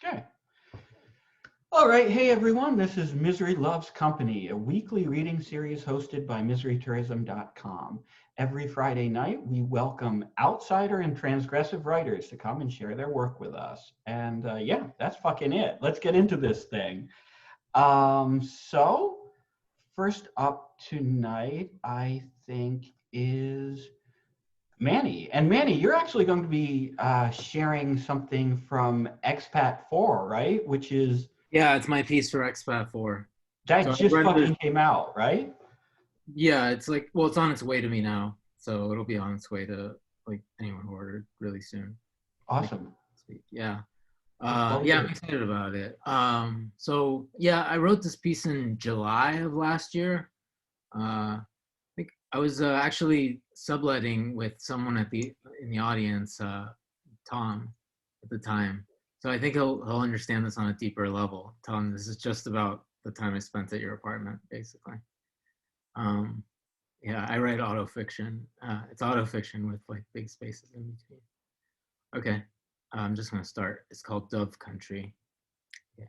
Okay. All right. Hey, everyone. This is Misery Loves Company, a weekly reading series hosted by miserytourism.com. Every Friday night, we welcome outsider and transgressive writers to come and share their work with us. And yeah, that's fucking it. Let's get into this thing. So, first up tonight, I think, is Manny. And Manny, you're actually going to be sharing something from Expat 4, right? Which is Yeah, it's my piece for Expat 4. that So I just read this. fucking came out, right? Yeah, it's like, well, it's on its way to me now. So it'll be on its way to like anyone who ordered really soon. Like Awesome. this week. Yeah. Look forward Yeah, to I'm it. excited about it. So yeah, I wrote this piece in July of last year. I think I was actually subletting with someone in the audience, Tom, at the time. So I think he'll understand this on a deeper level. Tom, this is just about the time I spent at your apartment, basically. Um, yeah, I write autofiction. It's autofiction with like big spaces in between. Okay, I'm just gonna start. It's called Dove Country. Yeah.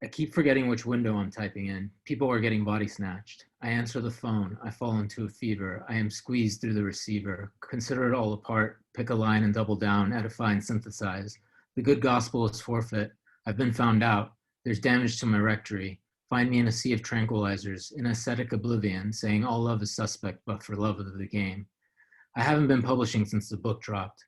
I keep forgetting which window I'm typing in. People are getting body snatched. I answer the phone. I fall into a fever. I am squeezed through the receiver. Consider it all apart. Pick a line and double down. Edify and synthesize. The good gospel is forfeit. I've been found out. There's damage to my rectory. Find me in a sea of tranquilizers, in ascetic oblivion, saying all love is suspect but for love of the game. I haven't been publishing since the book dropped.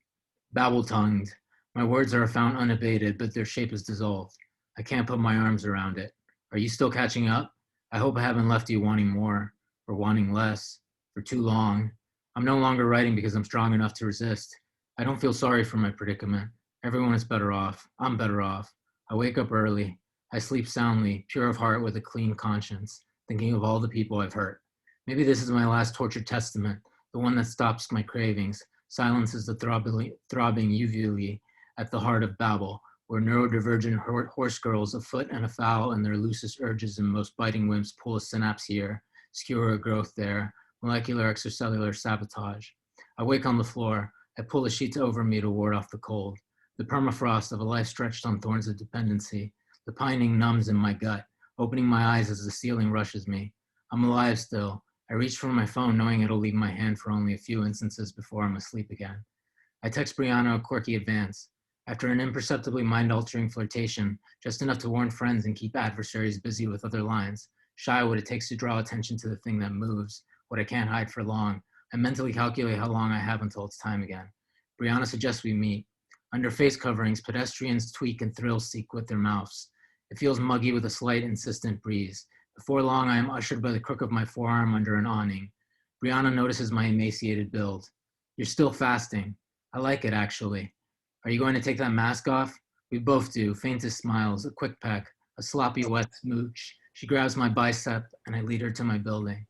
Babble-tongued. My words are found unabated, but their shape is dissolved. I can't put my arms around it. Are you still catching up? I hope I haven't left you wanting more, or wanting less, for too long. I'm no longer writing because I'm strong enough to resist. I don't feel sorry for my predicament. Everyone is better off. I'm better off. I wake up early. I sleep soundly, pure of heart with a clean conscience, thinking of all the people I've hurt. Maybe this is my last tortured testament, the one that stops my cravings, silences the throbbing uvulae at the heart of Babel, where neurodivergent horse girls afoot and afoul and their loosest urges and most biting whims pull a synapse here, skewer a growth there, molecular extracellular sabotage. I wake on the floor. I pull the sheets over me to ward off the cold. The permafrost of a life stretched on thorns of dependency. The pining numbs in my gut, opening my eyes as the ceiling rushes me. I'm alive still. I reach for my phone knowing it'll leave my hand for only a few instances before I'm asleep again. I text Brianna a quirky advance. After an imperceptibly mind-altering flirtation, just enough to warn friends and keep adversaries busy with other lines, shy what it takes to draw attention to the thing that moves, what I can't hide for long, I mentally calculate how long I have until it's time again. Brianna suggests we meet. Under face coverings, pedestrians tweak and thrill seek with their mouths. It feels muggy with a slight, insistent breeze. Before long, I am ushered by the crook of my forearm under an awning. Brianna notices my emaciated build. You're still fasting. I like it, actually. Are you going to take that mask off? We both do. Faintest smiles, a quick peck, a sloppy wet smooch. She grabs my bicep and I lead her to my building.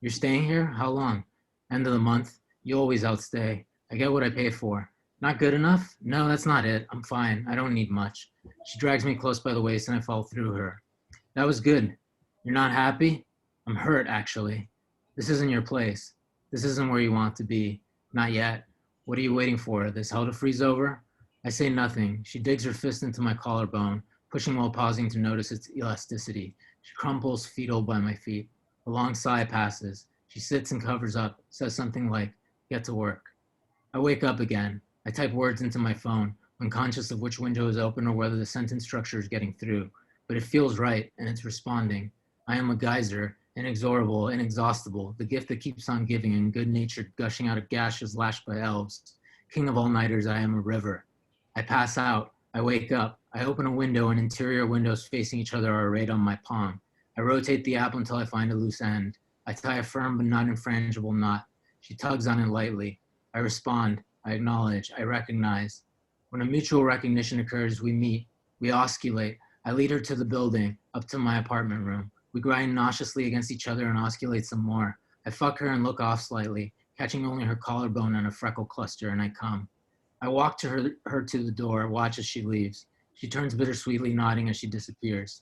You're staying here? How long? End of the month. You always outstay. I get what I pay for. Not good enough? No, that's not it. I'm fine. I don't need much. She drags me close by the waist and I fall through her. That was good. You're not happy? I'm hurt, actually. This isn't your place. This isn't where you want to be. Not yet. What are you waiting for? This hell to freeze over? I say nothing. She digs her fist into my collarbone, pushing while pausing to notice its elasticity. She crumples fetal by my feet. A long sigh passes. She sits and covers up, says something like, get to work. I wake up again. I type words into my phone, unconscious of which window is open or whether the sentence structure is getting through. But it feels right, and it's responding. I am a geyser, inexorable, inexhaustible, the gift that keeps on giving and good-natured gushing out of gashes lashed by elves. King of all-nighters, I am a river. I pass out. I wake up. I open a window and interior windows facing each other are arrayed on my palm. I rotate the app until I find a loose end. I tie a firm but not infrangible knot. She tugs on it lightly. I respond. I acknowledge. I recognize. When a mutual recognition occurs, we meet. We osculate. I lead her to the building, up to my apartment room. We grind nauseously against each other and osculate some more. I fuck her and look off slightly, catching only her collarbone and a freckle cluster, and I come. I walk to her to the door, watch as she leaves. She turns bittersweetly, nodding as she disappears.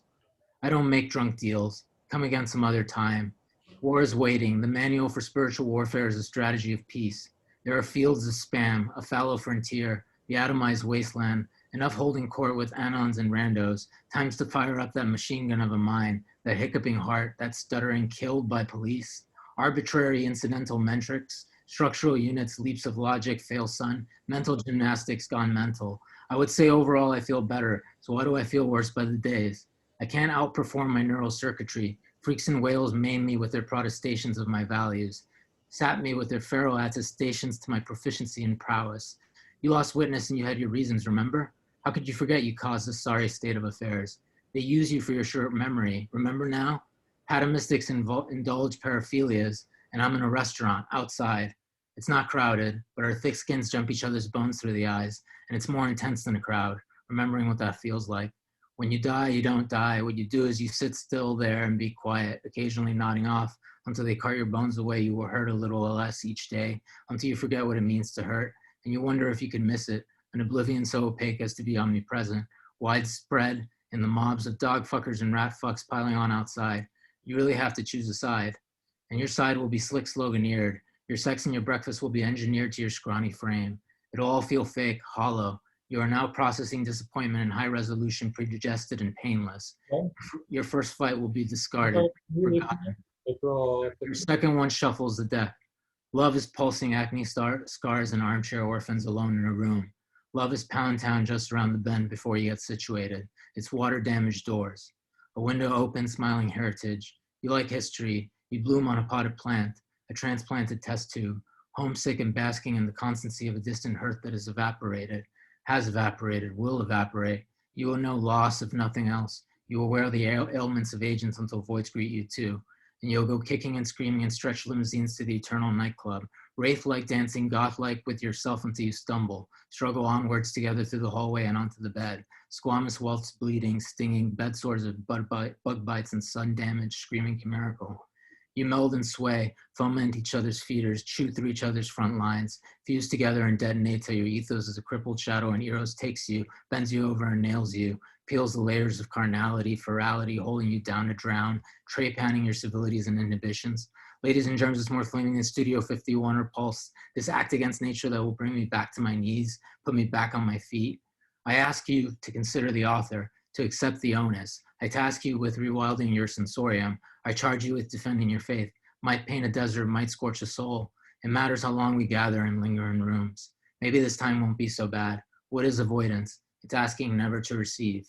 I don't make drunk deals. Come again some other time. War is waiting. The manual for spiritual warfare is a strategy of peace. There are fields of spam, a fallow frontier, the atomized wasteland, enough holding court with anons and randos, times to fire up that machine gun of a mind, that hiccuping heart, that stuttering killed by police, arbitrary incidental metrics, structural units, leaps of logic, fail son, mental gymnastics gone mental. I would say overall I feel better, so why do I feel worse by the days? I can't outperform my neural circuitry. Freaks and whales maim me with their protestations of my values, sap me with their feral attestations to my proficiency and prowess. You lost witness and you had your reasons, remember? How could you forget you caused this sorry state of affairs? They use you for your short memory. Remember now? Patomistics indulge paraphilias, and I'm in a restaurant outside. It's not crowded, but our thick skins jump each other's bones through the eyes, and it's more intense than a crowd, remembering what that feels like. When you die, you don't die. What you do is you sit still there and be quiet, occasionally nodding off until they cart your bones away. You will hurt a little less each day until you forget what it means to hurt, and you wonder if you could miss it, an oblivion so opaque as to be omnipresent, widespread in the mobs of dog fuckers and rat fucks piling on outside. You really have to choose a side, and your side will be slick sloganeered. Your sex and your breakfast will be engineered to your scrawny frame. It'll all feel fake, hollow. You are now processing disappointment in high resolution, predigested and painless. Your first fight will be discarded, forgotten. Your second one shuffles the deck. Love is pulsing acne scars and armchair orphans alone in a room. Love is Pound Town just around the bend before you get situated. It's water-damaged doors. A window open, smiling heritage. You like history. You bloom on a potted plant, a transplanted test tube, homesick and basking in the constancy of a distant hearth that has evaporated, will evaporate. You will know loss if nothing else. You will wear the ailments of agents until voids greet you too. And you'll go kicking and screaming in stretch limousines to the eternal nightclub, wraith-like dancing, goth-like with yourself until you stumble, struggle onwards together through the hallway and onto the bed, squamous welts bleeding, stinging, bed sores of bug bites and sun damage, screaming chimerical. You meld and sway, foment each other's feeders, chew through each other's front lines, fuse together and detonate till your ethos is a crippled shadow and Eros takes you, bends you over and nails you, peels the layers of carnality, ferality, holding you down to drown, tray-panning your civilities and inhibitions. Ladies and germs, it's more flaming than Studio 51 or Pulse, this act against nature that will bring me back to my knees, put me back on my feet. I ask you to consider the author, to accept the onus. I task you with rewilding your sensorium. I charge you with defending your faith. Might paint a desert, might scorch a soul. It matters how long we gather and linger in rooms. Maybe this time won't be so bad. What is avoidance? It's asking never to receive.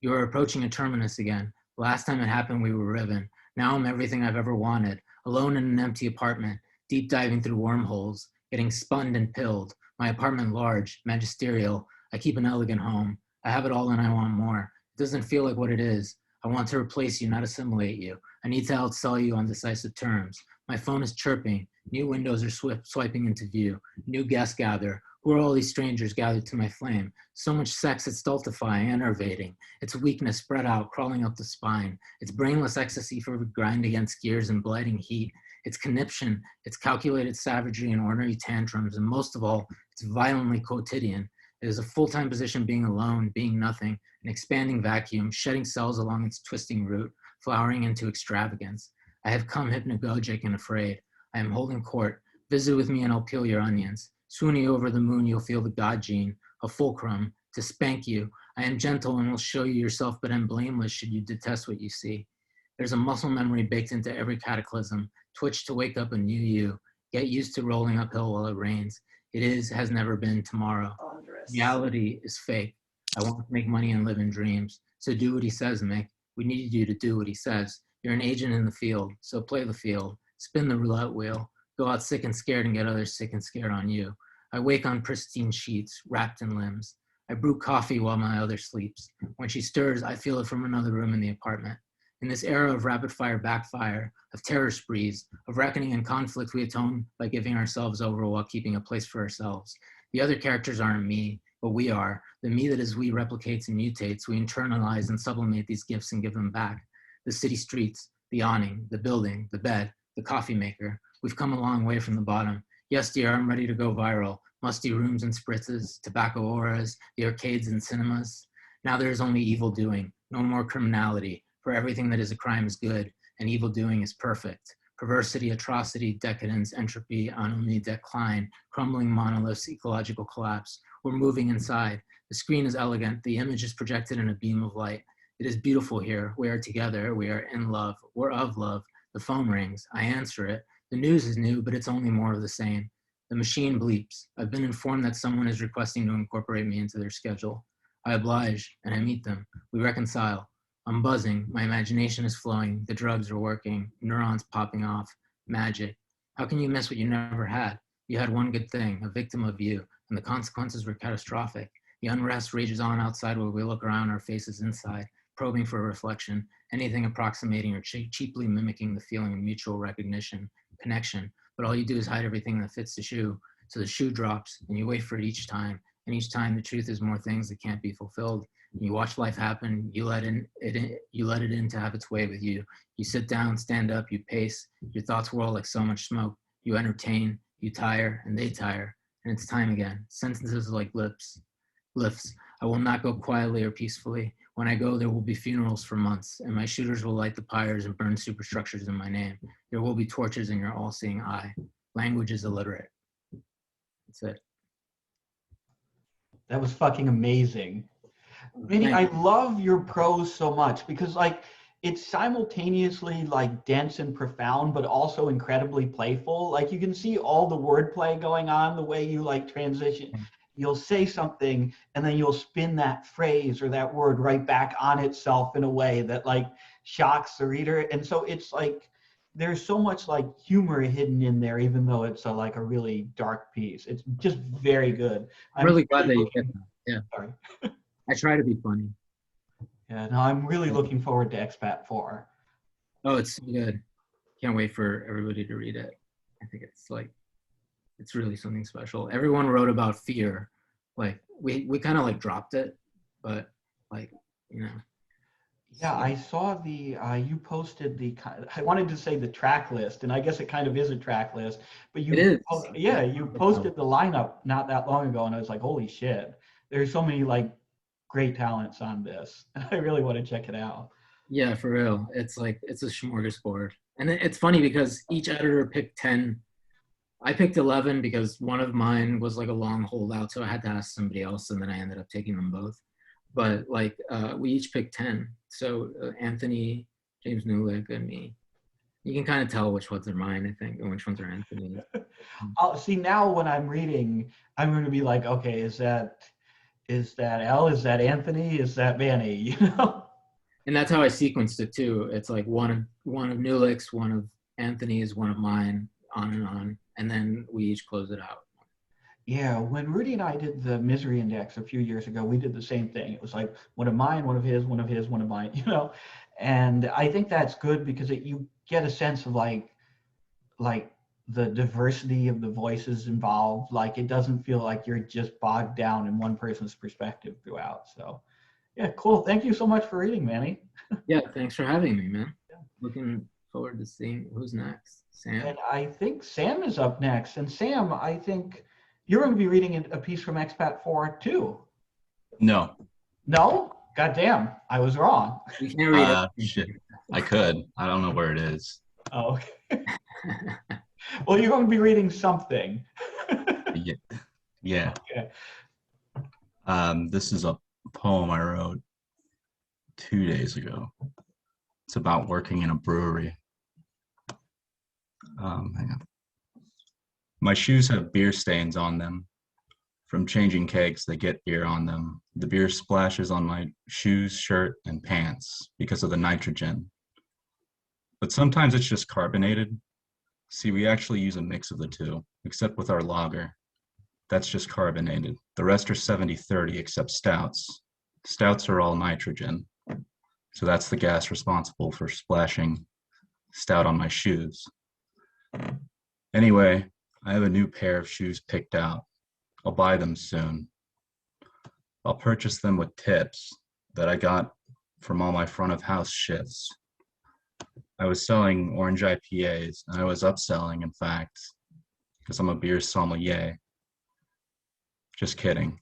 You are approaching a terminus again. Last time it happened, we were riven. Now I'm everything I've ever wanted. Alone in an empty apartment, deep diving through wormholes, getting spunned and pilled. My apartment large, magisterial. I keep an elegant home. I have it all and I want more. It doesn't feel like what it is. I want to replace you, not assimilate you. I need to outsell you on decisive terms. My phone is chirping. New windows are swiping into view. New guests gather. Who are all these strangers gathered to my flame? So much sex, it's stultifying, enervating. It's weakness spread out, crawling up the spine. It's brainless ecstasy for grind against gears and blighting heat. It's conniption. It's calculated savagery and ornery tantrums. And most of all, it's violently quotidian. It is a full-time position being alone, being nothing, an expanding vacuum, shedding cells along its twisting route, flowering into extravagance. I have come hypnagogic and afraid. I am holding court. Visit with me and I'll peel your onions. Swooning over the moon, you'll feel the God gene, a fulcrum, to spank you. I am gentle and will show you yourself, but am blameless should you detest what you see. There's a muscle memory baked into every cataclysm. Twitch to wake up a new you. Get used to rolling uphill while it rains. It is, has never been tomorrow. Reality is fake. I want to make money and live in dreams. So do what he says, Mick. We need you to do what he says. You're an agent in the field, so play the field. Spin the roulette wheel. Go out sick and scared and get others sick and scared on you. I wake on pristine sheets, wrapped in limbs. I brew coffee while my other sleeps. When she stirs, I feel it from another room in the apartment. In this era of rapid-fire backfire, of terror sprees, of reckoning and conflict, we atone by giving ourselves over while keeping a place for ourselves. The other characters aren't me, but we are. The me that is we replicates and mutates. We internalize and sublimate these gifts and give them back. The city streets, the awning, the building, the bed, the coffee maker. We've come a long way from the bottom. Yes, dear, I'm ready to go viral. Musty rooms and spritzes, tobacco auras, the arcades and cinemas. Now there is only evil doing, no more criminality. For everything that is a crime is good, and evil doing is perfect. Perversity, atrocity, decadence, entropy, anomy, decline, crumbling monoliths, ecological collapse. We're moving inside. The screen is elegant. The image is projected in a beam of light. It is beautiful here. We are together. We are in love. We're of love. The phone rings. I answer it. The news is new, but it's only more of the same. The machine bleeps. I've been informed that someone is requesting to incorporate me into their schedule. I oblige, and I meet them. We reconcile. I'm buzzing. My imagination is flowing. The drugs are working. Neurons popping off. Magic. How can you miss what you never had? You had one good thing, a victim of you, and the consequences were catastrophic. The unrest rages on outside while we look around our faces inside, probing for a reflection, anything approximating or cheaply mimicking the feeling of mutual recognition, connection. But all you do is hide everything that fits the shoe. So the shoe drops, and you wait for it each time. And each time the truth is more things that can't be fulfilled. You watch life happen. You let it in to have its way with you. You sit down, stand up, you pace. Your thoughts whirl like so much smoke. You entertain, you tire, and they tire. And it's time again. Sentences like lifts. I will not go quietly or peacefully. When I go, there will be funerals for months, and my shooters will light the pyres and burn superstructures in my name. There will be torches in your all-seeing eye. Language is illiterate. That's it. That was fucking amazing. Vinny, I love your prose so much because like it's simultaneously like dense and profound, but also incredibly playful. Like you can see all the wordplay going on, the way you like transition. You'll say something and then you'll spin that phrase or that word right back on itself in a way that like shocks the reader. And so it's like there's so much like humor hidden in there, even though it's like a really dark piece. It's just very good. I'm really glad that you get that. Yeah. Sorry. I try to be funny. Yeah, no, I'm really looking forward to Expat 4. Oh, it's so good. Can't wait for everybody to read it. I think it's really something special. Everyone wrote about fear. Like we kind of like dropped it, but like, you know. Yeah, I saw the, you posted I wanted to say the track list, and I guess it kind of is a track list, but It is. Yeah, you posted the lineup not that long ago, and I was like, holy shit, there's so many like great talents on this. I really want to check it out. Yeah, for real. It's like, it's a smorgasbord. And it's funny because each editor picked 10. I picked 11 because one of mine was like a long holdout, so I had to ask somebody else, and then I ended up taking them both. But like, we each picked 10. So Anthony, James Newlick, and me. You can kind of tell which ones are mine, I think, and which ones are Anthony's. I'll see now when I'm reading, I'm going to be like, okay, is that L? Is that Anthony? Is that Manny? You know? And that's how I sequenced it too. It's like one of Newlick's, one of Anthony's, one of mine, on, and then we each close it out. Yeah, when Rudy and I did the Misery Index a few years ago, we did the same thing. It was like one of mine, one of his, one of his, one of mine, you know? And I think that's good because you get a sense of like the diversity of the voices involved. Like it doesn't feel like you're just bogged down in one person's perspective throughout. So yeah, cool. Thank you so much for reading, Manny. Yeah, thanks for having me, man. Yeah. Looking forward to seeing who's next. Sam? And I think Sam is up next. And Sam, I think you're going to be reading a piece from Expat 4 too. No. No? Goddamn, I was wrong. You can't read it. Shit. I could. I don't know where it is. Oh, okay. Well, you're going to be reading something. Yeah. Yeah. Okay. This is a poem I wrote 2 days ago. It's about working in a brewery. Hang on. My shoes have beer stains on them. From changing kegs, they get beer on them. The beer splashes on my shoes, shirt, and pants because of the nitrogen. But sometimes it's just carbonated. See, we actually use a mix of the two, except with our lager. That's just carbonated. The rest are 70-30 except stouts. Stouts are all nitrogen. So that's the gas responsible for splashing stout on my shoes. Anyway, I have a new pair of shoes picked out. I'll buy them soon. I'll purchase them with tips that I got from all my front of house shifts. I was selling orange IPAs, and I was upselling, in fact, because I'm a beer sommelier. Just kidding.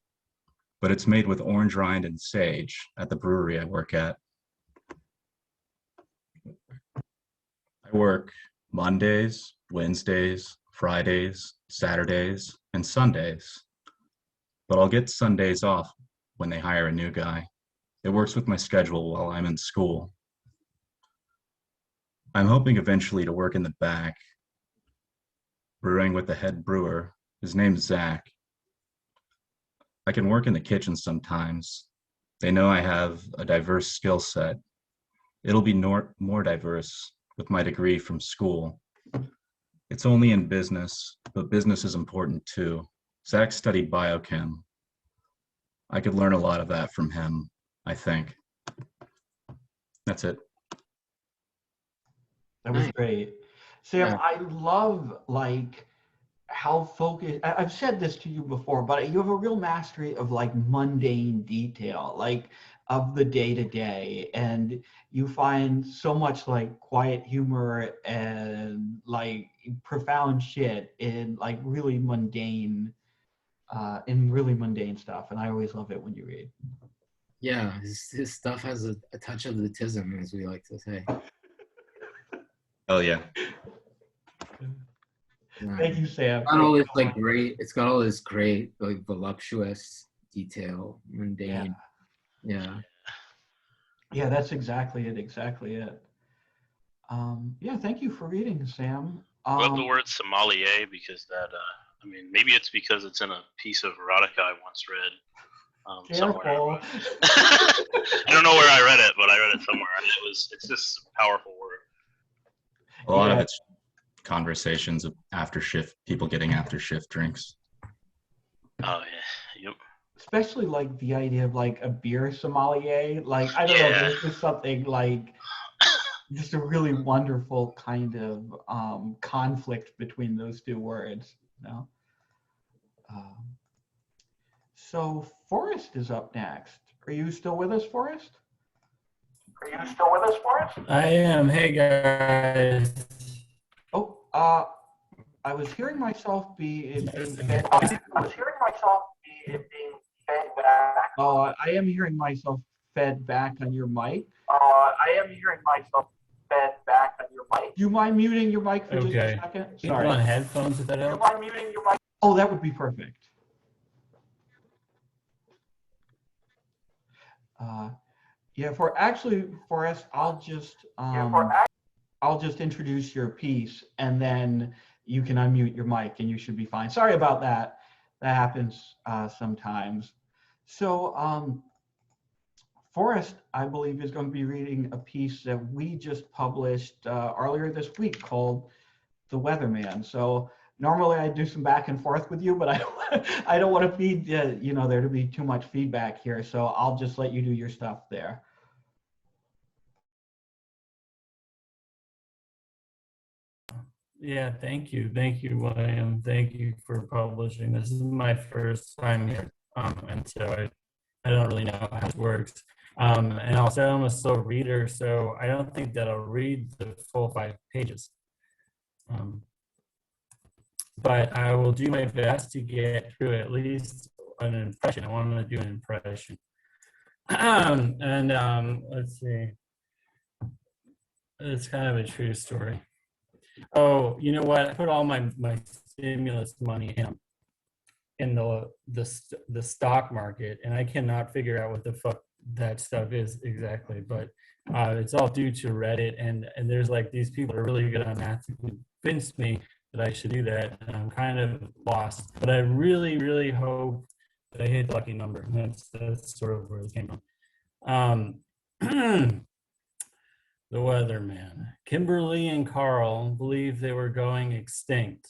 But it's made with orange rind and sage at the brewery I work at. I work Mondays, Wednesdays, Fridays, Saturdays, and Sundays. but I'll get Sundays off when they hire a new guy. It works with my schedule while I'm in school. I'm hoping eventually to work in the back, brewing with the head brewer. His name's Zach. I can work in the kitchen sometimes. They know I have a diverse skill set. It'll be more diverse with my degree from school. It's only in business, but business is important too. Zach studied biochem. I could learn a lot of that from him, I think. That's it. That was Nice. great. Sam, Yeah. I love like how focused, I've said this to you before, but you have a real mastery of like mundane detail, like of the day to day. And you find so much like quiet humor and like profound shit in really mundane stuff. And I always love it when you read. Yeah, his stuff has a touch of the tism, as we like to say. Oh yeah. Yeah. Thank you, Sam. Got all this like great. It's got all this great, like voluptuous detail, mundane. Yeah. Yeah, that's exactly it. Exactly it. Yeah, thank you for reading, Sam. I love the word sommelier because I mean, maybe it's because it's in a piece of erotica I once read somewhere. Careful. I don't know where I read it, but I read it somewhere, and it's just a powerful word. A lot of Yeah. it's conversations of after shift, people getting after shift drinks. Oh yeah, yep. Especially like the idea of like a beer sommelier. Like, I don't know, Yeah. there's just something like just a really wonderful kind of conflict between those two words, you know? So Forrest is up next. Are you still with us, Forrest? I am. Hey guys. Oh, I was hearing myself being fed back. Oh, I am hearing myself fed back on your mic. Do you mind muting your mic for just a Okay. second? Put Sorry. on headphones if that helps. Oh, that would be perfect. Yeah, Forrest, I'll just introduce your piece and then you can unmute your mic and you should be fine. Sorry about that. That happens sometimes. So Forrest, I believe, is going to be reading a piece that we just published earlier this week called The Weatherman. So normally I do some back and forth with you, but I don't want to feed there to be too much feedback here. So I'll just let you do your stuff there. Yeah, thank you, William. Thank you for publishing. This is my first time here, and so I don't really know how it works. And also I'm a slow reader, so I don't think that I'll read the full 5 pages. But I will do my best to get through at least an impression. I want to do an impression. Let's see. It's kind of a true story. Oh, you know what? I put all my stimulus money in the stock market, and I cannot figure out what the fuck that stuff is exactly. But it's all due to Reddit, and there's like these people that are really good on math who convinced me that I should do that, and I'm kind of lost. But I really, really hope that I hit the lucky number. That's sort of where it came from. The Weatherman. Kimberly and Carl believed they were going extinct.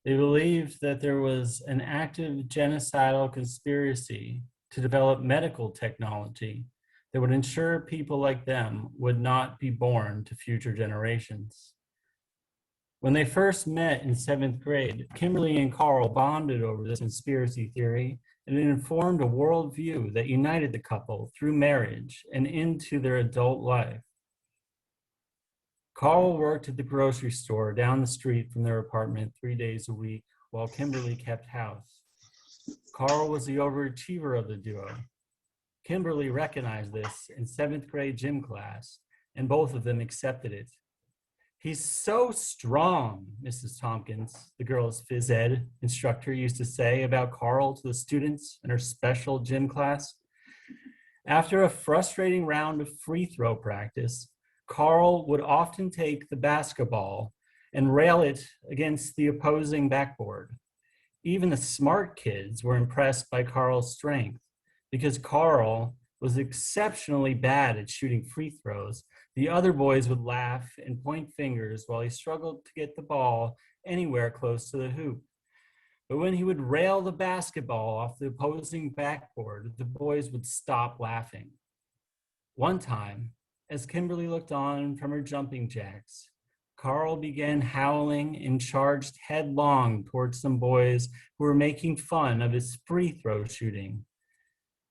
They believed that there was an active genocidal conspiracy to develop medical technology that would ensure people like them would not be born to future generations. When they first met in 7th grade, Kimberly and Carl bonded over this conspiracy theory, and it informed a worldview that united the couple through marriage and into their adult life. Carl worked at the grocery store down the street from their apartment 3 days a week, while Kimberly kept house. Carl was the overachiever of the duo. Kimberly recognized this in 7th grade gym class, and both of them accepted it. He's so strong, Mrs. Tompkins, the girl's phys ed instructor used to say about Carl to the students in her special gym class. After a frustrating round of free throw practice, Carl would often take the basketball and rail it against the opposing backboard. Even the smart kids were impressed by Carl's strength. Because Carl was exceptionally bad at shooting free throws, the other boys would laugh and point fingers while he struggled to get the ball anywhere close to the hoop. But when he would rail the basketball off the opposing backboard, the boys would stop laughing. One time, as Kimberly looked on from her jumping jacks, Carl began howling and charged headlong towards some boys who were making fun of his free throw shooting.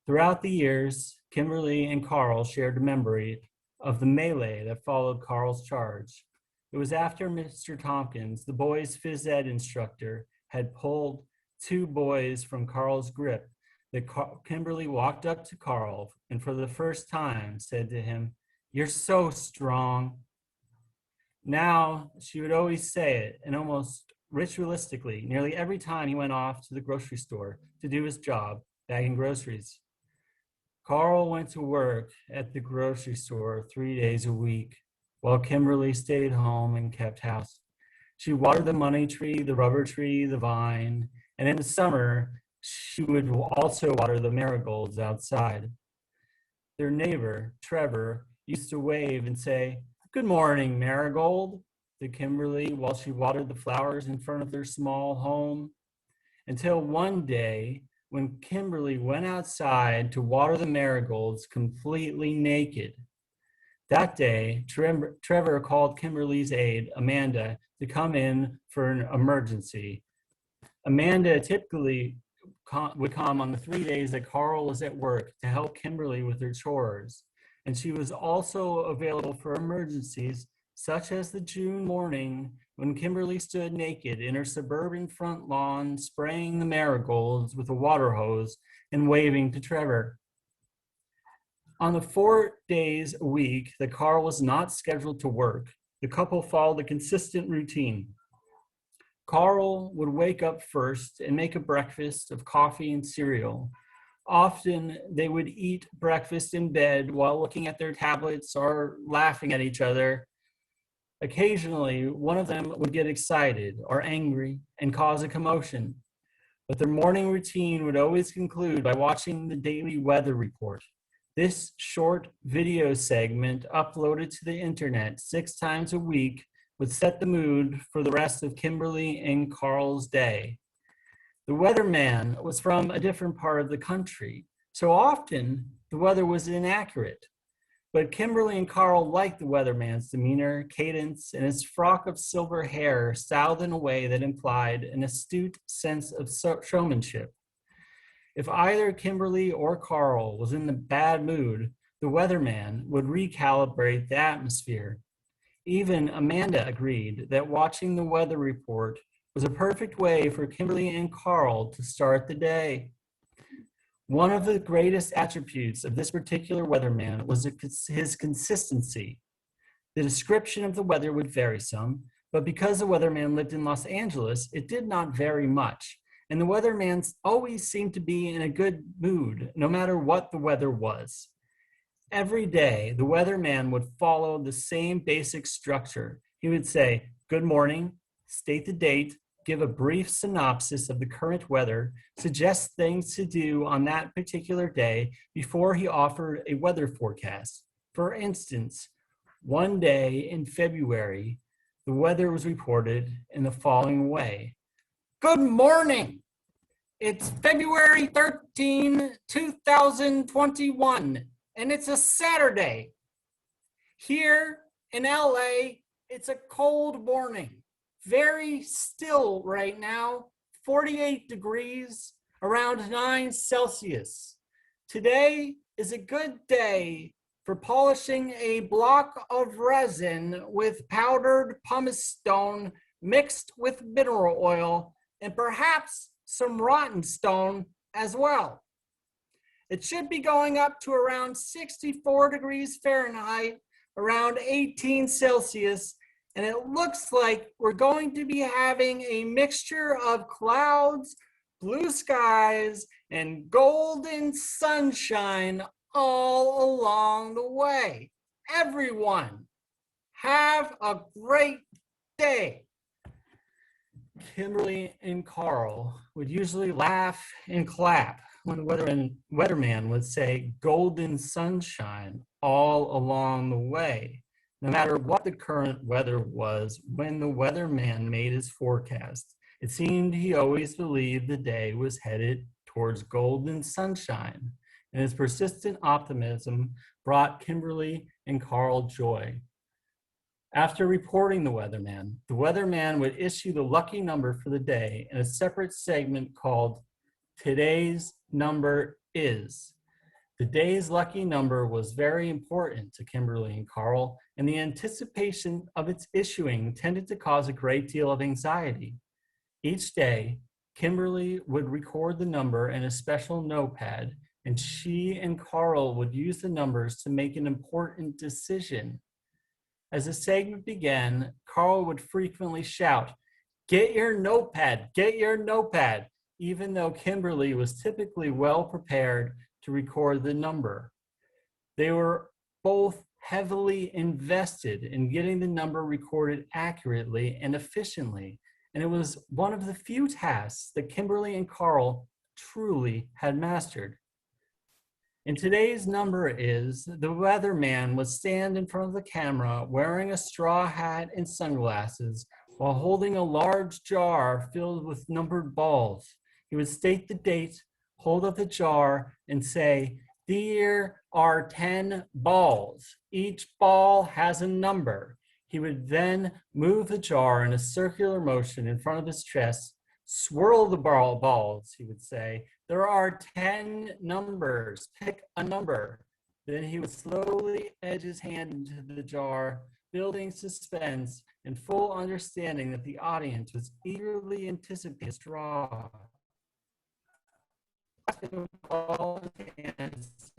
Throughout the years, Kimberly and Carl shared a memory of the melee that followed Carl's charge. It was after Mr. Tompkins, the boys' phys ed instructor, had pulled two boys from Carl's grip that Kimberly walked up to Carl and for the first time said to him, "You're so strong." Now, she would always say it, and almost ritualistically, nearly every time he went off to the grocery store to do his job, bagging groceries. Carl went to work at the grocery store 3 days a week, while Kimberly stayed home and kept house. She watered the money tree, the rubber tree, the vine, and in the summer, she would also water the marigolds outside. Their neighbor, Trevor, used to wave and say, "Good morning, Marigold," to Kimberly while she watered the flowers in front of their small home. Until one day, when Kimberly went outside to water the marigolds completely naked. That day, Trevor called Kimberly's aide, Amanda, to come in for an emergency. Amanda typically would come on the 3 days that Carl was at work to help Kimberly with her chores. And she was also available for emergencies, such as the June morning when Kimberly stood naked in her suburban front lawn, spraying the marigolds with a water hose and waving to Trevor. On the 4 days a week that Carl was not scheduled to work, the couple followed a consistent routine. Carl would wake up first and make a breakfast of coffee and cereal. Often they would eat breakfast in bed while looking at their tablets or laughing at each other. Occasionally, one of them would get excited or angry and cause a commotion. But their morning routine would always conclude by watching the daily weather report. This short video segment uploaded to the internet 6 times a week would set the mood for the rest of Kimberly and Carl's day. The weatherman was from a different part of the country, so often the weather was inaccurate. But Kimberly and Carl liked the weatherman's demeanor, cadence, and his frock of silver hair styled in a way that implied an astute sense of showmanship. If either Kimberly or Carl was in the bad mood, the weatherman would recalibrate the atmosphere. Even Amanda agreed that watching the weather report was a perfect way for Kimberly and Carl to start the day. One of the greatest attributes of this particular weatherman was his consistency. The description of the weather would vary some, but because the weatherman lived in Los Angeles, it did not vary much. And the weatherman always seemed to be in a good mood, no matter what the weather was. Every day, the weatherman would follow the same basic structure. He would say, "Good morning," state the date, give a brief synopsis of the current weather, suggest things to do on that particular day before he offered a weather forecast. For instance, one day in February, the weather was reported in the following way. "Good morning. It's February 13, 2021, and it's a Saturday. Here in LA, it's a cold morning. Very still right now, 48 degrees, around 9 Celsius. Today is a good day for polishing a block of resin with powdered pumice stone mixed with mineral oil and perhaps some rotten stone as well. It should be going up to around 64 degrees Fahrenheit, around 18 Celsius, and it looks like we're going to be having a mixture of clouds, blue skies, and golden sunshine all along the way. Everyone, have a great day. Kimberly and Carl would usually laugh and clap when the weatherman would say golden sunshine all along the way, no matter what the current weather was. When the weatherman made his forecast, it seemed he always believed the day was headed towards golden sunshine, and his persistent optimism brought Kimberly and Carl joy. After reporting the weatherman would issue the lucky number for the day in a separate segment called Today's Number Is. The day's lucky number was very important to Kimberly and Carl, and the anticipation of its issuing tended to cause a great deal of anxiety. Each day, Kimberly would record the number in a special notepad, and she and Carl would use the numbers to make an important decision. As the segment began, Carl would frequently shout, "Get your notepad, get your notepad," even though Kimberly was typically well prepared to record the number. They were both heavily invested in getting the number recorded accurately and efficiently, and it was one of the few tasks that Kimberly and Carl truly had mastered. And today's number is, the weatherman would stand in front of the camera wearing a straw hat and sunglasses while holding a large jar filled with numbered balls. He would state the date, hold up the jar, and say, "There are 10 balls. Each ball has a number." He would then move the jar in a circular motion in front of his chest. "Swirl the balls," he would say. "There are 10 numbers. Pick a number." Then he would slowly edge his hand into the jar, building suspense and full understanding that the audience was eagerly anticipating his draw. And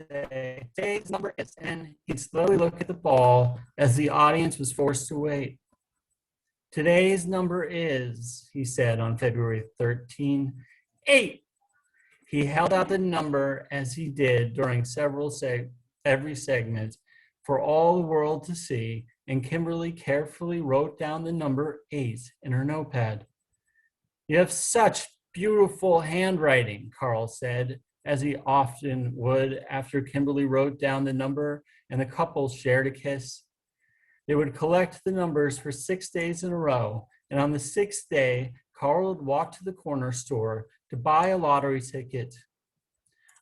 say, "Today's number is," and he'd slowly look at the ball as the audience was forced to wait. "Today's number is," he said on February 13, 8. He held out the number as he did during every segment for all the world to see, and Kimberly carefully wrote down the number 8 in her notepad. "You have such beautiful handwriting," Carl said, as he often would after Kimberly wrote down the number and the couple shared a kiss. They would collect the numbers for 6 days in a row, and on the 6th day, Carl would walk to the corner store to buy a lottery ticket.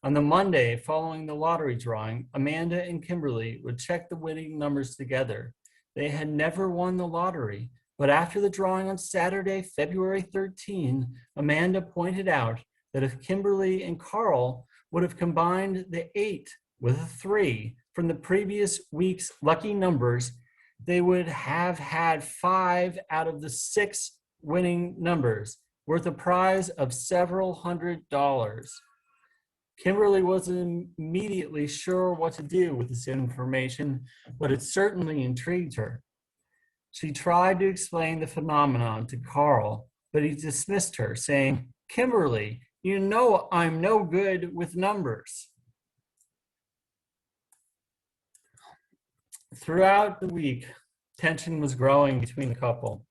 On the Monday following the lottery drawing, Amanda and Kimberly would check the winning numbers together. They had never won the lottery, but after the drawing on Saturday, February 13, Amanda pointed out that if Kimberly and Carl would have combined the 8 with a 3 from the previous week's lucky numbers, they would have had 5 out of the 6 winning numbers, worth a prize of several $100s. Kimberly wasn't immediately sure what to do with this information, but it certainly intrigued her. She tried to explain the phenomenon to Carl, but he dismissed her, saying, "Kimberly, you know I'm no good with numbers." Throughout the week, tension was growing between the couple.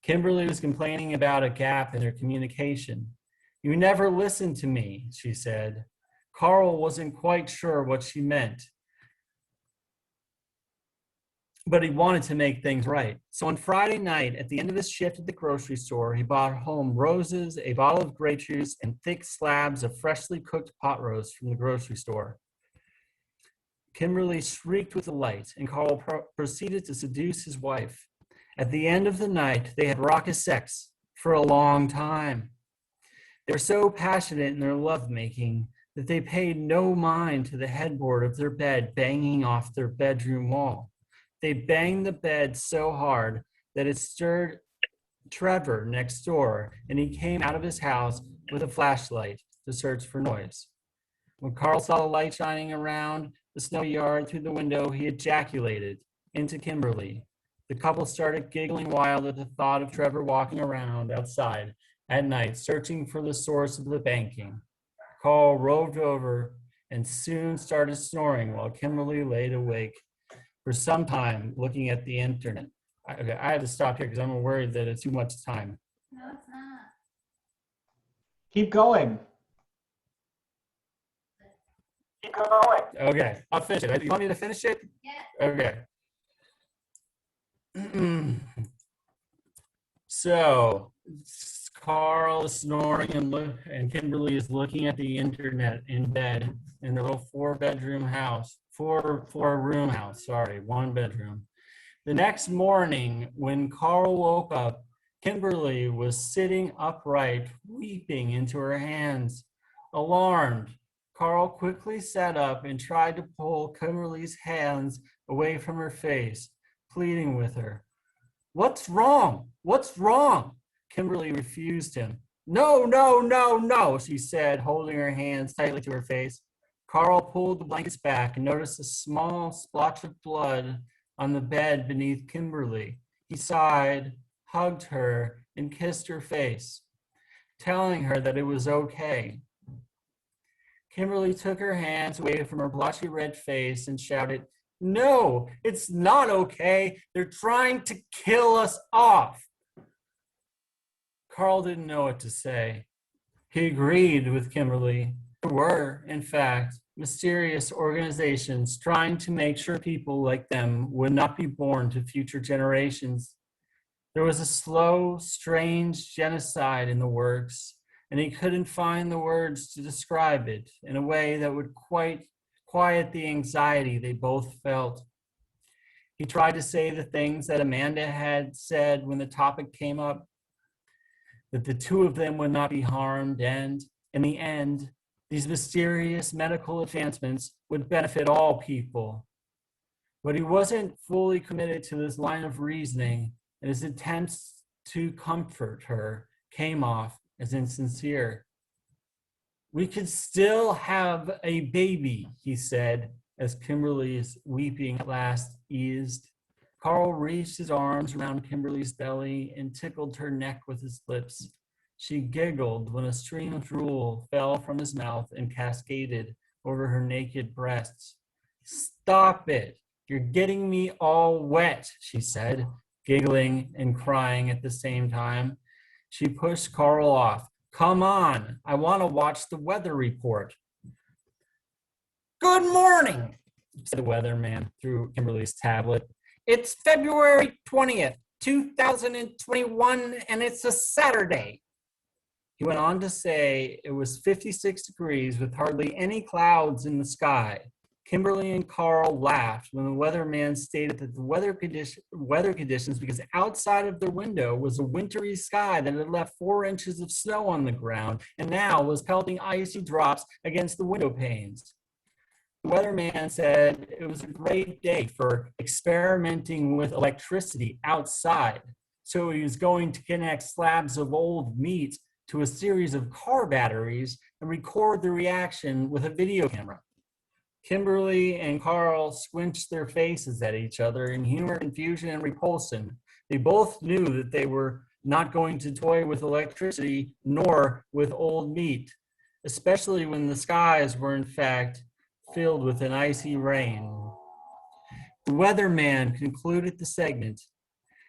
Kimberly was complaining about a gap in their communication. "You never listened to me," she said. Carl wasn't quite sure what she meant, but he wanted to make things right. So on Friday night, at the end of his shift at the grocery store, he brought home roses, a bottle of grape juice, and thick slabs of freshly cooked pot roast from the grocery store. Kimberly shrieked with delight, and Carl proceeded to seduce his wife. At the end of the night, they had raucous sex for a long time. They were so passionate in their lovemaking that they paid no mind to the headboard of their bed banging off their bedroom wall. They banged the bed so hard that it stirred Trevor next door, and he came out of his house with a flashlight to search for noise. When Carl saw the light shining around the snowy yard through the window, he ejaculated into Kimberly. The couple started giggling wild at the thought of Trevor walking around outside at night, searching for the source of the banking. Carl roved over and soon started snoring while Kimberly laid awake for some time looking at the internet. Okay, I had to stop here because I'm worried that it's too much time. No, it's not. Keep going. Keep going. Okay, I'll finish it. You want me to finish it? Yeah. Okay. So Carl is snoring and Kimberly is looking at the internet in bed in their little four room house, one bedroom. The next morning, when Carl woke up, Kimberly was sitting upright, weeping into her hands. Alarmed, Carl quickly sat up and tried to pull Kimberly's hands away from her face, pleading with her. "What's wrong? What's wrong?" Kimberly refused him. "No, no, no, no," she said, holding her hands tightly to her face. Carl pulled the blankets back and noticed a small splotch of blood on the bed beneath Kimberly. He sighed, hugged her, and kissed her face, telling her that it was okay. Kimberly took her hands away from her blotchy red face and shouted, "No, it's not okay. They're trying to kill us off." Carl didn't know what to say. He agreed with Kimberly. There were, in fact, mysterious organizations trying to make sure people like them would not be born to future generations. There was a slow, strange genocide in the works, and he couldn't find the words to describe it in a way that would quite quiet the anxiety they both felt. He tried to say the things that Amanda had said when the topic came up, that the two of them would not be harmed, and in the end, these mysterious medical advancements would benefit all people. But he wasn't fully committed to this line of reasoning, and his attempts to comfort her came off as insincere. "We could still have a baby," he said, as Kimberly's weeping at last eased. Carl reached his arms around Kimberly's belly and tickled her neck with his lips. She giggled when a stream of drool fell from his mouth and cascaded over her naked breasts. "Stop it! You're getting me all wet," she said, giggling and crying at the same time. She pushed Carl off. "Come on, I want to watch the weather report." "Good morning," said the weatherman through Kimberly's tablet. "It's February 20th, 2021, and it's a Saturday." He went on to say it was 56 degrees with hardly any clouds in the sky. Kimberly and Carl laughed when the weatherman stated that the weather conditions, because outside of their window was a wintry sky that had left 4 inches of snow on the ground and now was pelting icy drops against the window panes. The weatherman said it was a great day for experimenting with electricity outside. So he was going to connect slabs of old meat to a series of car batteries and record the reaction with a video camera. Kimberly and Carl squinched their faces at each other in humor, confusion, and repulsion. They both knew that they were not going to toy with electricity nor with old meat, especially when the skies were in fact filled with an icy rain. The weatherman concluded the segment.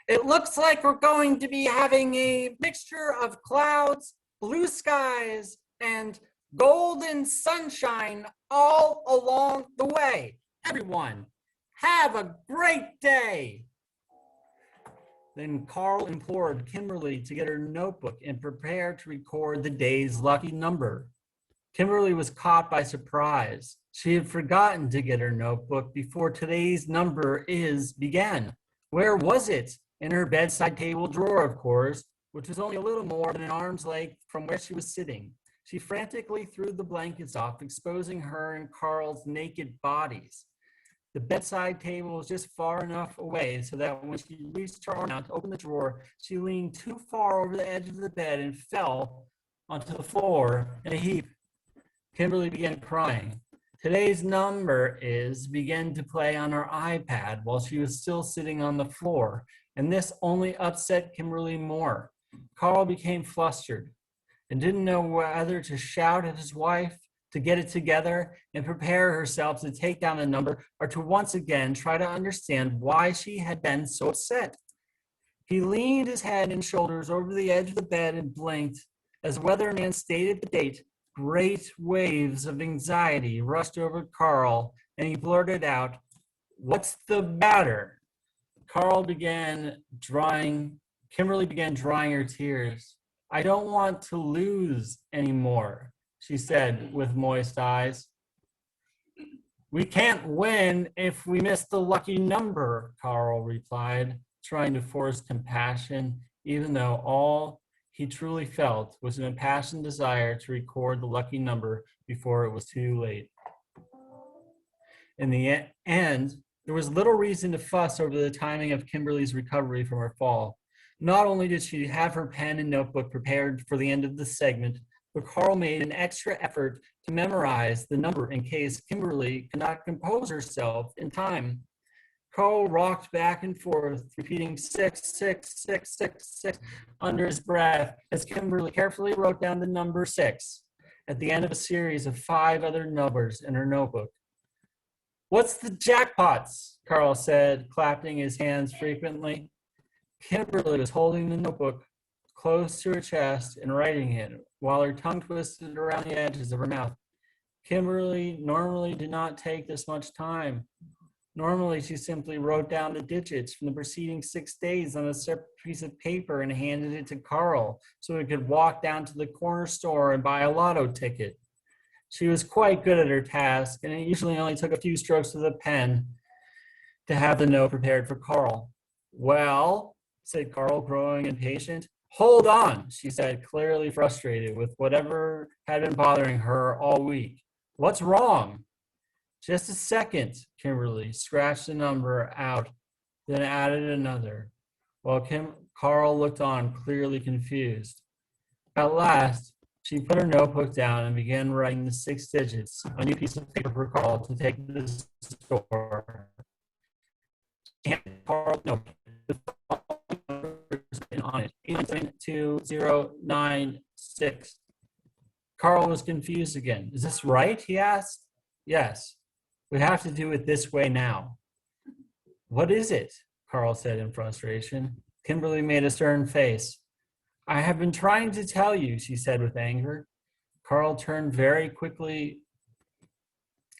"It looks like we're going to be having a mixture of clouds, blue skies, and golden sunshine all along the way. Everyone, have a great day." Then Carl implored Kimberly to get her notebook and prepare to record the day's lucky number. Kimberly was caught by surprise. She had forgotten to get her notebook before today's number began. Where was it? In her bedside table drawer, of course, which was only a little more than an arm's length from where she was sitting. She frantically threw the blankets off, exposing her and Carl's naked bodies. The bedside table was just far enough away so that when she reached her arm out to open the drawer, she leaned too far over the edge of the bed and fell onto the floor in a heap. Kimberly began crying. Today's number is began to play on her iPad while she was still sitting on the floor, and this only upset Kimberly more. Carl became flustered and didn't know whether to shout at his wife to get it together and prepare herself to take down the number, or to once again try to understand why she had been so upset. He leaned his head and shoulders over the edge of the bed and blinked. As the weatherman stated the date, great waves of anxiety rushed over Carl, and he blurted out, "What's the matter?" Kimberly began drying her tears. "I don't want to lose anymore," she said with moist eyes. "We can't win if we miss the lucky number," Carl replied, trying to force compassion, even though all he truly felt was an impassioned desire to record the lucky number before it was too late. In the end, there was little reason to fuss over the timing of Kimberly's recovery from her fall. Not only did she have her pen and notebook prepared for the end of the segment, but Carl made an extra effort to memorize the number in case Kimberly could not compose herself in time. Carl rocked back and forth, repeating 66666 under his breath as Kimberly carefully wrote down the number 6 at the end of a series of 5 other numbers in her notebook. "What's the jackpots?" Carl said, clapping his hands frequently. Kimberly was holding the notebook close to her chest and writing it, while her tongue twisted around the edges of her mouth. Kimberly normally did not take this much time. Normally, she simply wrote down the digits from the preceding 6 days on a separate piece of paper and handed it to Carl so he could walk down to the corner store and buy a lotto ticket. She was quite good at her task, and it usually only took a few strokes of the pen to have the note prepared for Carl. "Well," said Carl, growing impatient. "Hold on," she said, clearly frustrated with whatever had been bothering her all week. "What's wrong?" "Just a second." Kimberly scratched the number out, then added another, while Carl looked on, clearly confused. At last, she put her notebook down and began writing the 6 digits on a new piece of paper for Carl to take to the store. She handed Carl the note with all the numbers on it, 8972096. Carl was confused again. "Is this right?" he asked. "Yes. We have to do it this way now." "What is it?" Carl said in frustration. Kimberly made a stern face. "I have been trying to tell you," she said with anger. Carl turned very quickly,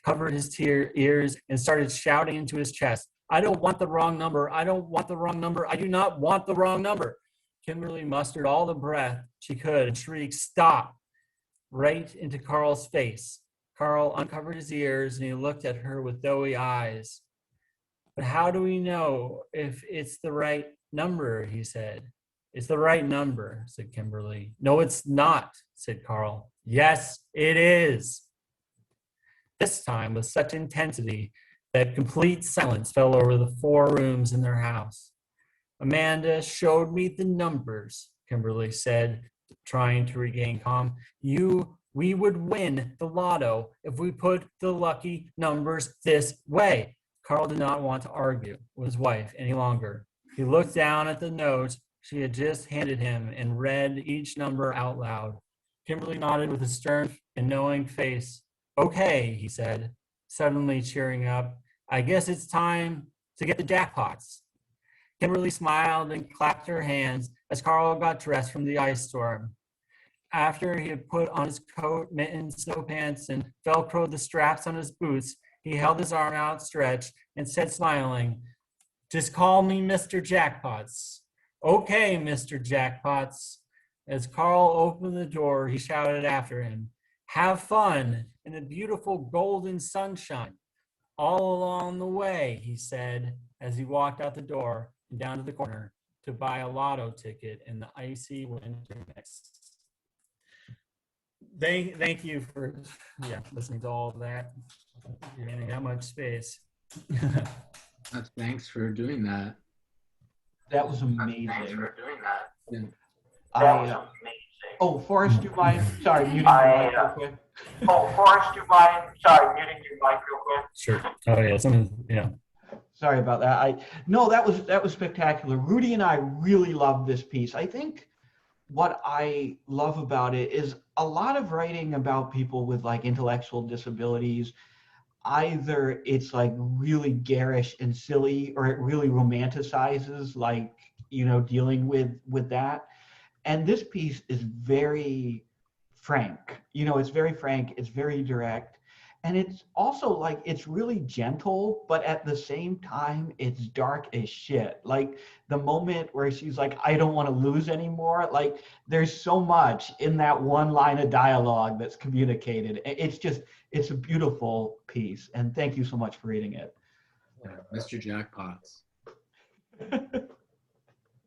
covered his ears, and started shouting into his chest, "I don't want the wrong number. I don't want the wrong number. I do not want the wrong number." Kimberly mustered all the breath she could and shrieked, "Stop!" right into Carl's face. Carl uncovered his ears and he looked at her with doughy eyes. "But how do we know if it's the right number?" he said. "It's the right number," said Kimberly. "No, it's not," said Carl. "Yes, it is." This time with such intensity that complete silence fell over the 4 rooms in their house. "Amanda showed me the numbers," Kimberly said, trying to regain calm. We would win the lotto if we put the lucky numbers this way." Carl did not want to argue with his wife any longer. He looked down at the note she had just handed him and read each number out loud. Kimberly nodded with a stern and knowing face. "Okay," he said, suddenly cheering up. "I guess it's time to get the jackpots." Kimberly smiled and clapped her hands as Carl got dressed from the ice storm. After he had put on his coat, mittens, snow pants, and velcroed the straps on his boots, he held his arm outstretched and said, smiling, "Just call me Mr. Jackpots." "Okay, Mr. Jackpots." As Carl opened the door, he shouted after him, "Have fun in the beautiful golden sunshine all along the way," he said as he walked out the door and down to the corner to buy a lotto ticket in the icy winter mist. Thank you for listening to all of that. You're getting that much space. Thanks for doing that. That was amazing. Thanks for doing that. Yeah. Oh, Forrest, do you mind? Sorry, muting your mic real quick. Oh, Forrest, you mind? Sorry, muting your mic real quick. Sure. Oh yeah, yeah. Sorry about that. No, that was spectacular. Rudy and I really loved this piece. I think what I love about it is a lot of writing about people with like intellectual disabilities. Either it's like really garish and silly, or it really romanticizes like, dealing with that. And this piece is very frank. It's very frank, it's very direct. And it's also like it's really gentle, but at the same time, it's dark as shit. Like the moment where she's like, I don't want to lose anymore. Like there's so much in that one line of dialogue that's communicated. It's a beautiful piece. And thank you so much for reading it. Yeah, Mr. Jackpots.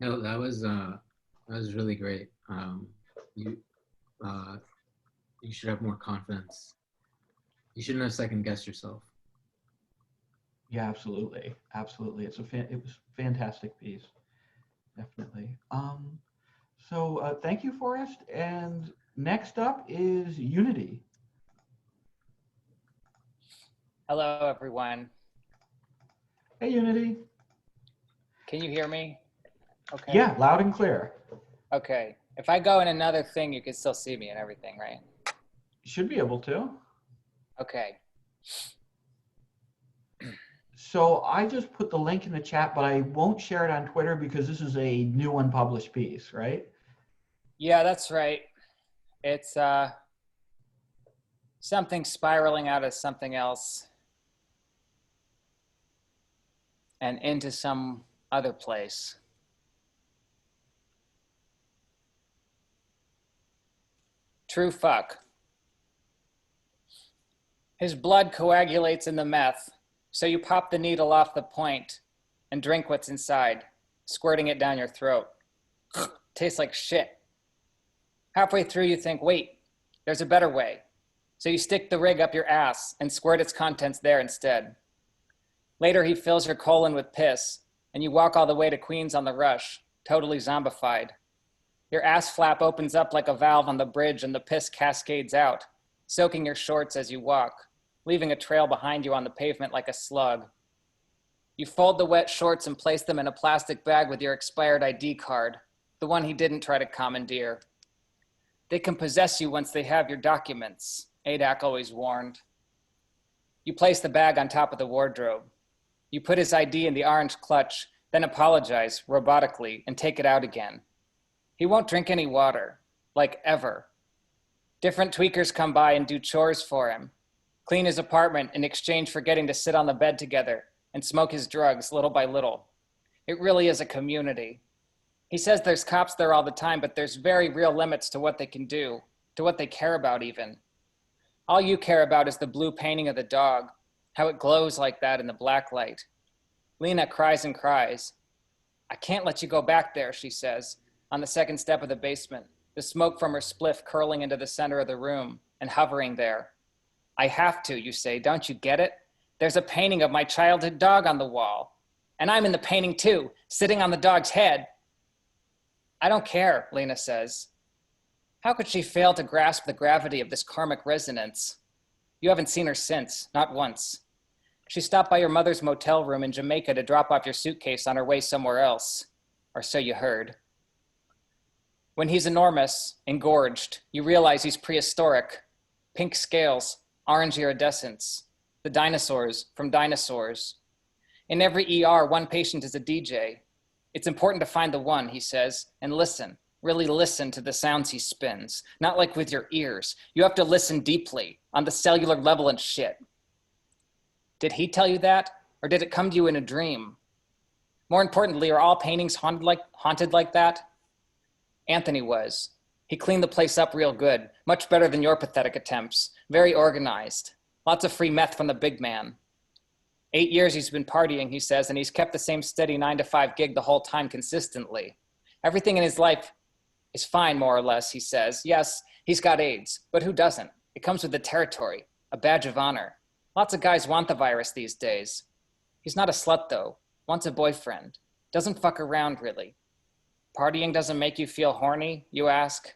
No, that was really great. You should have more confidence. You shouldn't have second guessed yourself. Yeah, absolutely. Absolutely. It was a fantastic piece. Definitely. So thank you, Forrest. And next up is Unity. Hello, everyone. Hey, Unity. Can you hear me? Okay. Yeah, loud and clear. Okay. If I go in another thing, you can still see me and everything, right? You should be able to. Okay. So I just put the link in the chat, but I won't share it on Twitter because this is a new unpublished piece, right? Yeah, that's right. It's something spiraling out of something else and into some other place. True fuck. His blood coagulates in the meth, so you pop the needle off the point and drink what's inside, squirting it down your throat. Tastes like shit. Halfway through, you think, wait, there's a better way. So you stick the rig up your ass and squirt its contents there instead. Later, he fills your colon with piss, and you walk all the way to Queens on the rush, totally zombified. Your ass flap opens up like a valve on the bridge and the piss cascades out, soaking your shorts as you walk, leaving a trail behind you on the pavement like a slug. You fold the wet shorts and place them in a plastic bag with your expired ID card, the one he didn't try to commandeer. They can possess you once they have your documents, Adak always warned. You place the bag on top of the wardrobe. You put his ID in the orange clutch, then apologize robotically and take it out again. He won't drink any water, like ever. Different tweakers come by and do chores for him, clean his apartment in exchange for getting to sit on the bed together and smoke his drugs little by little. It really is a community. He says there's cops there all the time, but there's very real limits to what they can do, to what they care about even. All you care about is the blue painting of the dog, how it glows like that in the black light. Lena cries and cries. I can't let you go back there, she says, on the second step of the basement, the smoke from her spliff curling into the center of the room and hovering there. I have to, you say, don't you get it? There's a painting of my childhood dog on the wall. And I'm in the painting too, sitting on the dog's head. I don't care, Lena says. How could she fail to grasp the gravity of this karmic resonance? You haven't seen her since, not once. She stopped by your mother's motel room in Jamaica to drop off your suitcase on her way somewhere else. Or so you heard. When he's enormous, engorged, you realize he's prehistoric. Pink scales, orange iridescence. The dinosaurs from dinosaurs. In every ER, one patient is a DJ. It's important to find the one, he says, and listen. Really listen to the sounds he spins. Not like with your ears. You have to listen deeply, on the cellular level and shit. Did he tell you that? Or did it come to you in a dream? More importantly, are all paintings haunted like that? Anthony was. He cleaned the place up real good, much better than your pathetic attempts. Very organized. Lots of free meth from the big man. 8 years he's been partying, he says, and he's kept the same steady 9-to-5 gig the whole time consistently. Everything in his life is fine, more or less, he says. Yes, he's got AIDS, but who doesn't? It comes with the territory, a badge of honor. Lots of guys want the virus these days. He's not a slut, though. Wants a boyfriend. Doesn't fuck around, really. Partying doesn't make you feel horny, you ask?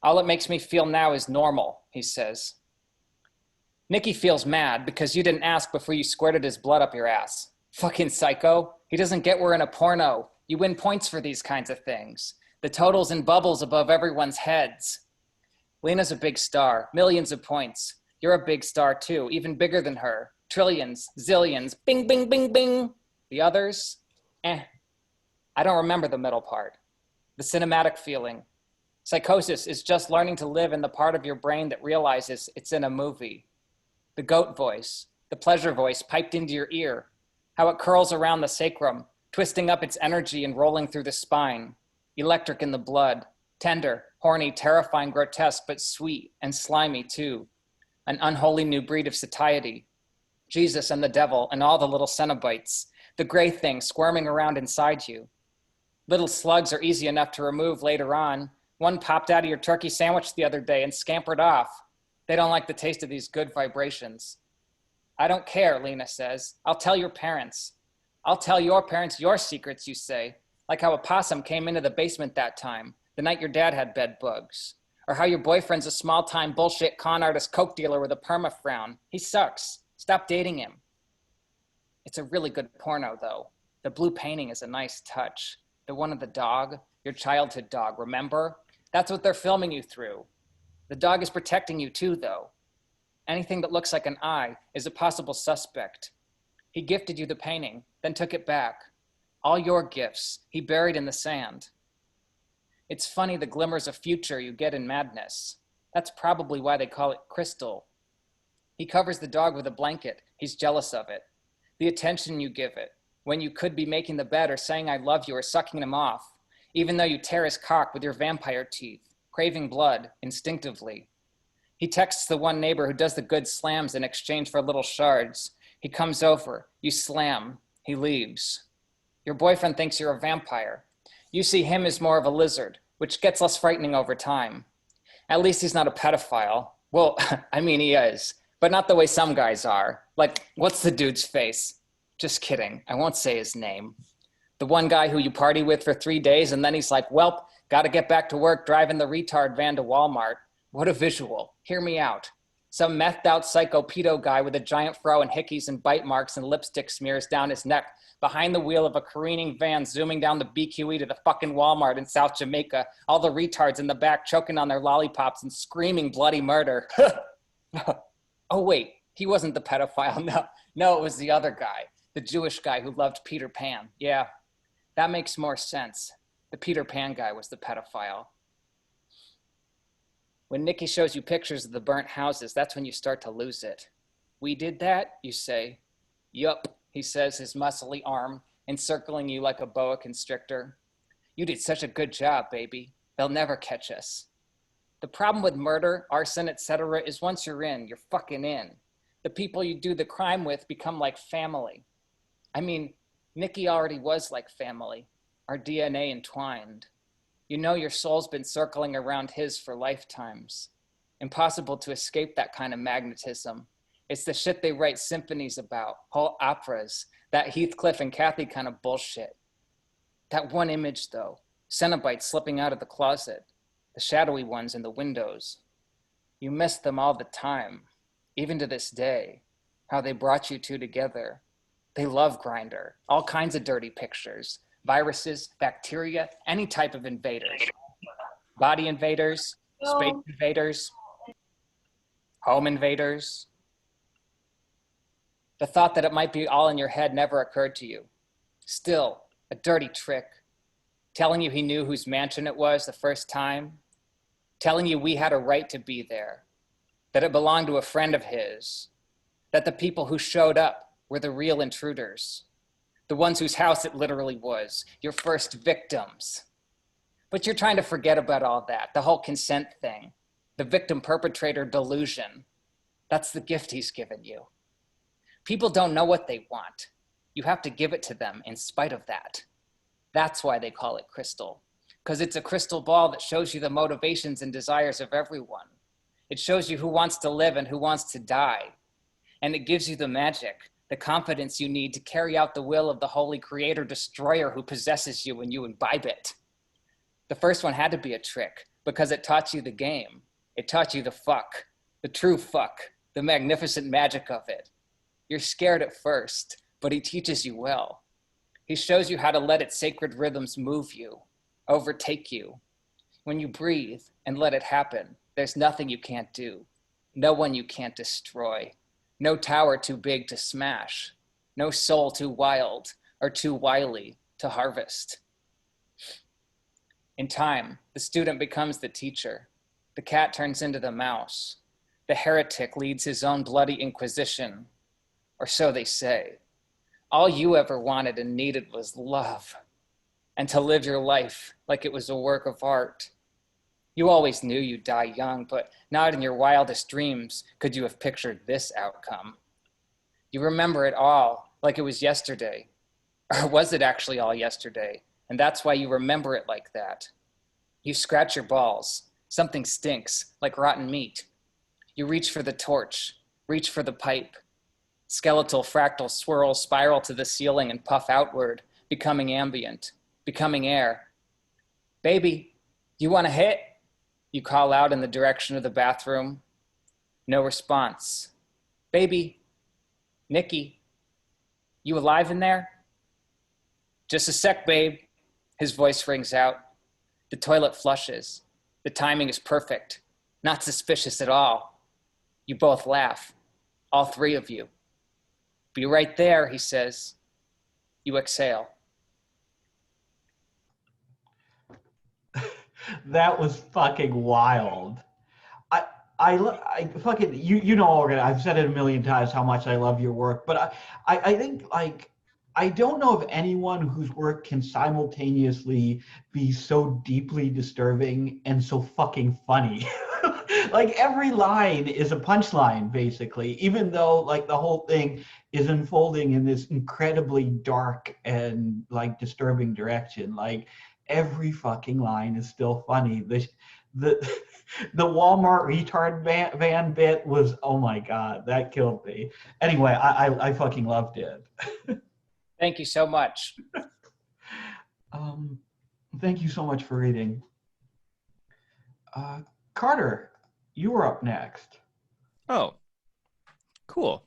All it makes me feel now is normal, he says. Nicky feels mad because you didn't ask before you squirted his blood up your ass. Fucking psycho. He doesn't get we're in a porno. You win points for these kinds of things. The totals and bubbles above everyone's heads. Lena's a big star. Millions of points. You're a big star too, even bigger than her. Trillions, zillions, bing, bing, bing, bing. The others? I don't remember the middle part. The cinematic feeling. Psychosis is just learning to live in the part of your brain that realizes it's in a movie. The goat voice, the pleasure voice piped into your ear, how it curls around the sacrum, twisting up its energy and rolling through the spine. Electric in the blood, tender, horny, terrifying, grotesque, but sweet and slimy too. An unholy new breed of satiety. Jesus and the devil and all the little Cenobites, the gray thing squirming around inside you. Little slugs are easy enough to remove later on. One popped out of your turkey sandwich the other day and scampered off. They don't like the taste of these good vibrations. I don't care, Lena says. I'll tell your parents. I'll tell your parents your secrets, you say. Like how a possum came into the basement that time, the night your dad had bed bugs. Or how your boyfriend's a small-time bullshit con artist coke dealer with a perma-frown. He sucks. Stop dating him. It's a really good porno, though. The blue painting is a nice touch. The one of the dog, your childhood dog, remember? That's what they're filming you through. The dog is protecting you too, though. Anything that looks like an eye is a possible suspect. He gifted you the painting, then took it back. All your gifts, he buried in the sand. It's funny the glimmers of future you get in madness. That's probably why they call it crystal. He covers the dog with a blanket. He's jealous of it. The attention you give it, when you could be making the bed or saying I love you or sucking him off, even though you tear his cock with your vampire teeth, craving blood instinctively. He texts the one neighbor who does the good slams in exchange for little shards. He comes over, you slam, he leaves. Your boyfriend thinks you're a vampire. You see him as more of a lizard, which gets less frightening over time. At least he's not a pedophile. Well, I mean, he is, but not the way some guys are. Like, what's the dude's face? Just kidding, I won't say his name. The one guy who you party with for 3 days and then he's like, welp, gotta get back to work driving the retard van to Walmart. What a visual, hear me out. Some methed out psycho pedo guy with a giant fro and hickeys and bite marks and lipstick smears down his neck behind the wheel of a careening van zooming down the BQE to the fucking Walmart in South Jamaica. All the retards in the back choking on their lollipops and screaming bloody murder. Oh wait, he wasn't the pedophile, no, it was the other guy. The Jewish guy who loved Peter Pan. Yeah, that makes more sense. The Peter Pan guy was the pedophile. When Nicky shows you pictures of the burnt houses, that's when you start to lose it. We did that, you say. Yup, he says, his muscly arm encircling you like a boa constrictor. You did such a good job, baby. They'll never catch us. The problem with murder, arson, etc. is once you're in, you're fucking in. The people you do the crime with become like family. I mean, Nicky already was like family, our DNA entwined. You know your soul's been circling around his for lifetimes. Impossible to escape that kind of magnetism. It's the shit they write symphonies about, whole operas, that Heathcliff and Cathy kind of bullshit. That one image though, Cenobites slipping out of the closet, the shadowy ones in the windows. You miss them all the time, even to this day, how they brought you two together. They love Grindr, all kinds of dirty pictures, viruses, bacteria, any type of invaders. Body invaders, space invaders, home invaders. The thought that it might be all in your head never occurred to you. Still, a dirty trick. Telling you he knew whose mansion it was the first time. Telling you we had a right to be there. That it belonged to a friend of his. That the people who showed up were the real intruders. The ones whose house it literally was, your first victims. But you're trying to forget about all that, the whole consent thing, the victim-perpetrator delusion. That's the gift he's given you. People don't know what they want. You have to give it to them in spite of that. That's why they call it crystal, because it's a crystal ball that shows you the motivations and desires of everyone. It shows you who wants to live and who wants to die. And it gives you the magic, the confidence you need to carry out the will of the holy creator destroyer who possesses you when you imbibe it. The first one had to be a trick because it taught you the game. It taught you the fuck, the true fuck, the magnificent magic of it. You're scared at first, but he teaches you well. He shows you how to let its sacred rhythms move you, overtake you. When you breathe and let it happen, there's nothing you can't do, no one you can't destroy, no tower too big to smash, no soul too wild or too wily to harvest. In time, the student becomes the teacher. The cat turns into the mouse. The heretic leads his own bloody inquisition, or so they say. All you ever wanted and needed was love, and to live your life like it was a work of art. You always knew you'd die young, but not in your wildest dreams could you have pictured this outcome. You remember it all like it was yesterday. Or was it actually all yesterday? And that's why you remember it like that. You scratch your balls. Something stinks, like rotten meat. You reach for the torch, reach for the pipe. Skeletal fractals swirl, spiral to the ceiling and puff outward, becoming ambient, becoming air. Baby, you want a hit? You call out in the direction of the bathroom. No response. Baby, Nikki, you alive in there? Just a sec, babe. His voice rings out. The toilet flushes. The timing is perfect. Not suspicious at all. You both laugh. All three of you. Be right there, he says. You exhale. That was fucking wild. I fucking you know already. I've said it a million times how much I love your work, but I think like I don't know of anyone whose work can simultaneously be so deeply disturbing and so fucking funny. Like every line is a punchline basically, even though like the whole thing is unfolding in this incredibly dark and like disturbing direction. Like every fucking line is still funny. The Walmart retard van bit was, oh my God, that killed me. Anyway, I fucking loved it. Thank you so much. Thank you so much for reading. Carter, you were up next. Oh, cool.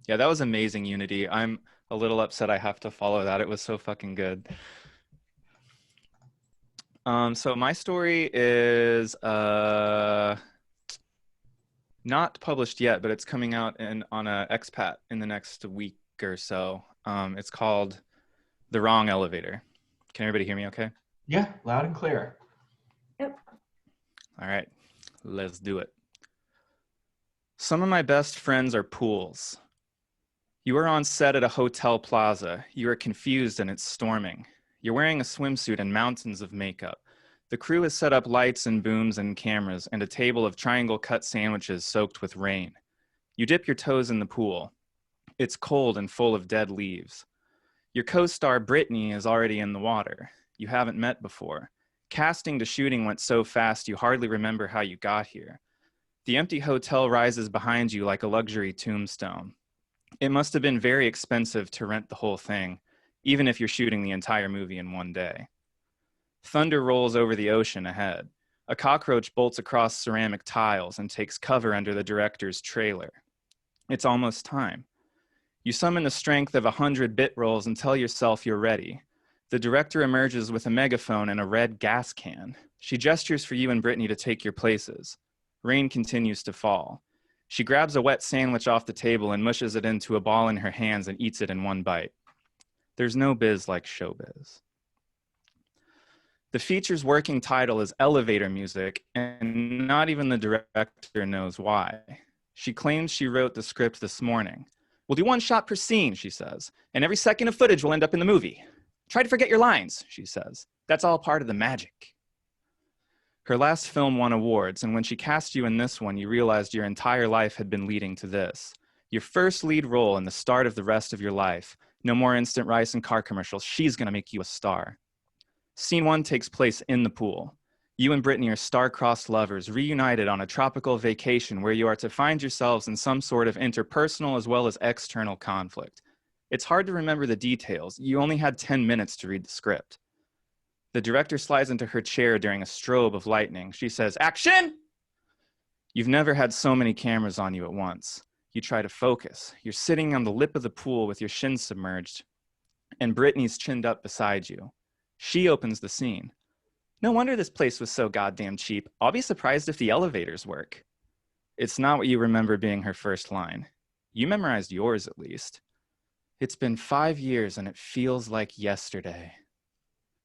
Yeah, that was amazing, Unity. I'm a little upset I have to follow that. It was so fucking good. So my story is not published yet, but it's coming out on a expat in the next week or so. It's called The Wrong Elevator. Can everybody hear me okay? Yeah, loud and clear. Yep. All right, let's do it. Some of my best friends are pools. You are on set at a hotel plaza. You are confused and it's storming. You're wearing a swimsuit and mountains of makeup. The crew has set up lights and booms and cameras and a table of triangle cut sandwiches soaked with rain. You dip your toes in the pool. It's cold and full of dead leaves. Your co-star Brittany is already in the water. You haven't met before. Casting to shooting went so fast you hardly remember how you got here. The empty hotel rises behind you like a luxury tombstone. It must have been very expensive to rent the whole thing, even if you're shooting the entire movie in one day. Thunder rolls over the ocean ahead. A cockroach bolts across ceramic tiles and takes cover under the director's trailer. It's almost time. You summon the strength of 100 bit rolls and tell yourself you're ready. The director emerges with a megaphone and a red gas can. She gestures for you and Brittany to take your places. Rain continues to fall. She grabs a wet sandwich off the table and mushes it into a ball in her hands and eats it in one bite. There's no biz like showbiz. The feature's working title is Elevator Music, and not even the director knows why. She claims she wrote the script this morning. We'll do one shot per scene, she says, and every second of footage will end up in the movie. Try to forget your lines, she says. That's all part of the magic. Her last film won awards, and when she cast you in this one, you realized your entire life had been leading to this. Your first lead role and the start of the rest of your life. No more instant rice and car commercials. She's gonna make you a star. Scene 1 takes place in the pool. You and Brittany are star-crossed lovers, reunited on a tropical vacation where you are to find yourselves in some sort of interpersonal as well as external conflict. It's hard to remember the details. You only had 10 minutes to read the script. The director slides into her chair during a strobe of lightning. She says, "Action!" You've never had so many cameras on you at once. You try to focus. You're sitting on the lip of the pool with your shins submerged, and Brittany's chinned up beside you. She opens the scene. No wonder this place was so goddamn cheap. I'll be surprised if the elevators work. It's not what you remember being her first line. You memorized yours, at least. It's been 5 years and it feels like yesterday.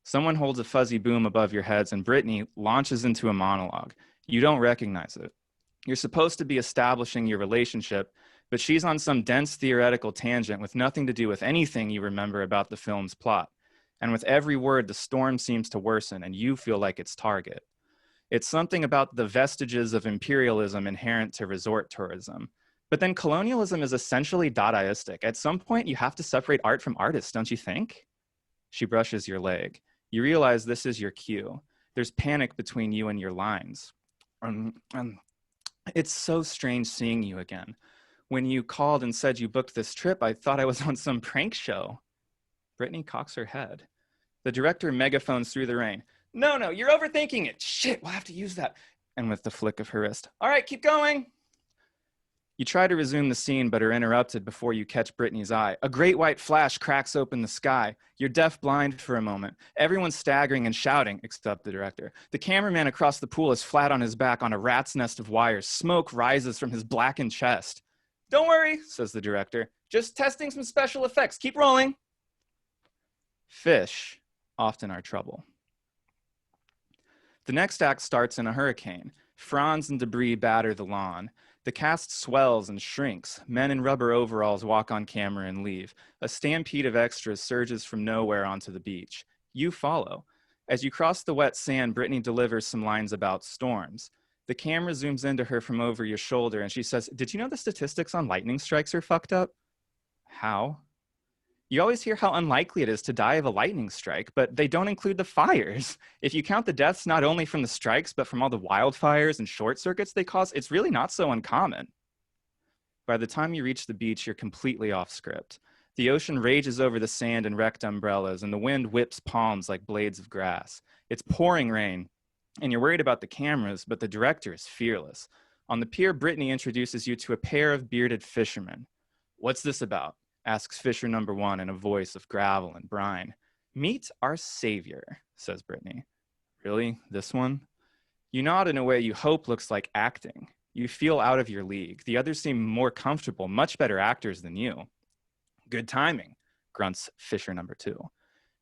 Someone holds a fuzzy boom above your heads and Brittany launches into a monologue. You don't recognize it. You're supposed to be establishing your relationship, but she's on some dense theoretical tangent with nothing to do with anything you remember about the film's plot. And with every word, the storm seems to worsen and you feel like its target. It's something about the vestiges of imperialism inherent to resort tourism. But then colonialism is essentially Dadaistic. At some point, you have to separate art from artists, don't you think? She brushes your leg. You realize this is your cue. There's panic between you and your lines. It's so strange seeing you again. When you called and said you booked this trip, I thought I was on some prank show. Brittany cocks her head. The director megaphones through the rain. No, you're overthinking it. Shit, we'll have to use that. And with the flick of her wrist. All right, keep going. You try to resume the scene, but are interrupted before you catch Brittany's eye. A great white flash cracks open the sky. You're deaf-blind for a moment. Everyone's staggering and shouting, except the director. The cameraman across the pool is flat on his back on a rat's nest of wires. Smoke rises from his blackened chest. Don't worry, says the director. Just testing some special effects. Keep rolling. Fish often are trouble. The next act starts in a hurricane. Fronds and debris batter the lawn. The cast swells and shrinks. Men in rubber overalls walk on camera and leave. A stampede of extras surges from nowhere onto the beach. You follow. As you cross the wet sand, Brittany delivers some lines about storms. The camera zooms into her from over your shoulder and she says, "Did you know the statistics on lightning strikes are fucked up?" How? You always hear how unlikely it is to die of a lightning strike, but they don't include the fires. If you count the deaths not only from the strikes, but from all the wildfires and short circuits they cause, it's really not so uncommon. By the time you reach the beach, you're completely off script. The ocean rages over the sand in wrecked umbrellas, and the wind whips palms like blades of grass. It's pouring rain, and you're worried about the cameras, but the director is fearless. On the pier, Brittany introduces you to a pair of bearded fishermen. "What's this about?" asks Fisher number one in a voice of gravel and brine. "Meet our savior," says Brittany. "Really? This one?" You nod in a way you hope looks like acting. You feel out of your league. The others seem more comfortable, much better actors than you. "Good timing," grunts Fisher number two.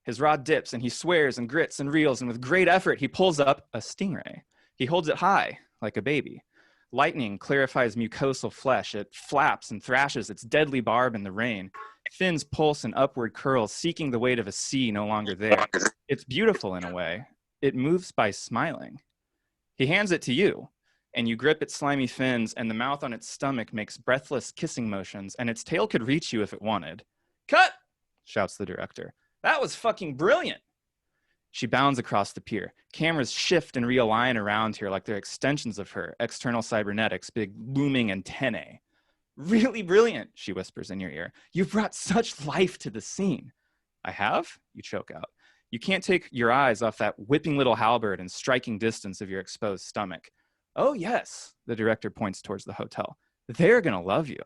His rod dips and he swears and grits and reels, and with great effort he pulls up a stingray. He holds it high, like a baby. Lightning clarifies mucosal flesh. It flaps and thrashes its deadly barb in the rain. Fins pulse and upward curls, seeking the weight of a sea no longer there. It's beautiful in a way. It moves by smiling. He hands it to you, and you grip its slimy fins, and the mouth on its stomach makes breathless kissing motions, and its tail could reach you if it wanted. "Cut!" shouts the director. "That was fucking brilliant." She bounds across the pier. Cameras shift and realign around her like they're extensions of her, external cybernetics, big looming antennae. "Really brilliant," she whispers in your ear. "You've brought such life to the scene." "I have?" you choke out. You can't take your eyes off that whipping little halberd and striking distance of your exposed stomach. "Oh, yes," the director points towards the hotel. "They're gonna love you."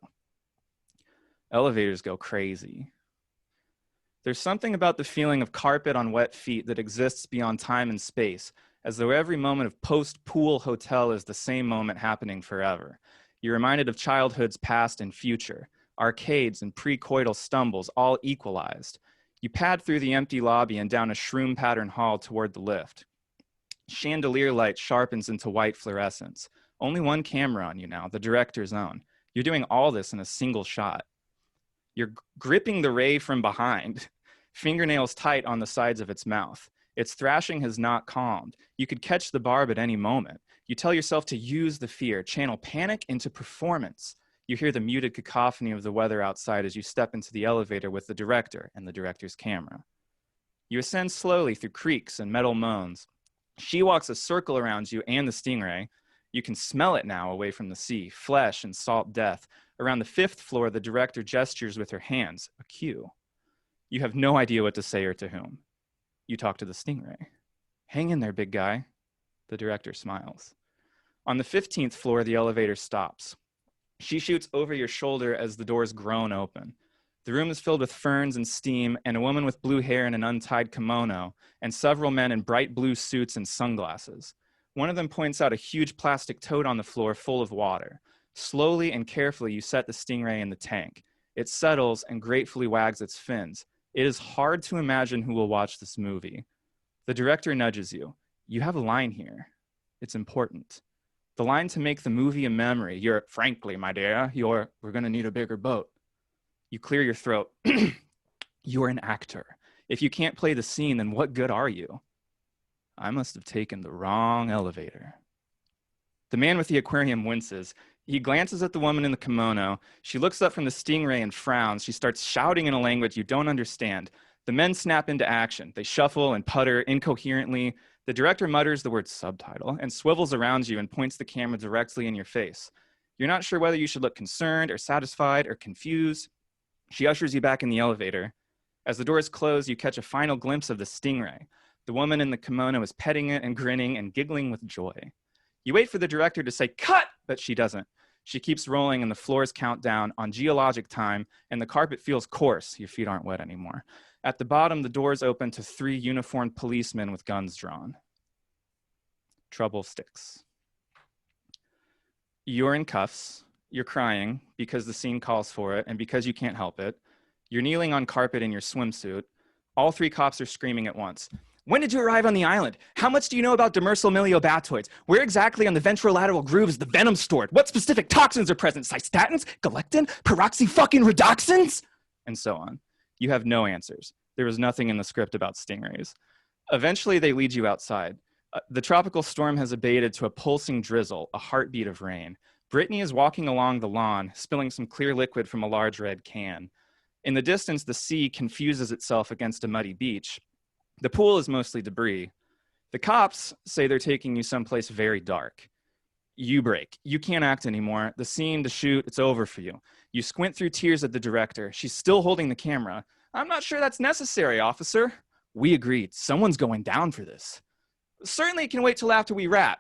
Elevators go crazy. There's something about the feeling of carpet on wet feet that exists beyond time and space, as though every moment of post-pool hotel is the same moment happening forever. You're reminded of childhood's past and future, arcades and pre-coital stumbles, all equalized. You pad through the empty lobby and down a shroom-patterned hall toward the lift. Chandelier light sharpens into white fluorescence. Only one camera on you now, the director's own. You're doing all this in a single shot. You're gripping the ray from behind, fingernails tight on the sides of its mouth. Its thrashing has not calmed. You could catch the barb at any moment. You tell yourself to use the fear, channel panic into performance. You hear the muted cacophony of the weather outside as you step into the elevator with the director and the director's camera. You ascend slowly through creaks and metal moans. She walks a circle around you and the stingray. You can smell it now away from the sea, flesh and salt death. Around the 5th floor, the director gestures with her hands, a cue. You have no idea what to say or to whom. You talk to the stingray. "Hang in there, big guy." The director smiles. On the 15th floor, the elevator stops. She shoots over your shoulder as the doors groan open. The room is filled with ferns and steam, and a woman with blue hair in an untied kimono, and several men in bright blue suits and sunglasses. One of them points out a huge plastic toad on the floor full of water. Slowly and carefully, you set the stingray in the tank. It settles and gratefully wags its fins. It is hard to imagine who will watch this movie. The director nudges you. You have a line here. It's important. The line to make the movie a memory. Frankly, my dear, we're going to need a bigger boat. You clear your throat. You're an actor. If you can't play the scene, then what good are you? I must have taken the wrong elevator. The man with the aquarium winces. He glances at the woman in the kimono. She looks up from the stingray and frowns. She starts shouting in a language you don't understand. The men snap into action. They shuffle and putter incoherently. The director mutters the word subtitle and swivels around you and points the camera directly in your face. You're not sure whether you should look concerned or satisfied or confused. She ushers you back in the elevator. As the doors close, you catch a final glimpse of the stingray. The woman in the kimono is petting it and grinning and giggling with joy. You wait for the director to say, cut, but she doesn't. She keeps rolling and the floors count down on geologic time and the carpet feels coarse. Your feet aren't wet anymore. At the bottom, the doors open to 3 uniformed policemen with guns drawn. Trouble sticks. You're in cuffs. You're crying because the scene calls for it and because you can't help it. You're kneeling on carpet in your swimsuit. All 3 cops are screaming at once. When did you arrive on the island? How much do you know about demersal miliobatoids? Where exactly on the ventrolateral groove is the venom stored? What specific toxins are present? Cystatins? Galectin? Peroxy-fucking-redoxins? And so on. You have no answers. There was nothing in the script about stingrays. Eventually, they lead you outside. The tropical storm has abated to a pulsing drizzle, a heartbeat of rain. Brittany is walking along the lawn, spilling some clear liquid from a large red can. In the distance, the sea confuses itself against a muddy beach. The pool is mostly debris. The cops say they're taking you someplace very dark. You break. You can't act anymore. The scene, the shoot, it's over for you. You squint through tears at the director. She's still holding the camera. I'm not sure that's necessary, officer. We agreed. Someone's going down for this. Certainly can wait till after we wrap.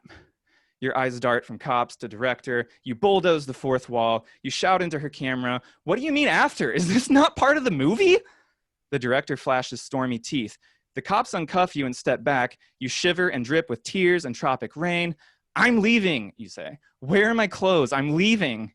Your eyes dart from cops to director. You bulldoze the 4th wall. You shout into her camera. What do you mean after? Is this not part of the movie? The director flashes stormy teeth. The cops uncuff you and step back. You shiver and drip with tears and tropic rain. I'm leaving, you say. Where are my clothes? I'm leaving.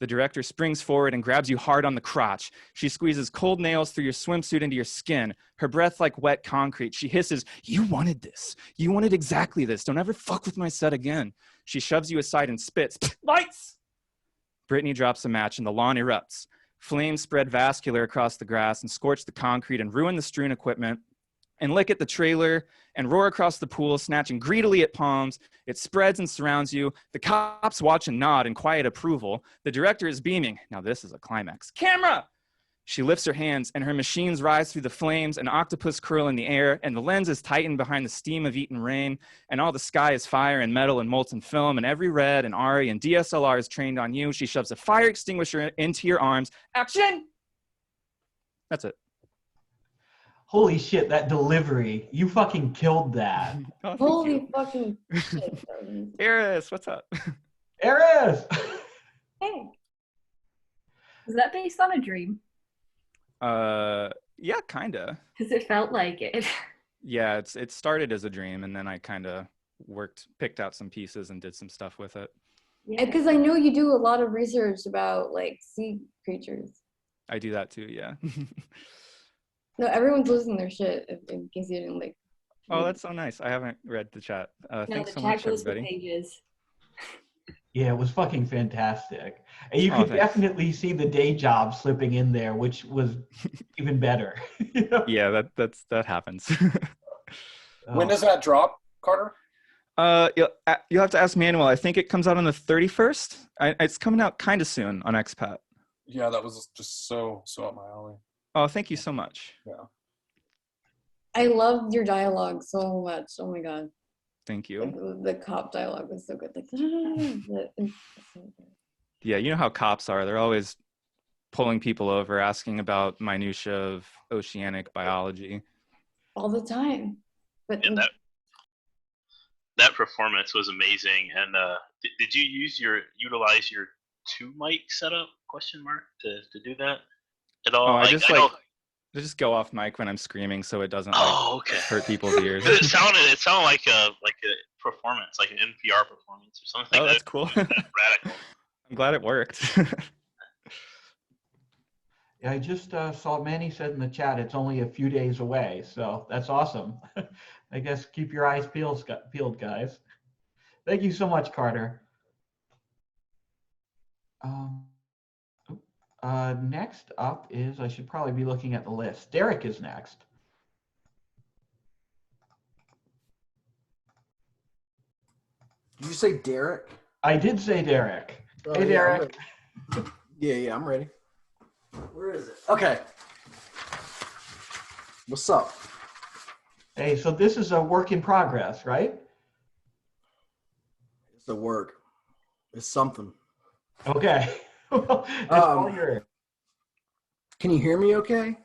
The director springs forward and grabs you hard on the crotch. She squeezes cold nails through your swimsuit into your skin, her breath like wet concrete. She hisses, you wanted this. You wanted exactly this. Don't ever fuck with my set again. She shoves you aside and spits. Lights! Brittany drops a match and the lawn erupts. Flames spread vascular across the grass and scorch the concrete and ruin the strewn equipment and lick at the trailer and roar across the pool, snatching greedily at palms. It spreads and surrounds you. The cops watch and nod in quiet approval. The director is beaming. Now this is a climax. Camera! She lifts her hands and her machines rise through the flames, an octopus curl in the air, and the lens is tightened behind the steam of eaten rain, and all the sky is fire and metal and molten film, and every red and ARRI and DSLR is trained on you. She shoves a fire extinguisher into your arms. Action! That's it. Holy shit, that delivery. You fucking killed that. Oh, thank Holy you. fucking shit. Eris, what's up? Eris! Hey. Was that based on a dream? Yeah, kinda. Because it felt like it. Yeah, it started as a dream, and then I kind of picked out some pieces and did some stuff with it. Yeah. Because I know you do a lot of research about like sea creatures. I do that too, yeah. No, everyone's losing their shit in case you didn't like. Oh, that's so nice. I haven't read the chat. No, Thanks the so much, chat goes for everybody. pages. Yeah, it was fucking fantastic. And you Oh, could thanks. definitely see the day job slipping in there, which was even better. You know? Yeah, that happens. When does that drop, Carter? You'll have to ask Manuel. I think it comes out on the 31st. It's coming out kind of soon on expat. Yeah, that was just so up my alley. Oh, thank you so much. Yeah. I loved your dialogue so much. Oh my god, Thank you. like, the cop dialogue was so good. Like, Yeah, you know how cops are. They're always pulling people over, asking about minutia of oceanic biology. all the time. But Yeah, that performance was amazing. And did you utilize your 2 mic setup question mark to do that at all? Oh, I know. just go off mic when I'm screaming, so it doesn't Okay. hurt people's ears. It sounded like a performance, like an NPR performance or something. Oh, that's cool. Radical. I'm glad it worked. Yeah, I just saw Manny said in the chat it's only a few days away, so that's awesome. I guess keep your eyes peeled, guys. Thank you so much, Carter. Next up is, I should probably be looking at the list. Derek is next. Did you say Derek? I did say Derek. Oh, hey, yeah, Derek. Yeah, I'm ready. Where is it? Okay. What's up? Hey, so this is a work in progress, right? It's a work. It's something. Okay. Well, it's all yours. Can you hear me okay?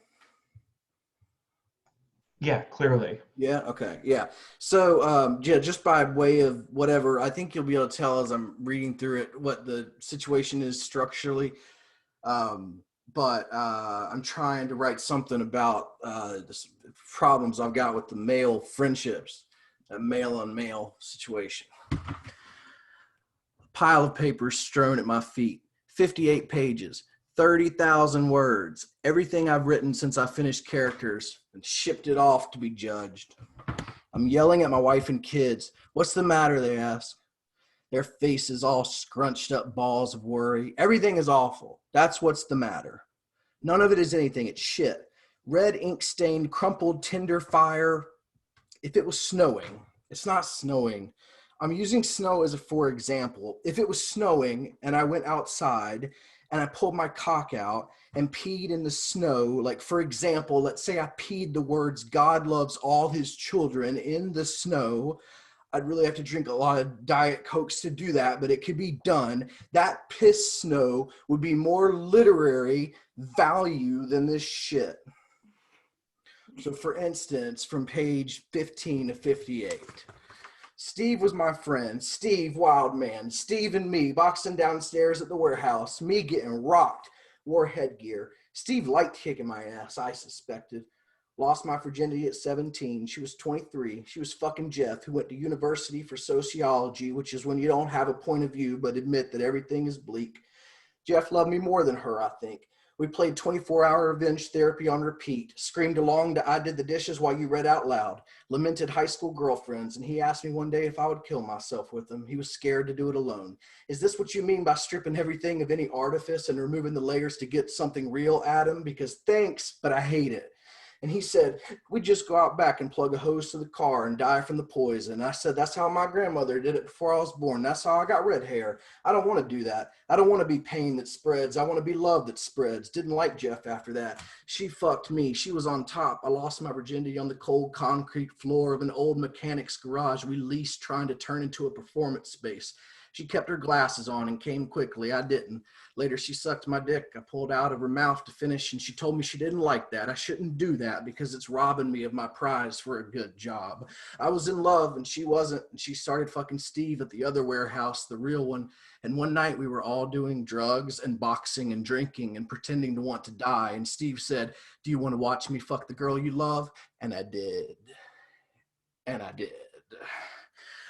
Yeah, clearly. Yeah, okay, yeah. So, yeah, just by way of whatever, I think you'll be able to tell as I'm reading through it what the situation is structurally. But I'm trying to write something about the problems I've got with the male friendships, a male-on-male situation. Pile of papers strewn at my feet, 58 pages, 30,000 words, everything I've written since I finished characters and shipped it off to be judged. I'm yelling at my wife and kids. What's the matter, they ask. Their faces all scrunched up balls of worry. Everything is awful. That's what's the matter. None of it is anything. It's shit. Red ink-stained, crumpled, tinder fire. If it was snowing, it's not snowing. I'm using snow as a for example. If it was snowing and I went outside and I pulled my cock out and peed in the snow, like for example, let's say I peed the words God loves all his children in the snow, I'd really have to drink a lot of Diet Cokes to do that, but it could be done. That piss snow would be more literary value than this shit. So for instance, from page 15 to 58, Steve was my friend. Steve, wild man. Steve and me boxing downstairs at the warehouse. Me getting rocked. Wore headgear. Steve liked kicking my ass, I suspected. Lost my virginity at 17. She was 23. She was fucking Jeff, who went to university for sociology, which is when you don't have a point of view but admit that everything is bleak. Jeff loved me more than her, I think. We played 24-hour revenge therapy on repeat, screamed along to I Did the Dishes While You Read Out Loud, lamented high school girlfriends, and he asked me one day if I would kill myself with them. He was scared to do it alone. Is this what you mean by stripping everything of any artifice and removing the layers to get something real, Adam? Because thanks, but I hate it. And he said, we just go out back and plug a hose to the car and die from the poison. I said, that's how my grandmother did it before I was born. That's how I got red hair. I don't want to do that. I don't want to be pain that spreads. I want to be love that spreads. Didn't like Jeff after that. She fucked me. She was on top. I lost my virginity on the cold concrete floor of an old mechanic's garage we leased, trying to turn into a performance space. She kept her glasses on and came quickly. I didn't. Later, she sucked my dick. I pulled out of her mouth to finish, and she told me she didn't like that. I shouldn't do that because it's robbing me of my prize for a good job. I was in love, and she wasn't, and she started fucking Steve at the other warehouse, the real one. And one night, we were all doing drugs and boxing and drinking and pretending to want to die. And Steve said, do you want to watch me fuck the girl you love? And I did. And I did.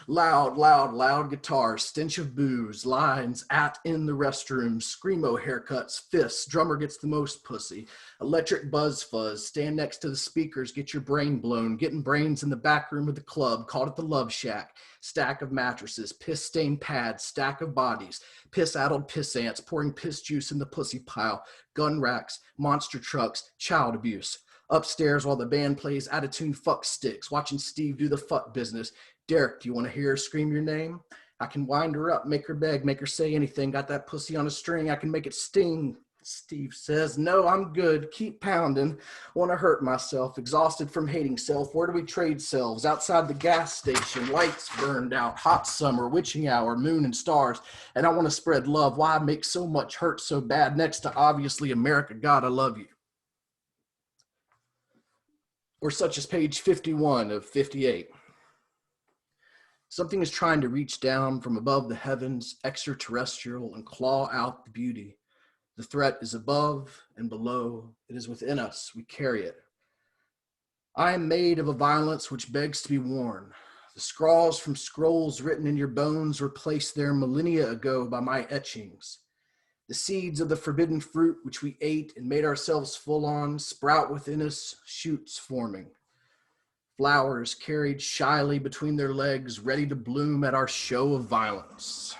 Loud, loud, loud guitar, stench of booze, lines, at, in the restroom, screamo haircuts, fists, drummer gets the most pussy, electric buzz fuzz, stand next to the speakers, get your brain blown, getting brains in the back room of the club, called it the Love Shack, stack of mattresses, piss-stained pads, stack of bodies, piss-addled piss ants, pouring piss juice in the pussy pile, gun racks, monster trucks, child abuse. Upstairs while the band plays out-of-tune fuck sticks, watching Steve do the fuck business. Derek, do you want to hear her scream your name? I can wind her up, make her beg, make her say anything. Got that pussy on a string, I can make it sting. Steve says, no, I'm good. Keep pounding. Want to hurt myself. Exhausted from hating self. Where do we trade selves? Outside the gas station. Lights burned out. Hot summer. Witching hour. Moon and stars. And I want to spread love. Why make so much hurt so bad? Next to obviously America, God, I love you. Or such as page 51 of 58. Something is trying to reach down from above the heavens, extraterrestrial, and claw out the beauty. The threat is above and below. It is within us. We carry it. I am made of a violence which begs to be worn. The scrawls from scrolls written in your bones were placed there millennia ago by my etchings. The seeds of the forbidden fruit which we ate and made ourselves full on sprout within us, shoots forming. Flowers carried shyly between their legs, ready to bloom at our show of violence.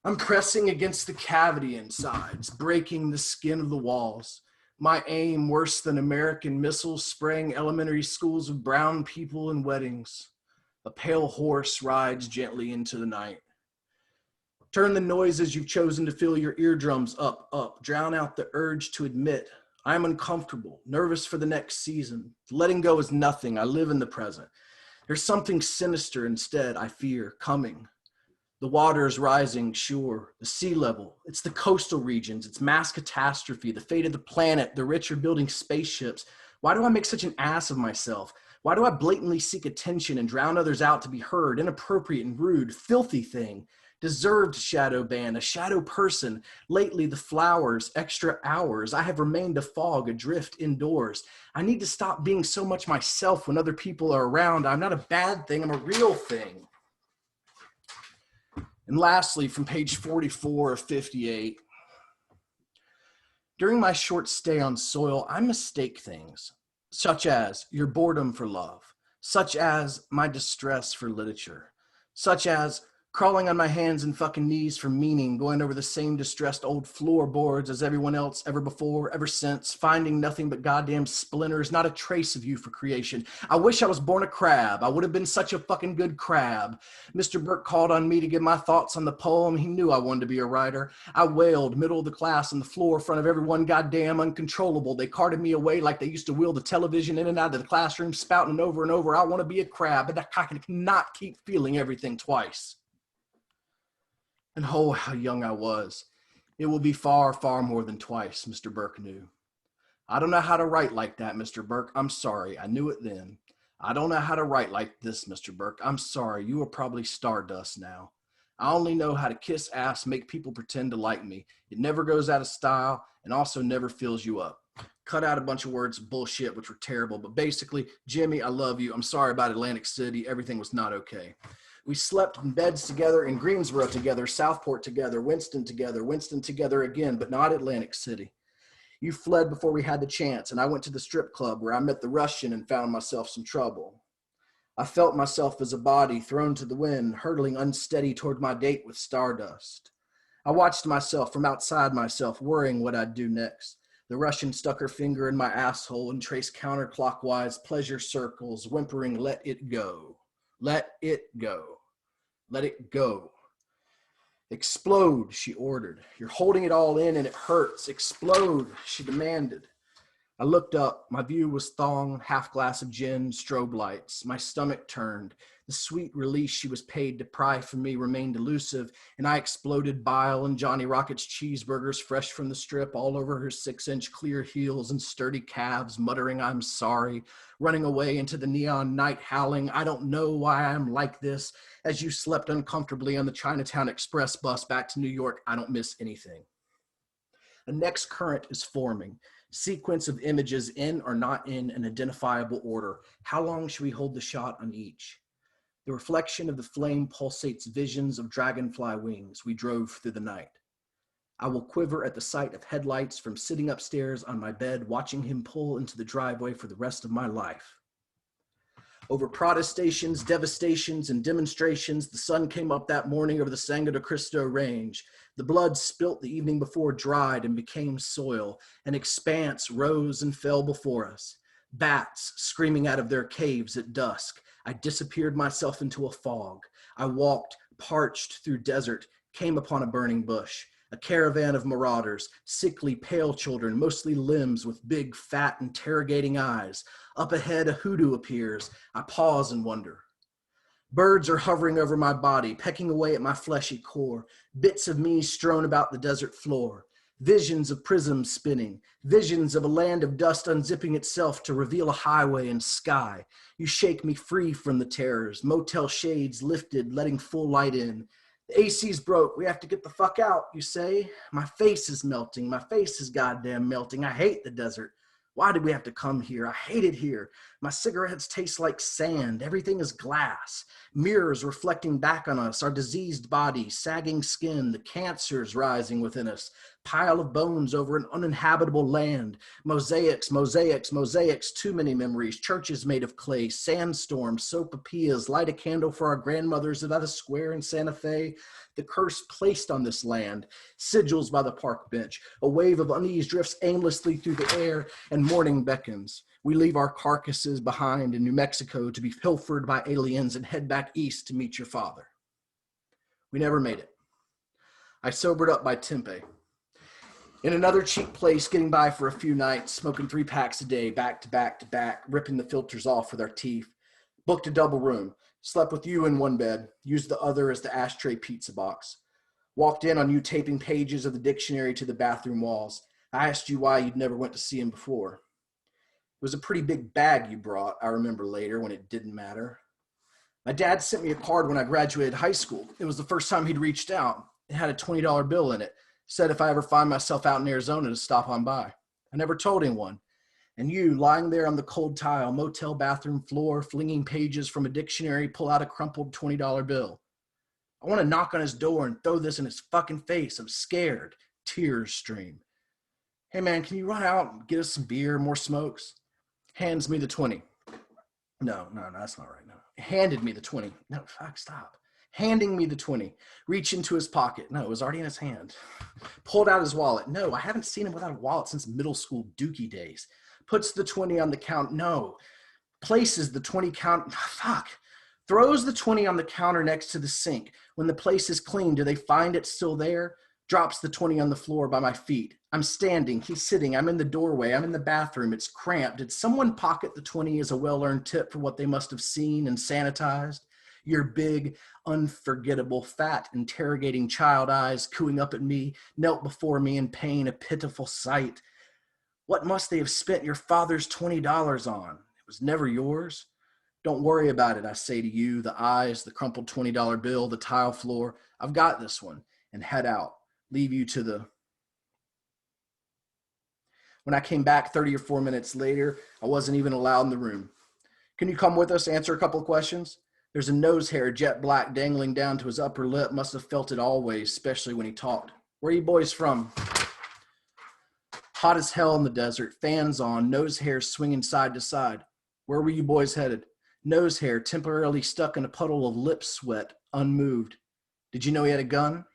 I'm pressing against the cavity insides, breaking the skin of the walls. My aim worse than American missiles spraying elementary schools of brown people and weddings. A pale horse rides gently into the night. Turn the noises you've chosen to fill your eardrums up. Drown out the urge to admit I'm uncomfortable, nervous for the next season. Letting go is nothing. I live in the present. There's something sinister instead, I fear, coming. The water is rising, sure. The sea level. It's the coastal regions. It's mass catastrophe. The fate of the planet. The rich are building spaceships. Why do I make such an ass of myself? Why do I blatantly seek attention and drown others out to be heard? Inappropriate and rude. Filthy thing. Deserved shadow ban. A shadow person. Lately, the flowers. Extra hours. I have remained a fog, adrift indoors. I need to stop being so much myself when other people are around. I'm not a bad thing. I'm a real thing. And lastly, from page 44 of 58, during my short stay on soil, I mistake things, such as your boredom for love, such as my distress for literature, such as crawling on my hands and fucking knees for meaning, going over the same distressed old floorboards as everyone else ever before, ever since, finding nothing but goddamn splinters, not a trace of you for creation. I wish I was born a crab. I would have been such a fucking good crab. Mr. Burke called on me to give my thoughts on the poem. He knew I wanted to be a writer. I wailed, middle of the class, on the floor in front of everyone, goddamn uncontrollable. They carted me away like they used to wheel the television in and out of the classroom, spouting over and over, I want to be a crab, but I cannot keep feeling everything twice. And oh, how young I was. It will be far, far more than twice, Mr. Burke knew. I don't know how to write like that, Mr. Burke. I'm sorry. I knew it then. I don't know how to write like this, Mr. Burke. I'm sorry. You are probably stardust now. I only know how to kiss ass, make people pretend to like me. It never goes out of style and also never fills you up. Cut out a bunch of words of bullshit, which were terrible. But basically, Jimmy, I love you. I'm sorry about Atlantic City. Everything was not okay. We slept in beds together, in Greensboro together, Southport together, Winston together again, but not Atlantic City. You fled before we had the chance, and I went to the strip club where I met the Russian and found myself some trouble. I felt myself as a body thrown to the wind, hurtling unsteady toward my date with stardust. I watched myself from outside myself, worrying what I'd do next. The Russian stuck her finger in my asshole and traced counterclockwise pleasure circles, whimpering, let it go. Let it go. Let it go. Explode, she ordered. You're holding it all in and it hurts. Explode, she demanded. I looked up. My view was thong, half glass of gin, strobe lights. My stomach turned. The sweet release she was paid to pry from me remained elusive, and I exploded bile and Johnny Rockets cheeseburgers fresh from the strip all over her 6-inch clear heels and sturdy calves, muttering, I'm sorry, running away into the neon night, howling, I don't know why I'm like this. As you slept uncomfortably on the Chinatown Express bus back to New York, I don't miss anything. A next current is forming. Sequence of images in or not in an identifiable order. How long should we hold the shot on each? The reflection of the flame pulsates visions of dragonfly wings. We drove through the night. I will quiver at the sight of headlights from sitting upstairs on my bed, watching him pull into the driveway for the rest of my life. Over protestations, devastations, and demonstrations, the sun came up that morning over the Sangre de Cristo range. The blood spilt the evening before dried and became soil. An expanse rose and fell before us. Bats screaming out of their caves at dusk. I disappeared myself into a fog. I walked, parched through desert, came upon a burning bush. A caravan of marauders, sickly, pale children, mostly limbs with big, fat, interrogating eyes. Up ahead, a hoodoo appears. I pause and wonder. Birds are hovering over my body, pecking away at my fleshy core. Bits of me strewn about the desert floor. Visions of prisms spinning, visions of a land of dust unzipping itself to reveal a highway and sky. You shake me free from the terrors, motel shades lifted, letting full light in. The AC's broke, we have to get the fuck out, you say. My face is melting, my face is goddamn melting. I hate the desert. Why did we have to come here? I hate it here. My cigarettes taste like sand. Everything is glass. Mirrors reflecting back on us, our diseased bodies, sagging skin, the cancers rising within us. Pile of bones over an uninhabitable land. Mosaics, mosaics, mosaics, too many memories. Churches made of clay, sandstorms, sopapillas, light a candle for our grandmothers at a square in Santa Fe. The curse placed on this land, sigils by the park bench. A wave of unease drifts aimlessly through the air, and morning beckons. We leave our carcasses behind in New Mexico to be pilfered by aliens and head back east to meet your father. We never made it. I sobered up by Tempe. In another cheap place, getting by for a few nights, smoking 3 packs a day, back to back to back, ripping the filters off with our teeth. Booked a double room. Slept with you in one bed, used the other as the ashtray pizza box. Walked in on you taping pages of the dictionary to the bathroom walls. I asked you why you'd never went to see him before. It was a pretty big bag you brought, I remember later when it didn't matter. My dad sent me a card when I graduated high school. It was the first time he'd reached out. It had a $20 bill in it. Said if I ever find myself out in Arizona to stop on by. I never told anyone. And you, lying there on the cold tile, motel bathroom floor, flinging pages from a dictionary, pull out a crumpled $20 bill. I want to knock on his door and throw this in his fucking face. I'm scared. Tears stream. Hey man, can you run out and get us some beer, more smokes? Hands me the 20. No, that's not right. No. Handed me the 20. No, fuck, stop. Handing me the 20. Reach into his pocket. No, it was already in his hand. Pulled out his wallet. No, I haven't seen him without a wallet since middle school dookie days. Puts the 20 on the count. No. Places the 20 count. Fuck. Throws the 20 on the counter next to the sink. When the place is clean, do they find it still there? Drops the 20 on the floor by my feet. I'm standing. He's sitting. I'm in the doorway. I'm in the bathroom. It's cramped. Did someone pocket the 20 as a well-earned tip for what they must have seen and sanitized? Your big, unforgettable, fat, interrogating child eyes cooing up at me, knelt before me in pain, a pitiful sight. What must they have spent your father's $20 on? It was never yours. Don't worry about it, I say to you, the eyes, the crumpled $20 bill, the tile floor. I've got this one. And head out. Leave you to the... When I came back 30 or 4 minutes later, I wasn't even allowed in the room. Can you come with us, answer a couple of questions? There's a nose hair, jet black, dangling down to his upper lip. Must have felt it always, especially when he talked. Where are you boys from? Hot as hell in the desert, fans on, nose hair swinging side to side. Where were you boys headed? Nose hair temporarily stuck in a puddle of lip sweat, unmoved. Did you know he had a gun?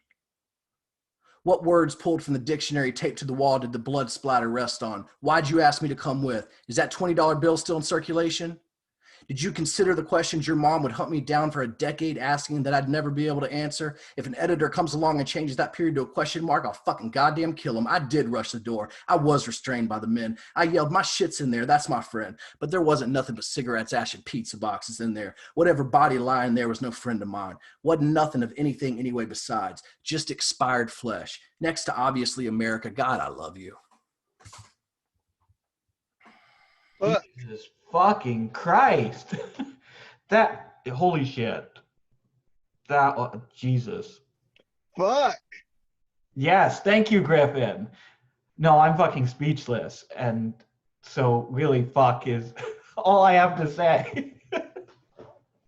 What words pulled from the dictionary taped to the wall did the blood splatter rest on? Why'd you ask me to come with? Is that $20 bill still in circulation? Did you consider the questions your mom would hunt me down for a decade asking that I'd never be able to answer? If an editor comes along and changes that period to a question mark, I'll fucking goddamn kill him. I did rush the door. I was restrained by the men. I yelled, my shit's in there. That's my friend. But there wasn't nothing but cigarettes, ash, and pizza boxes in there. Whatever body lying there was no friend of mine. Wasn't nothing of anything anyway besides. Just expired flesh. Next to obviously America. God, I love you. Jesus fucking Christ. That, holy shit. That, Jesus. Fuck. Yes, thank you, Griffin. No, I'm fucking speechless. And so really fuck is all I have to say.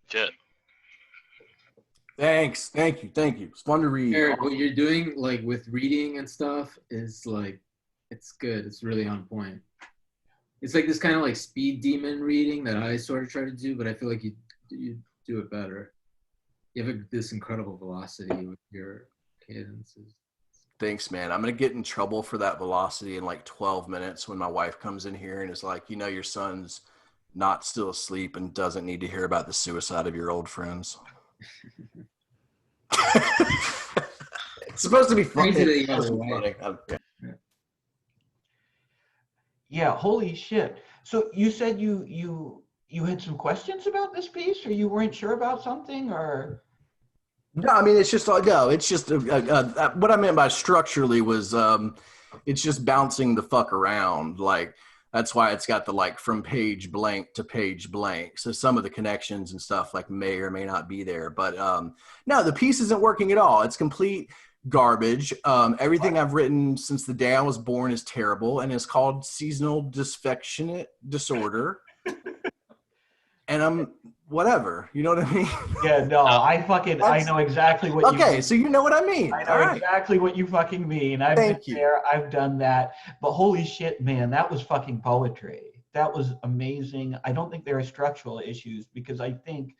Shit. Thanks. Thank you. It's fun to read. Eric, what you're doing, like with reading and stuff, is like, it's good. It's really on point. It's like this kind of like speed demon reading that I sort of try to do, but I feel like you do it better. You have this incredible velocity with your cadences. Thanks, man. I'm going to get in trouble for that velocity in like 12 minutes when my wife comes in here and is like, you know, your son's not still asleep and doesn't need to hear about the suicide of your old friends. It's supposed to be funny. Yeah, holy shit. So you said you had some questions about this piece, or you weren't sure about something, or? No, I mean, it's just what I meant by structurally was It's just bouncing the fuck around. Like, that's why it's got the like from page blank to page blank. So some of the connections and stuff like may or may not be there. But no, the piece isn't working at all. It's complete garbage. Everything I've written since the day I was born is terrible, and it's called seasonal dysphagia disorder. And I'm whatever, you know what I mean? Yeah, no, I know exactly what you mean. Okay, so you know what I mean. I know exactly what you fucking mean. I've been there, I've done that. But holy shit, man, that was fucking poetry. That was amazing. I don't think there are structural issues, because I think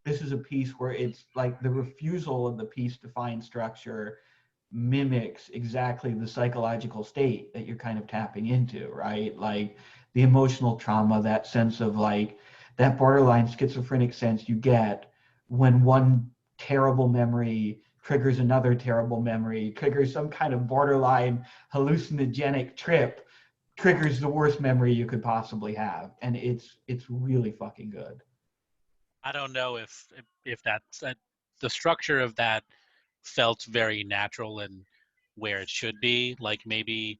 this is a piece where it's like the refusal of the piece to find structure mimics exactly the psychological state that you're kind of tapping into, right? Like the emotional trauma, that sense of like, that borderline schizophrenic sense you get when one terrible memory triggers another terrible memory, triggers some kind of borderline hallucinogenic trip, triggers the worst memory you could possibly have. And it's really fucking good. I don't know if that's the structure of that felt very natural and where it should be. Like maybe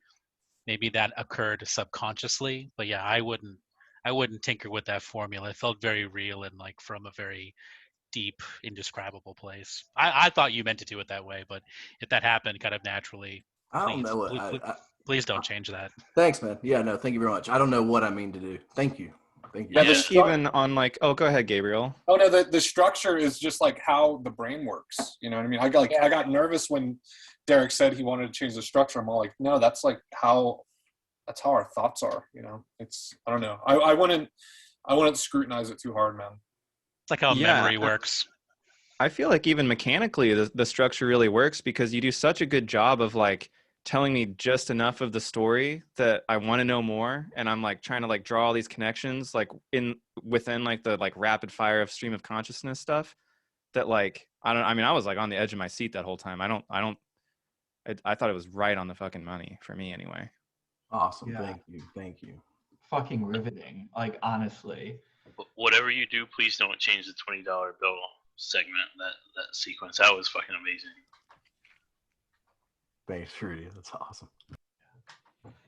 that occurred subconsciously, but yeah, I wouldn't tinker with that formula. It felt very real and like from a very deep, indescribable place. I thought you meant to do it that way, but if that happened kind of naturally, I don't know what. Please don't change that. Thanks, man. Yeah, no, thank you very much. I don't know what I mean to do. Thank you. Thank you. Yeah, there's even on like, oh, go ahead, Gabriel. Oh no, the structure is just like how the brain works. You know what I mean? I got nervous when Derek said he wanted to change the structure. I'm all like, no, that's like how our thoughts are. You know, it's, I don't know. I wouldn't scrutinize it too hard, man. It's like how memory works. I feel like even mechanically, the structure really works, because you do such a good job of like telling me just enough of the story that I want to know more, and I'm like trying to like draw all these connections like within like the like rapid fire of stream of consciousness stuff that like I was like on the edge of my seat that whole time. I thought it was right on the fucking money for me anyway. Awesome. Yeah. Thank you. Fucking riveting, like honestly. Whatever you do, please don't change the $20 bill segment, that sequence. That was fucking amazing. Thanks, Rudy. That's awesome.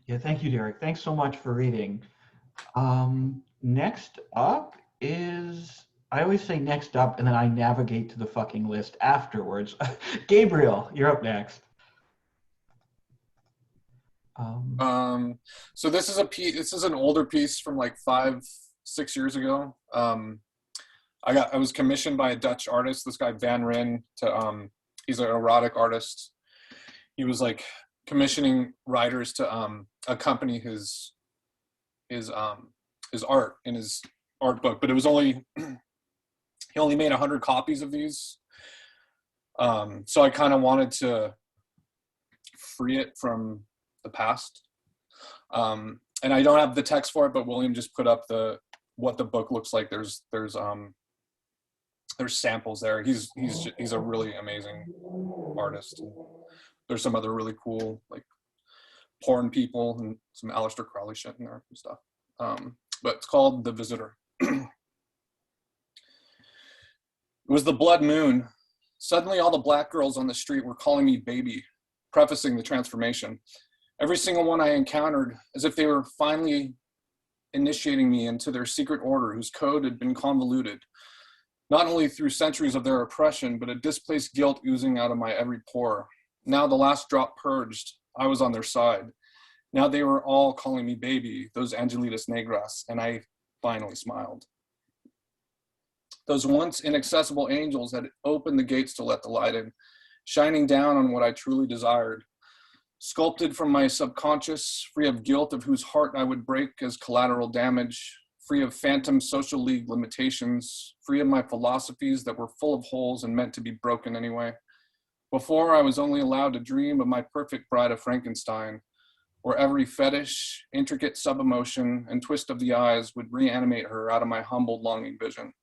Yeah, thank you, Derek. Thanks so much for reading. Next up is, I always say next up, and then I navigate to the fucking list afterwards. Gabriel, you're up next. So this is an older piece from like 5-6 years ago. I was commissioned by a Dutch artist, this guy Van Ryn, he's an erotic artist. He was like commissioning writers to accompany his art in his art book, but it was only he only made 100 copies of these. So I kind of wanted to free it from the past. And I don't have the text for it, but William just put up what the book looks like. There's samples there. He's a really amazing artist. There's some other really cool like porn people and some Aleister Crowley shit in there and stuff. But it's called The Visitor. It was the blood moon. Suddenly all the black girls on the street were calling me baby, prefacing the transformation. Every single one I encountered, as if they were finally initiating me into their secret order whose code had been convoluted, not only through centuries of their oppression, but a displaced guilt oozing out of my every pore. Now the last drop purged, I was on their side. Now they were all calling me baby, those Angelitas Negras, and I finally smiled. Those once inaccessible angels had opened the gates to let the light in, shining down on what I truly desired. Sculpted from my subconscious, free of guilt of whose heart I would break as collateral damage, free of phantom social league limitations, free of my philosophies that were full of holes and meant to be broken anyway. Before, I was only allowed to dream of my perfect bride of Frankenstein, where every fetish, intricate sub-emotion, and twist of the eyes would reanimate her out of my humbled longing vision.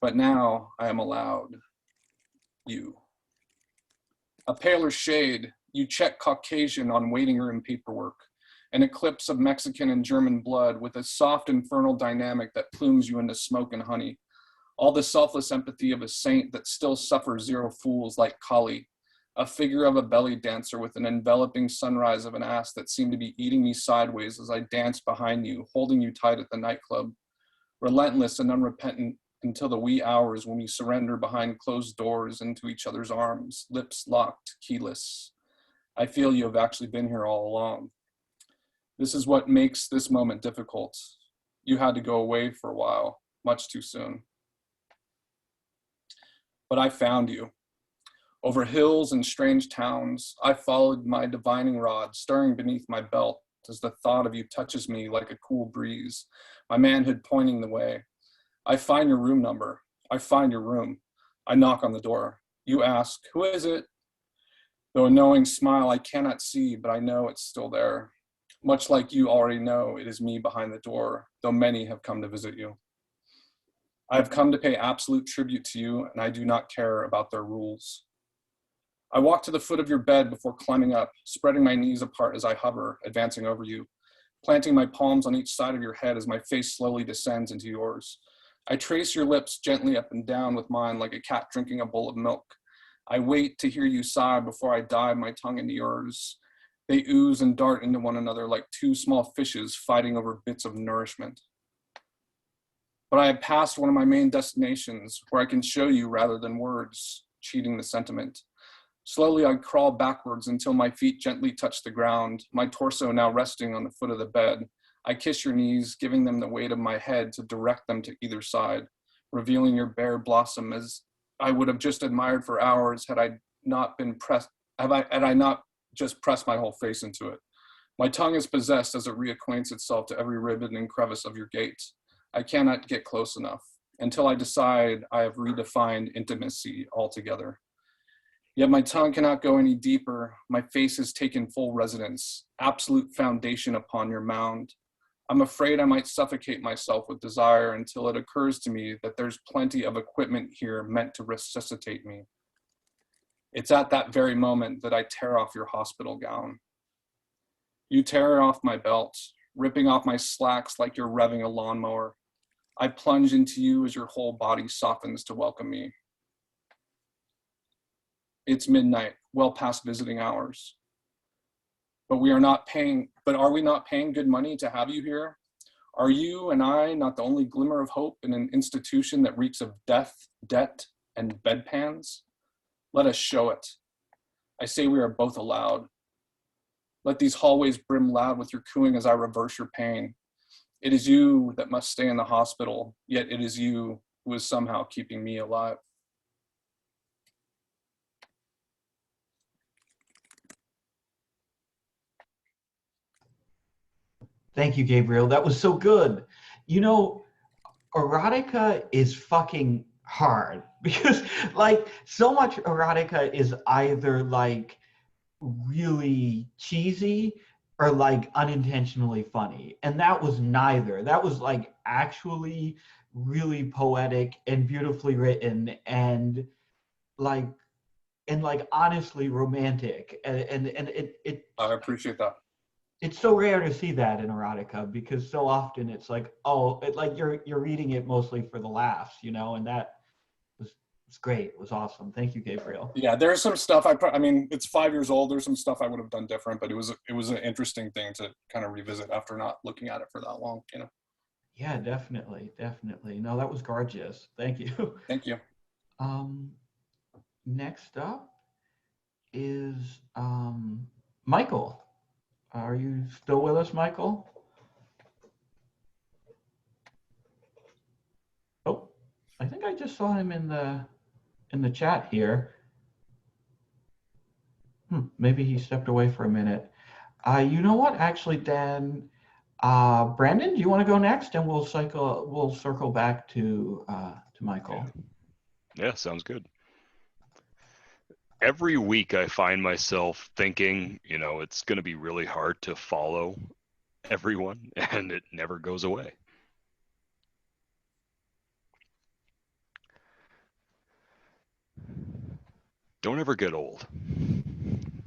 But now I am allowed you. A paler shade, you check Caucasian on waiting room paperwork, an eclipse of Mexican and German blood with a soft infernal dynamic that plumes you into smoke and honey. All the selfless empathy of a saint that still suffers zero fools like Kali, a figure of a belly dancer with an enveloping sunrise of an ass that seemed to be eating me sideways as I danced behind you, holding you tight at the nightclub, relentless and unrepentant until the wee hours when we surrender behind closed doors into each other's arms, lips locked, keyless. I feel you have actually been here all along. This is what makes this moment difficult. You had to go away for a while, much too soon. But I found you. Over hills and strange towns, I followed my divining rod, stirring beneath my belt as the thought of you touches me like a cool breeze, my manhood pointing the way. I find your room number. I find your room. I knock on the door. You ask, who is it? Though a knowing smile I cannot see, but I know it's still there. Much like you already know, it is me behind the door, though many have come to visit you. I have come to pay absolute tribute to you, and I do not care about their rules. I walk to the foot of your bed before climbing up, spreading my knees apart as I hover, advancing over you, planting my palms on each side of your head as my face slowly descends into yours. I trace your lips gently up and down with mine like a cat drinking a bowl of milk. I wait to hear you sigh before I dive my tongue into yours. They ooze and dart into one another like two small fishes fighting over bits of nourishment. But I have passed one of my main destinations where I can show you rather than words, cheating the sentiment. Slowly, I crawl backwards until my feet gently touch the ground, my torso now resting on the foot of the bed. I kiss your knees, giving them the weight of my head to direct them to either side, revealing your bare blossom as I would have just admired for hours had I not just pressed my whole face into it. My tongue is possessed as it reacquaints itself to every ribbon and crevice of your gait. I cannot get close enough until I decide I have redefined intimacy altogether. Yet my tongue cannot go any deeper. My face has taken full residence, absolute foundation upon your mound. I'm afraid I might suffocate myself with desire until it occurs to me that there's plenty of equipment here meant to resuscitate me. It's at that very moment that I tear off your hospital gown. You tear off my belt, ripping off my slacks like you're revving a lawnmower. I plunge into you as your whole body softens to welcome me. It's midnight, well past visiting hours. But are we not paying good money to have you here? Are you and I not the only glimmer of hope in an institution that reeks of death, debt, and bedpans? Let us show it. I say we are both allowed. Let these hallways brim loud with your cooing as I reverse your pain. It is you that must stay in the hospital, yet it is you who is somehow keeping me alive. Thank you, Gabriel. That was so good. You know, erotica is fucking hard because like so much erotica is either like really cheesy or like unintentionally funny. And that was neither. That was like actually really poetic and beautifully written and like honestly romantic. And it I appreciate that. It's so rare to see that in erotica because so often it's like, oh, like you're reading it mostly for the laughs, you know, and that was great. It was awesome. Thank you, Gabriel. Yeah, there's some stuff I mean, it's 5 years old. There's some stuff I would have done different, but it was an interesting thing to kind of revisit after not looking at it for that long, you know. Yeah, definitely. No, that was gorgeous. Thank you. Thank you. Next up is Michael. Are you still with us, Michael? Oh, I think I just saw him in the chat here. Maybe he stepped away for a minute. You know what? Actually, Dan, Brandon, do you want to go next, and we'll circle back to Michael. Yeah, sounds good. Every week I find myself thinking, you know, it's going to be really hard to follow everyone, and it never goes away. Don't ever get old.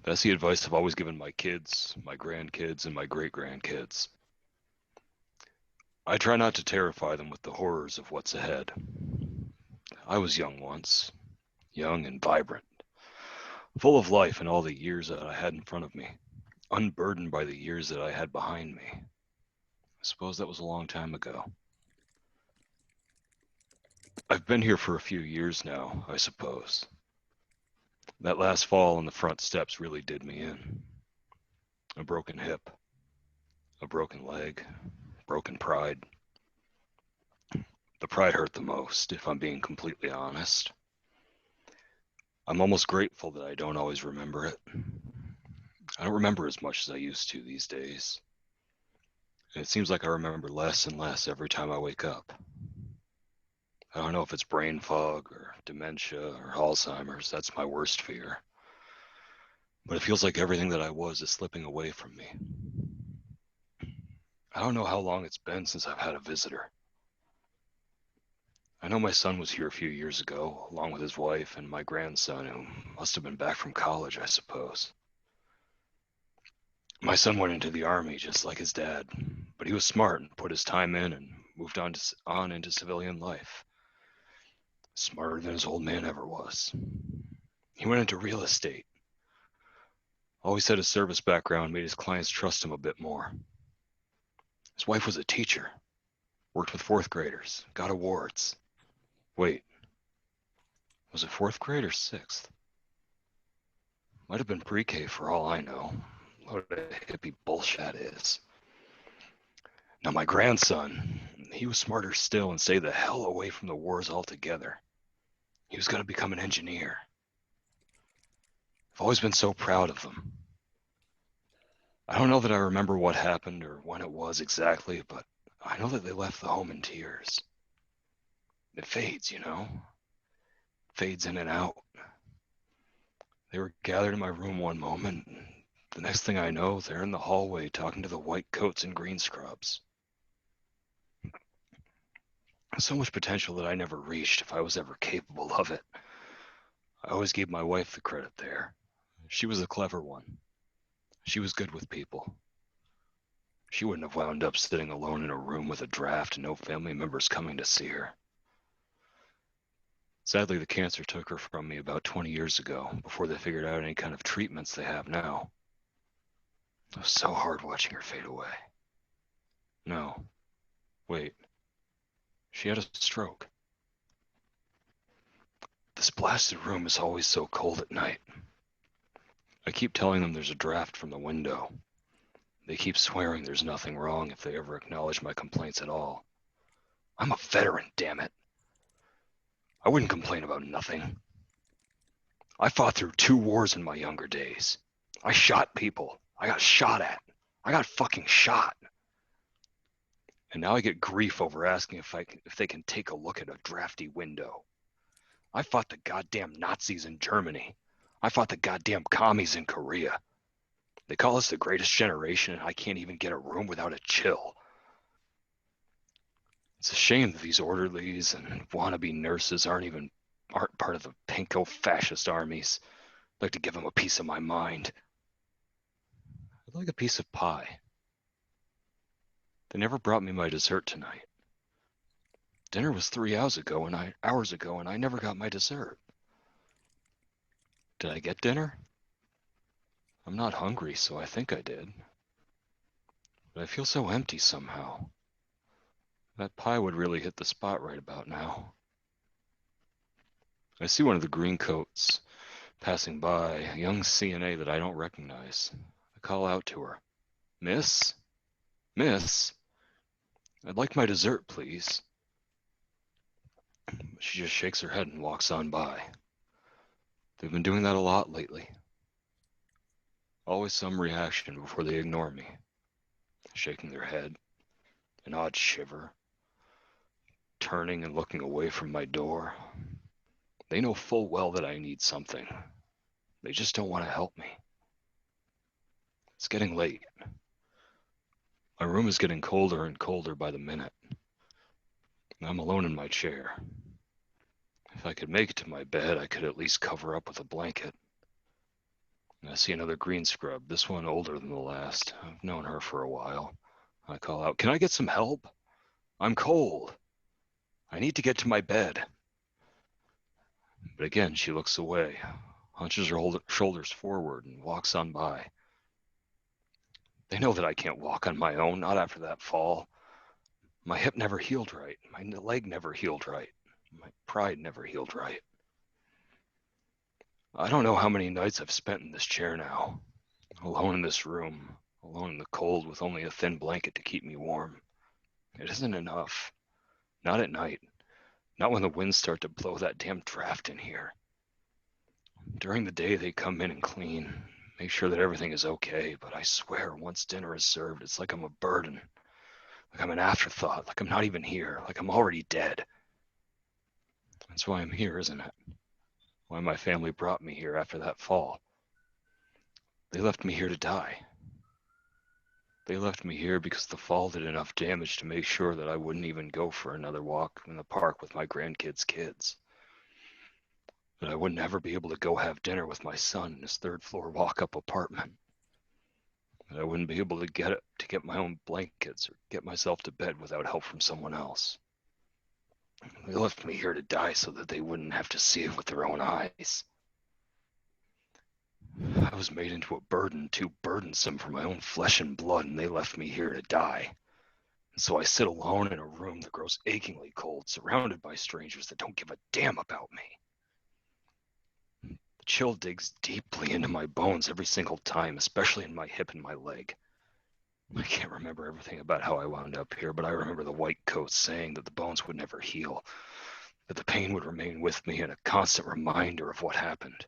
That's the advice I've always given my kids, my grandkids, and my great-grandkids. I try not to terrify them with the horrors of what's ahead. I was young once, young and vibrant. full of life and all the years that I had in front of me, unburdened by the years that I had behind me. I suppose that was a long time ago. I've been here for a few years now, I suppose. That last fall on the front steps really did me in. A broken hip, a broken leg, broken pride. The pride hurt the most, if I'm being completely honest. I'm almost grateful that I don't always remember it. I don't remember as much as I used to these days. And it seems like I remember less and less every time I wake up. I don't know if it's brain fog or dementia or Alzheimer's. That's my worst fear. But it feels like everything that I was is slipping away from me. I don't know how long it's been since I've had a visitor. I know my son was here a few years ago, along with his wife and my grandson, who must have been back from college, I suppose. My son went into the army just like his dad, but he was smart and put his time in and moved on into civilian life. Smarter than his old man ever was. He went into real estate. Always said his service background made his clients trust him a bit more. His wife was a teacher, worked with fourth graders, got awards. Wait, was it fourth grade or sixth? Might have been pre-K for all I know. What a hippie bullshit is. Now my grandson, he was smarter still and stayed the hell away from the wars altogether. He was going to become an engineer. I've always been so proud of them. I don't know that I remember what happened or when it was exactly, but I know that they left the home in tears. It fades, you know? Fades in and out. They were gathered in my room one moment, and the next thing I know, they're in the hallway talking to the white coats and green scrubs. So much potential that I never reached if I was ever capable of it. I always gave my wife the credit there. She was a clever one. She was good with people. She wouldn't have wound up sitting alone in a room with a draft and no family members coming to see her. Sadly, the cancer took her from me about 20 years ago, before they figured out any kind of treatments they have now. It was so hard watching her fade away. No. Wait. She had a stroke. This blasted room is always so cold at night. I keep telling them there's a draft from the window. They keep swearing there's nothing wrong if they ever acknowledge my complaints at all. I'm a veteran, damn it. I wouldn't complain about nothing. I fought through 2 wars in my younger days. I shot people. I got shot at. I got fucking shot. And now I get grief over asking if they can take a look at a drafty window. I fought the goddamn Nazis in Germany. I fought the goddamn commies in Korea. They call us the greatest generation, and I can't even get a room without a chill. It's a shame that these orderlies and wannabe nurses aren't part of the pinko fascist armies. I'd like to give them a piece of my mind. I'd like a piece of pie. They never brought me my dessert tonight. Dinner was 3 hours ago, and I never got my dessert. Did I get dinner? I'm not hungry, so I think I did. But I feel so empty somehow. That pie would really hit the spot right about now. I see one of the green coats passing by, a young CNA that I don't recognize. I call out to her. Miss? Miss? I'd like my dessert, please. She just shakes her head and walks on by. They've been doing that a lot lately. Always some reaction before they ignore me. Shaking their head, an odd shiver, turning and looking away from my door. They know full well that I need something. They just don't want to help me. It's getting late. My room is getting colder and colder by the minute. I'm alone in my chair. If I could make it to my bed, I could at least cover up with a blanket. And I see another green scrub, this one older than the last. I've known her for a while. I call out, "Can I get some help? I'm cold. I need to get to my bed." But again, she looks away, hunches her shoulders forward, and walks on by. They know that I can't walk on my own, not after that fall. My hip never healed right. My leg never healed right. My pride never healed right. I don't know how many nights I've spent in this chair now, alone in this room, alone in the cold with only a thin blanket to keep me warm. It isn't enough. Not at night. Not when the winds start to blow that damn draft in here. During the day, they come in and clean, make sure that everything is okay, but I swear, once dinner is served, it's like I'm a burden. Like I'm an afterthought, like I'm not even here, like I'm already dead. That's why I'm here, isn't it? Why my family brought me here after that fall. They left me here to die. They left me here because the fall did enough damage to make sure that I wouldn't even go for another walk in the park with my grandkids' kids. That I would never be able to go have dinner with my son in his third-floor walk-up apartment. That I wouldn't be able to get my own blankets or get myself to bed without help from someone else. They left me here to die so that they wouldn't have to see it with their own eyes. I was made into a burden too burdensome for my own flesh and blood, and they left me here to die. And so I sit alone in a room that grows achingly cold, surrounded by strangers that don't give a damn about me. The chill digs deeply into my bones every single time, especially in my hip and my leg. I can't remember everything about how I wound up here, but I remember the white coat saying that the bones would never heal, that the pain would remain with me and a constant reminder of what happened.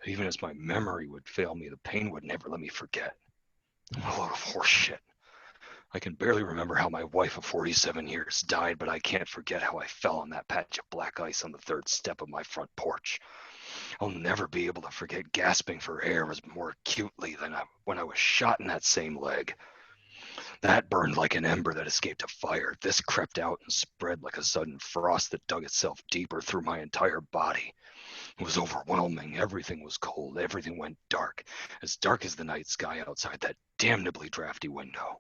Even as my memory would fail me, the pain would never let me forget. A load of horse shit. I can barely remember how my wife of 47 years died, but I can't forget how I fell on that patch of black ice on the third step of my front porch. I'll never be able to forget gasping for air as more acutely than when I was shot in that same leg. That burned like an ember that escaped a fire. This crept out and spread like a sudden frost that dug itself deeper through my entire body. It was overwhelming. Everything was cold. Everything went dark as the night sky outside that damnably drafty window.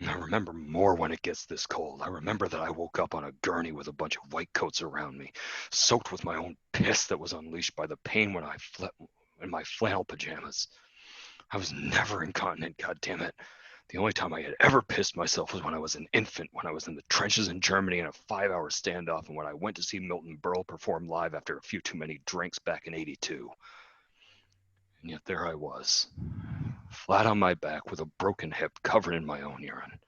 And I remember more when it gets this cold. I remember that I woke up on a gurney with a bunch of white coats around me, soaked with my own piss that was unleashed by the pain when I fled in my flannel pajamas. I was never incontinent, goddammit. The only time I had ever pissed myself was when I was an infant, when I was in the trenches in Germany in a 5-hour standoff, and when I went to see Milton Berle perform live after a few too many drinks back in '82. And yet there I was, flat on my back with a broken hip covered in my own urine.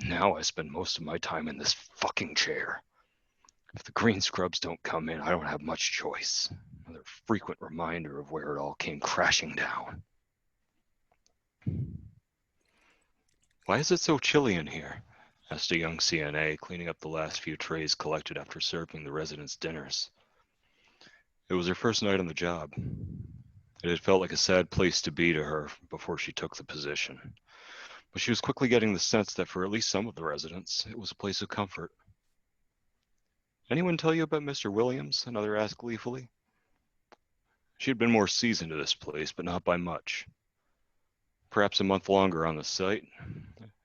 Now I spend most of my time in this fucking chair. If the green scrubs don't come in, I don't have much choice. Another frequent reminder of where it all came crashing down. Why is it so chilly in here? Asked a young CNA, cleaning up the last few trays collected after serving the residents' dinners. It was her first night on the job. It had felt like a sad place to be to her before she took the position. But she was quickly getting the sense that for at least some of the residents, it was a place of comfort. Anyone tell you about Mr. Williams? Another asked gleefully. She had been more seasoned to this place, but not by much. Perhaps a month longer on the site,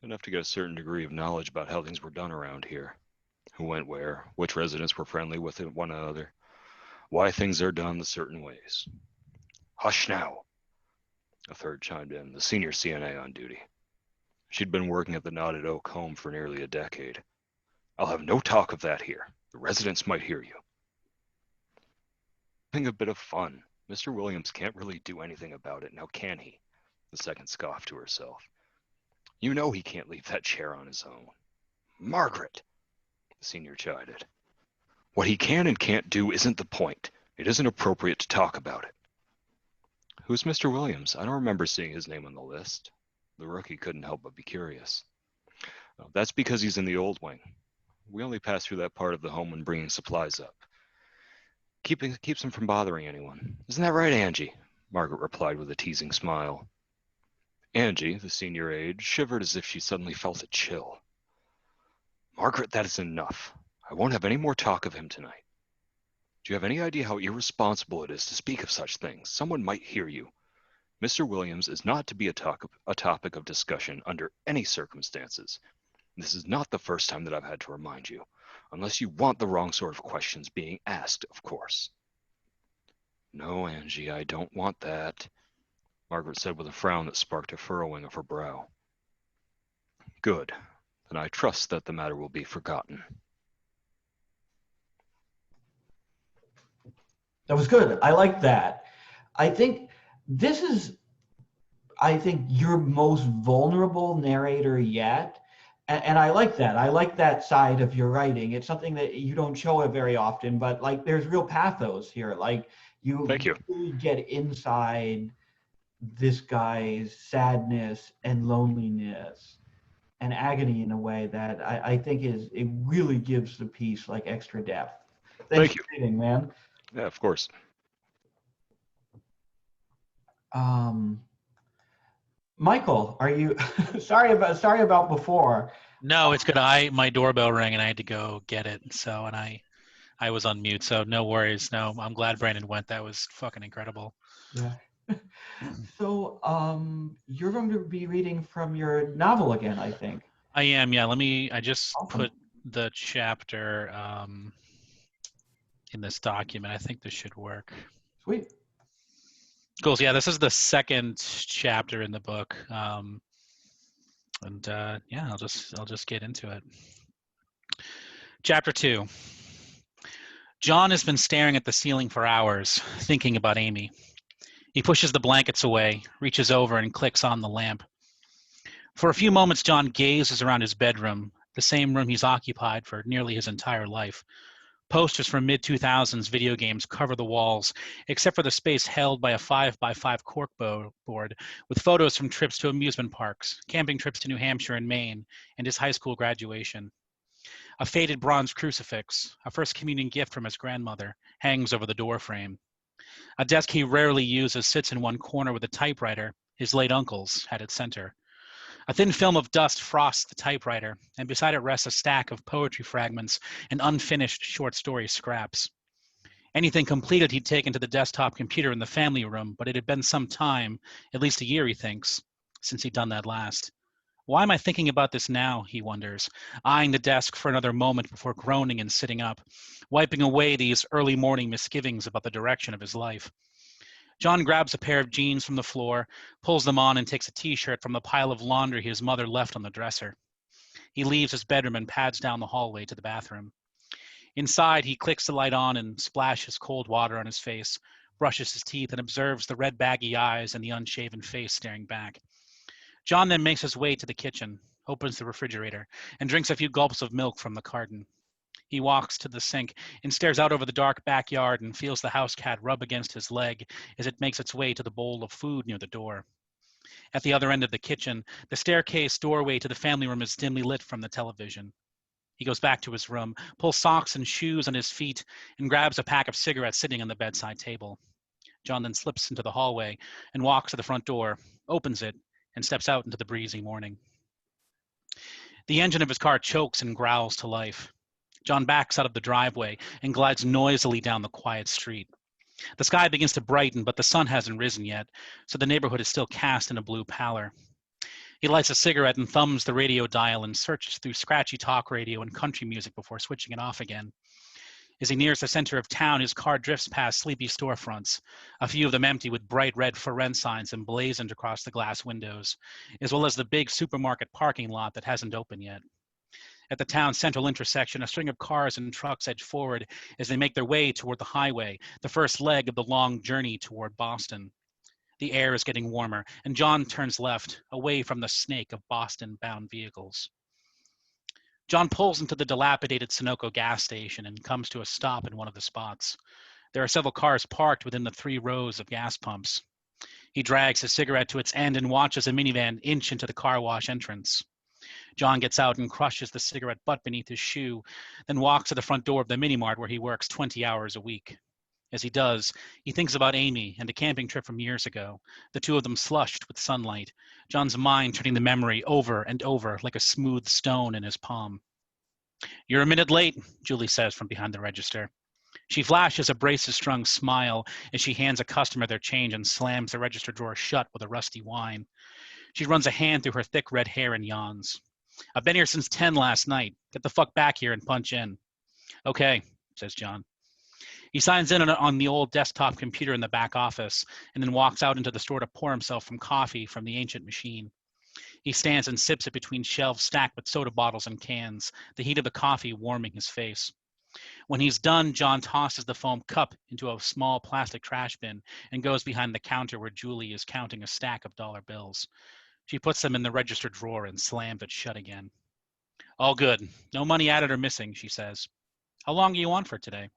enough to get a certain degree of knowledge about how things were done around here, who went where, which residents were friendly with one another, why things are done the certain ways. Hush now, a third chimed in, the senior CNA on duty. She'd been working at the Knotted Oak home for nearly a decade. I'll have no talk of that here. The residents might hear you. Having a bit of fun. Mr. Williams can't really do anything about it, now can he? The second scoffed to herself. You know he can't leave that chair on his own. Margaret, the senior chided. What he can and can't do isn't the point. It isn't appropriate to talk about it. Who's Mr. Williams? I don't remember seeing his name on the list. The rookie couldn't help but be curious. That's because he's in the old wing. We only pass through that part of the home when bringing supplies up. Keeps him from bothering anyone. Isn't that right, Angie? Margaret replied with a teasing smile. Angie, the senior aide, shivered as if she suddenly felt a chill. Margaret, that is enough. I won't have any more talk of him tonight. Do you have any idea how irresponsible it is to speak of such things? Someone might hear you. Mr. Williams is not to be a topic of discussion under any circumstances. This is not the first time that I've had to remind you, unless you want the wrong sort of questions being asked, of course. No, Angie, I don't want that, Margaret said with a frown that sparked a furrowing of her brow. Good. Then I trust that the matter will be forgotten. That was good. I like that. I think this is, your most vulnerable narrator yet. And I like that. I like that side of your writing. It's something that you don't show it very often, but like there's real pathos here. Like Thank you. really get inside this guy's sadness and loneliness and agony in a way that I think it really gives the piece like extra depth. Thanks Thank you. for reading, man. Yeah, of course. Michael, are you sorry about before? No, it's good. My doorbell rang and I had to go get it. So, and I was on mute. So no worries. No, I'm glad Brandon went. That was fucking incredible. Yeah. So, you're going to be reading from your novel again, I think. I am. Yeah. I just Awesome. put the chapter in this document. I think this should work. Sweet. Cool. So yeah, this is the second chapter in the book. Yeah, I'll just get into it. Chapter 2. John has been staring at the ceiling for hours, thinking about Amy. He pushes the blankets away, reaches over and clicks on the lamp. For a few moments, John gazes around his bedroom, the same room he's occupied for nearly his entire life. Posters from mid-2000s video games cover the walls, except for the space held by a 5x5 corkboard with photos from trips to amusement parks, camping trips to New Hampshire and Maine, and his high school graduation. A faded bronze crucifix, a first communion gift from his grandmother, hangs over the doorframe. A desk he rarely uses sits in one corner with a typewriter, his late uncle's, at its center. A thin film of dust frosts the typewriter, and beside it rests a stack of poetry fragments and unfinished short story scraps. Anything completed he'd taken to the desktop computer in the family room, but it had been some time, at least a year, he thinks, since he'd done that last. Why am I thinking about this now, he wonders, eyeing the desk for another moment before groaning and sitting up, wiping away these early morning misgivings about the direction of his life. John grabs a pair of jeans from the floor, pulls them on, and takes a t-shirt from the pile of laundry his mother left on the dresser. He leaves his bedroom and pads down the hallway to the bathroom. Inside, he clicks the light on and splashes cold water on his face, brushes his teeth, and observes the red baggy eyes and the unshaven face staring back. John then makes his way to the kitchen, opens the refrigerator, and drinks a few gulps of milk from the carton. He walks to the sink and stares out over the dark backyard and feels the house cat rub against his leg as it makes its way to the bowl of food near the door. At the other end of the kitchen, the staircase doorway to the family room is dimly lit from the television. He goes back to his room, pulls socks and shoes on his feet, and grabs a pack of cigarettes sitting on the bedside table. John then slips into the hallway and walks to the front door, opens it, and steps out into the breezy morning. The engine of his car chokes and growls to life. John backs out of the driveway and glides noisily down the quiet street. The sky begins to brighten, but the sun hasn't risen yet, so the neighborhood is still cast in a blue pallor. He lights a cigarette and thumbs the radio dial and searches through scratchy talk radio and country music before switching it off again. As he nears the center of town, his car drifts past sleepy storefronts, a few of them empty with bright red for rent signs emblazoned across the glass windows, as well as the big supermarket parking lot that hasn't opened yet. At the town's central intersection, a string of cars and trucks edge forward as they make their way toward the highway, the first leg of the long journey toward Boston. The air is getting warmer, and John turns left, away from the snake of Boston-bound vehicles. John pulls into the dilapidated Sunoco gas station and comes to a stop in one of the spots. There are several cars parked within the 3 rows of gas pumps. He drags his cigarette to its end and watches a minivan inch into the car wash entrance. John gets out and crushes the cigarette butt beneath his shoe, then walks to the front door of the mini-mart where he works 20 hours a week. As he does, he thinks about Amy and a camping trip from years ago, the two of them slushed with sunlight, John's mind turning the memory over and over like a smooth stone in his palm. "You're a minute late," Julie says from behind the register. She flashes a braces-strung smile as she hands a customer their change and slams the register drawer shut with a rusty whine. She runs a hand through her thick red hair and yawns. "I've been here since 10 last night. Get the fuck back here and punch in." "Okay," says John. He signs in on the old desktop computer in the back office and then walks out into the store to pour himself some coffee from the ancient machine. He stands and sips it between shelves stacked with soda bottles and cans, the heat of the coffee warming his face. When he's done, John tosses the foam cup into a small plastic trash bin and goes behind the counter where Julie is counting a stack of dollar bills. She puts them in the register drawer and slams it shut again. All good. No money added or missing, she says. How long are you on for today?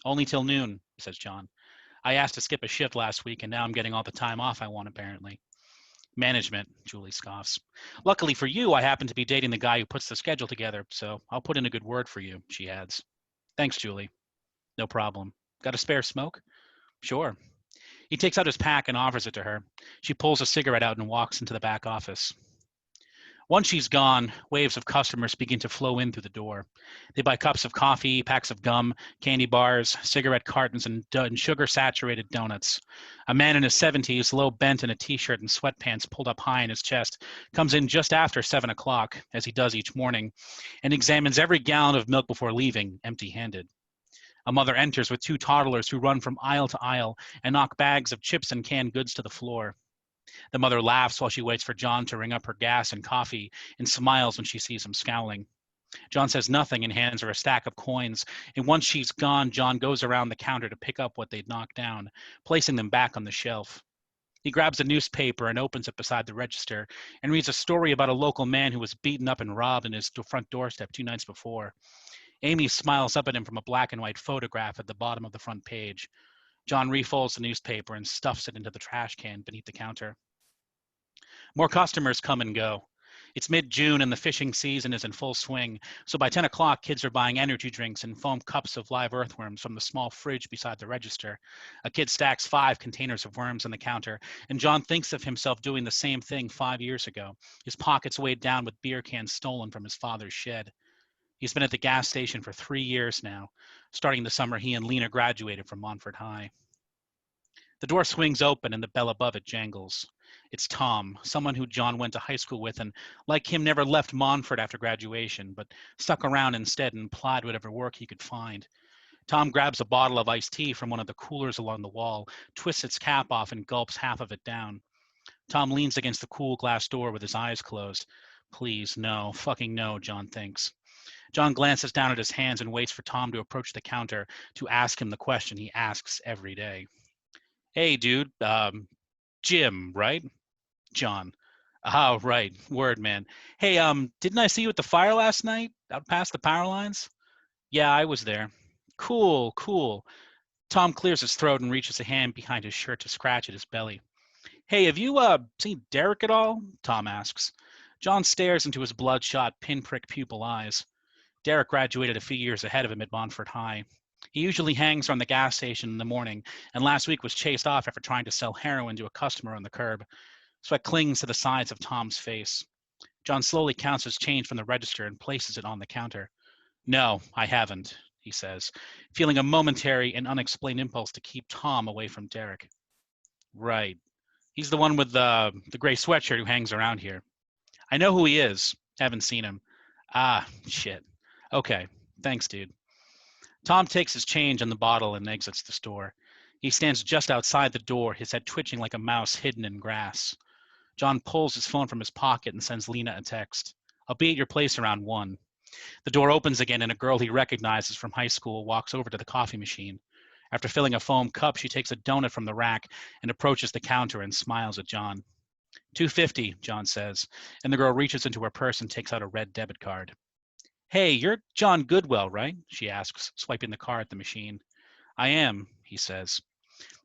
Only till noon, says John. I asked to skip a shift last week, and now I'm getting all the time off I want, apparently. Management, Julie scoffs. Luckily for you, I happen to be dating the guy who puts the schedule together, so I'll put in a good word for you, she adds. Thanks, Julie. No problem. Got a spare smoke? Sure. He takes out his pack and offers it to her. She pulls a cigarette out and walks into the back office. Once she's gone, waves of customers begin to flow in through the door. They buy cups of coffee, packs of gum, candy bars, cigarette cartons, and sugar-saturated donuts. A man in his 70s, low bent in a t-shirt and sweatpants pulled up high in his chest, comes in just after 7 o'clock, as he does each morning, and examines every gallon of milk before leaving, empty-handed. A mother enters with 2 toddlers who run from aisle to aisle and knock bags of chips and canned goods to the floor. The mother laughs while she waits for John to ring up her gas and coffee and smiles when she sees him scowling. John says nothing and hands her a stack of coins, and once she's gone, John goes around the counter to pick up what they'd knocked down, placing them back on the shelf. He grabs a newspaper and opens it beside the register and reads a story about a local man who was beaten up and robbed in his front doorstep 2 nights before. Amy smiles up at him from a black and white photograph at the bottom of the front page. John refolds the newspaper and stuffs it into the trash can beneath the counter. More customers come and go. It's mid-June and the fishing season is in full swing, so by 10 o'clock, kids are buying energy drinks and foam cups of live earthworms from the small fridge beside the register. A kid stacks 5 containers of worms on the counter, and John thinks of himself doing the same thing 5 years ago, his pockets weighed down with beer cans stolen from his father's shed. He's been at the gas station for 3 years now. Starting the summer, he and Lena graduated from Montfort High. The door swings open and the bell above it jangles. It's Tom, someone who John went to high school with and, like him, never left Montfort after graduation, but stuck around instead and plied whatever work he could find. Tom grabs a bottle of iced tea from one of the coolers along the wall, twists its cap off, and gulps half of it down. Tom leans against the cool glass door with his eyes closed. Please, no, fucking no, John thinks. John glances down at his hands and waits for Tom to approach the counter to ask him the question he asks every day. Hey, dude, Jim, right? John. Oh, right. Word, man. Hey, didn't I see you at the fire last night out past the power lines? Yeah, I was there. Cool, cool. Tom clears his throat and reaches a hand behind his shirt to scratch at his belly. Hey, have you seen Derek at all? Tom asks. John stares into his bloodshot, pinprick pupil eyes. Derek graduated a few years ahead of him at Montfort High. He usually hangs around the gas station in the morning, and last week was chased off after trying to sell heroin to a customer on the curb. Sweat clings to the sides of Tom's face. John slowly counts his change from the register and places it on the counter. No, I haven't, he says, feeling a momentary and unexplained impulse to keep Tom away from Derek. Right. He's the one with the gray sweatshirt who hangs around here. I know who he is. Haven't seen him. Ah, shit. Okay. Thanks, dude. Tom takes his change on the bottle and exits the store. He stands just outside the door, his head twitching like a mouse hidden in grass. John pulls his phone from his pocket and sends Lena a text. I'll be at your place around 1. The door opens again and a girl he recognizes from high school walks over to the coffee machine. After filling a foam cup, she takes a donut from the rack and approaches the counter and smiles at John. $2.50, John says, and the girl reaches into her purse and takes out a red debit card. Hey, you're John Goodwell, right? She asks, swiping the card at the machine. I am, he says.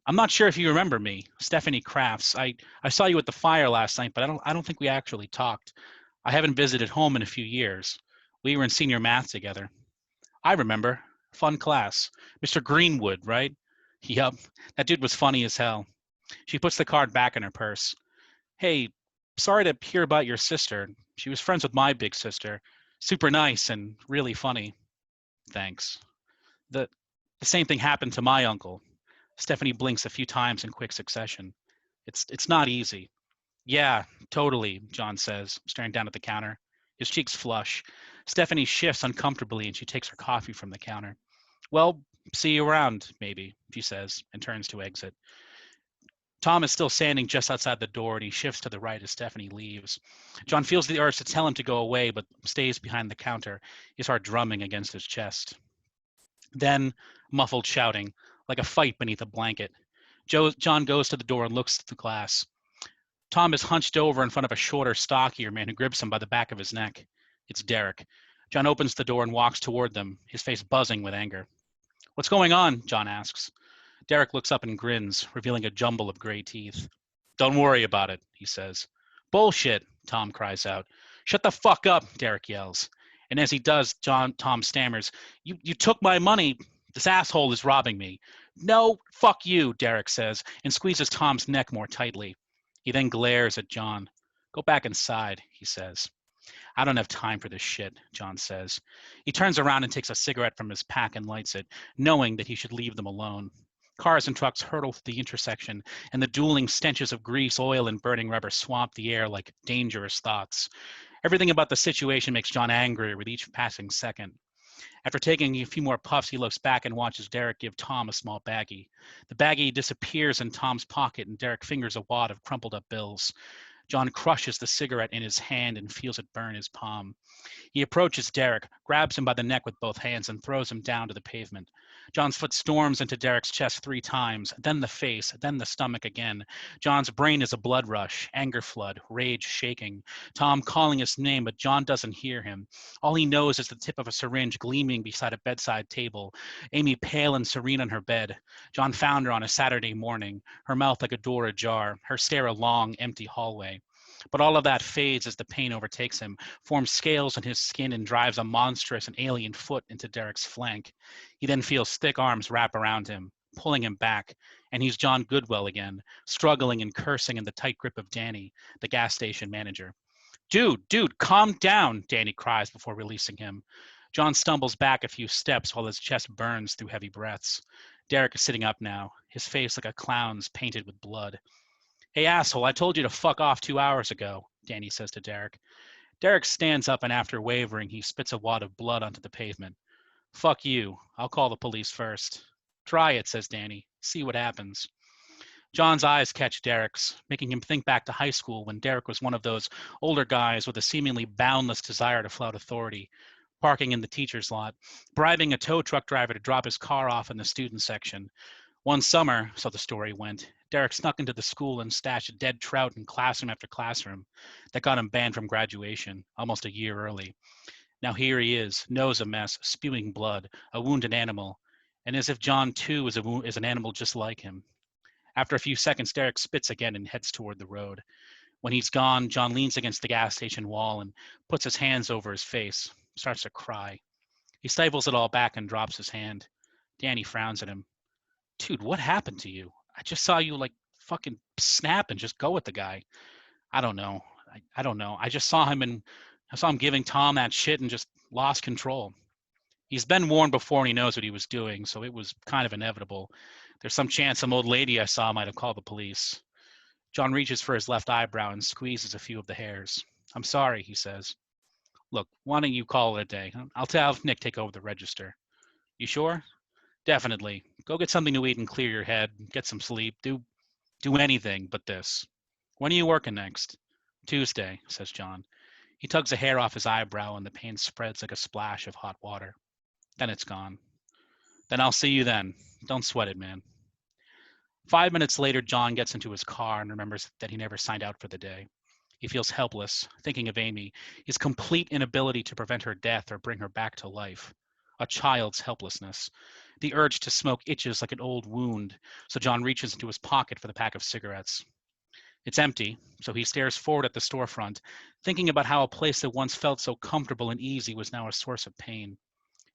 I'm not sure if you remember me, Stephanie Crafts. I saw you at the fire last night, but I don't think we actually talked. I haven't visited home in a few years. We were in senior math together. I remember. Fun class. Mr. Greenwood, right? Yup. That dude was funny as hell. She puts the card back in her purse. Hey, sorry to hear about your sister. She was friends with my big sister. Super nice and really funny. Thanks. The same thing happened to my uncle. Stephanie blinks a few times in quick succession. It's not easy. Yeah, totally, John says, staring down at the counter. His cheeks flush. Stephanie shifts uncomfortably and she takes her coffee from the counter. Well, See you around, maybe, she says, and turns to exit. Tom is still standing just outside the door, and he shifts to the right as Stephanie leaves. John feels the urge to tell him to go away, but stays behind the counter, his heart drumming against his chest. Then, muffled shouting, like a fight beneath a blanket. John goes to the door and looks through the glass. Tom is hunched over in front of a shorter, stockier man who grips him by the back of his neck. It's Derek. John opens the door and walks toward them, his face buzzing with anger. What's going on? John asks. Derek looks up and grins, revealing a jumble of gray teeth. Don't worry about it, he says. Bullshit, Tom cries out. Shut the fuck up, Derek yells. And as he does, Tom stammers, You took my money. This asshole is robbing me. No, fuck you, Derek says, and squeezes Tom's neck more tightly. He then glares at John. Go back inside, he says. I don't have time for this shit, John says. He turns around and takes a cigarette from his pack and lights it, knowing that he should leave them alone. Cars and trucks hurtle through the intersection, and the dueling stenches of grease, oil, and burning rubber swamp the air like dangerous thoughts. Everything about the situation makes John angrier with each passing second. After taking a few more puffs, he looks back and watches Derek give Tom a small baggie. The baggie disappears in Tom's pocket, and Derek fingers a wad of crumpled up bills. John crushes the cigarette in his hand and feels it burn his palm. He approaches Derek, grabs him by the neck with both hands, and throws him down to the pavement. John's foot storms into Derek's chest 3 times, then the face, then the stomach again. John's brain is a blood rush, anger flood, rage shaking. Tom calling his name, but John doesn't hear him. All he knows is the tip of a syringe gleaming beside a bedside table. Amy pale and serene on her bed. John found her on a Saturday morning, her mouth like a door ajar, her stare a long, empty hallway. But all of that fades as the pain overtakes him, forms scales on his skin, and drives a monstrous and alien foot into Derek's flank. He then feels thick arms wrap around him, pulling him back, and he's John Goodwell again, struggling and cursing in the tight grip of Danny, the gas station manager. Dude, calm down, Danny cries before releasing him. John stumbles back a few steps while his chest burns through heavy breaths. Derek is sitting up now, his face like a clown's painted with blood. Hey, asshole, I told you to fuck off 2 hours ago, Danny says to Derek. Derek stands up, and after wavering, he spits a wad of blood onto the pavement. Fuck you. I'll call the police first. Try it, says Danny. See what happens. John's eyes catch Derek's, making him think back to high school when Derek was one of those older guys with a seemingly boundless desire to flout authority, parking in the teacher's lot, bribing a tow truck driver to drop his car off in the student section. One summer, so the story went, Derek snuck into the school and stashed dead trout in classroom after classroom. That got him banned from graduation, almost a year early. Now here he is, nose a mess, spewing blood, a wounded animal, and as if John too is an animal just like him. After a few seconds, Derek spits again and heads toward the road. When he's gone, John leans against the gas station wall and puts his hands over his face, starts to cry. He stifles it all back and drops his hand. Danny frowns at him. Dude, what happened to you? I just saw you fucking snap and just go at the guy. I don't know. I don't know. I saw him giving Tom that shit and just lost control. He's been warned before and he knows what he was doing, so it was kind of inevitable. There's some chance some old lady I saw might have called the police. John reaches for his left eyebrow and squeezes a few of the hairs. I'm sorry, he says. Look, why don't you call it a day? I'll have Nick take over the register. You sure? Definitely. Go get something to eat and clear your head. Get some sleep. Do anything but this. When are you working next? Tuesday, says John. He tugs a hair off his eyebrow and the pain spreads like a splash of hot water. Then it's gone. Then I'll see you then. Don't sweat it, man. 5 minutes later, John gets into his car and remembers that he never signed out for the day. He feels helpless, thinking of Amy, his complete inability to prevent her death or bring her back to life. A child's helplessness. The urge to smoke itches like an old wound, so John reaches into his pocket for the pack of cigarettes. It's empty, so he stares forward at the storefront, thinking about how a place that once felt so comfortable and easy was now a source of pain.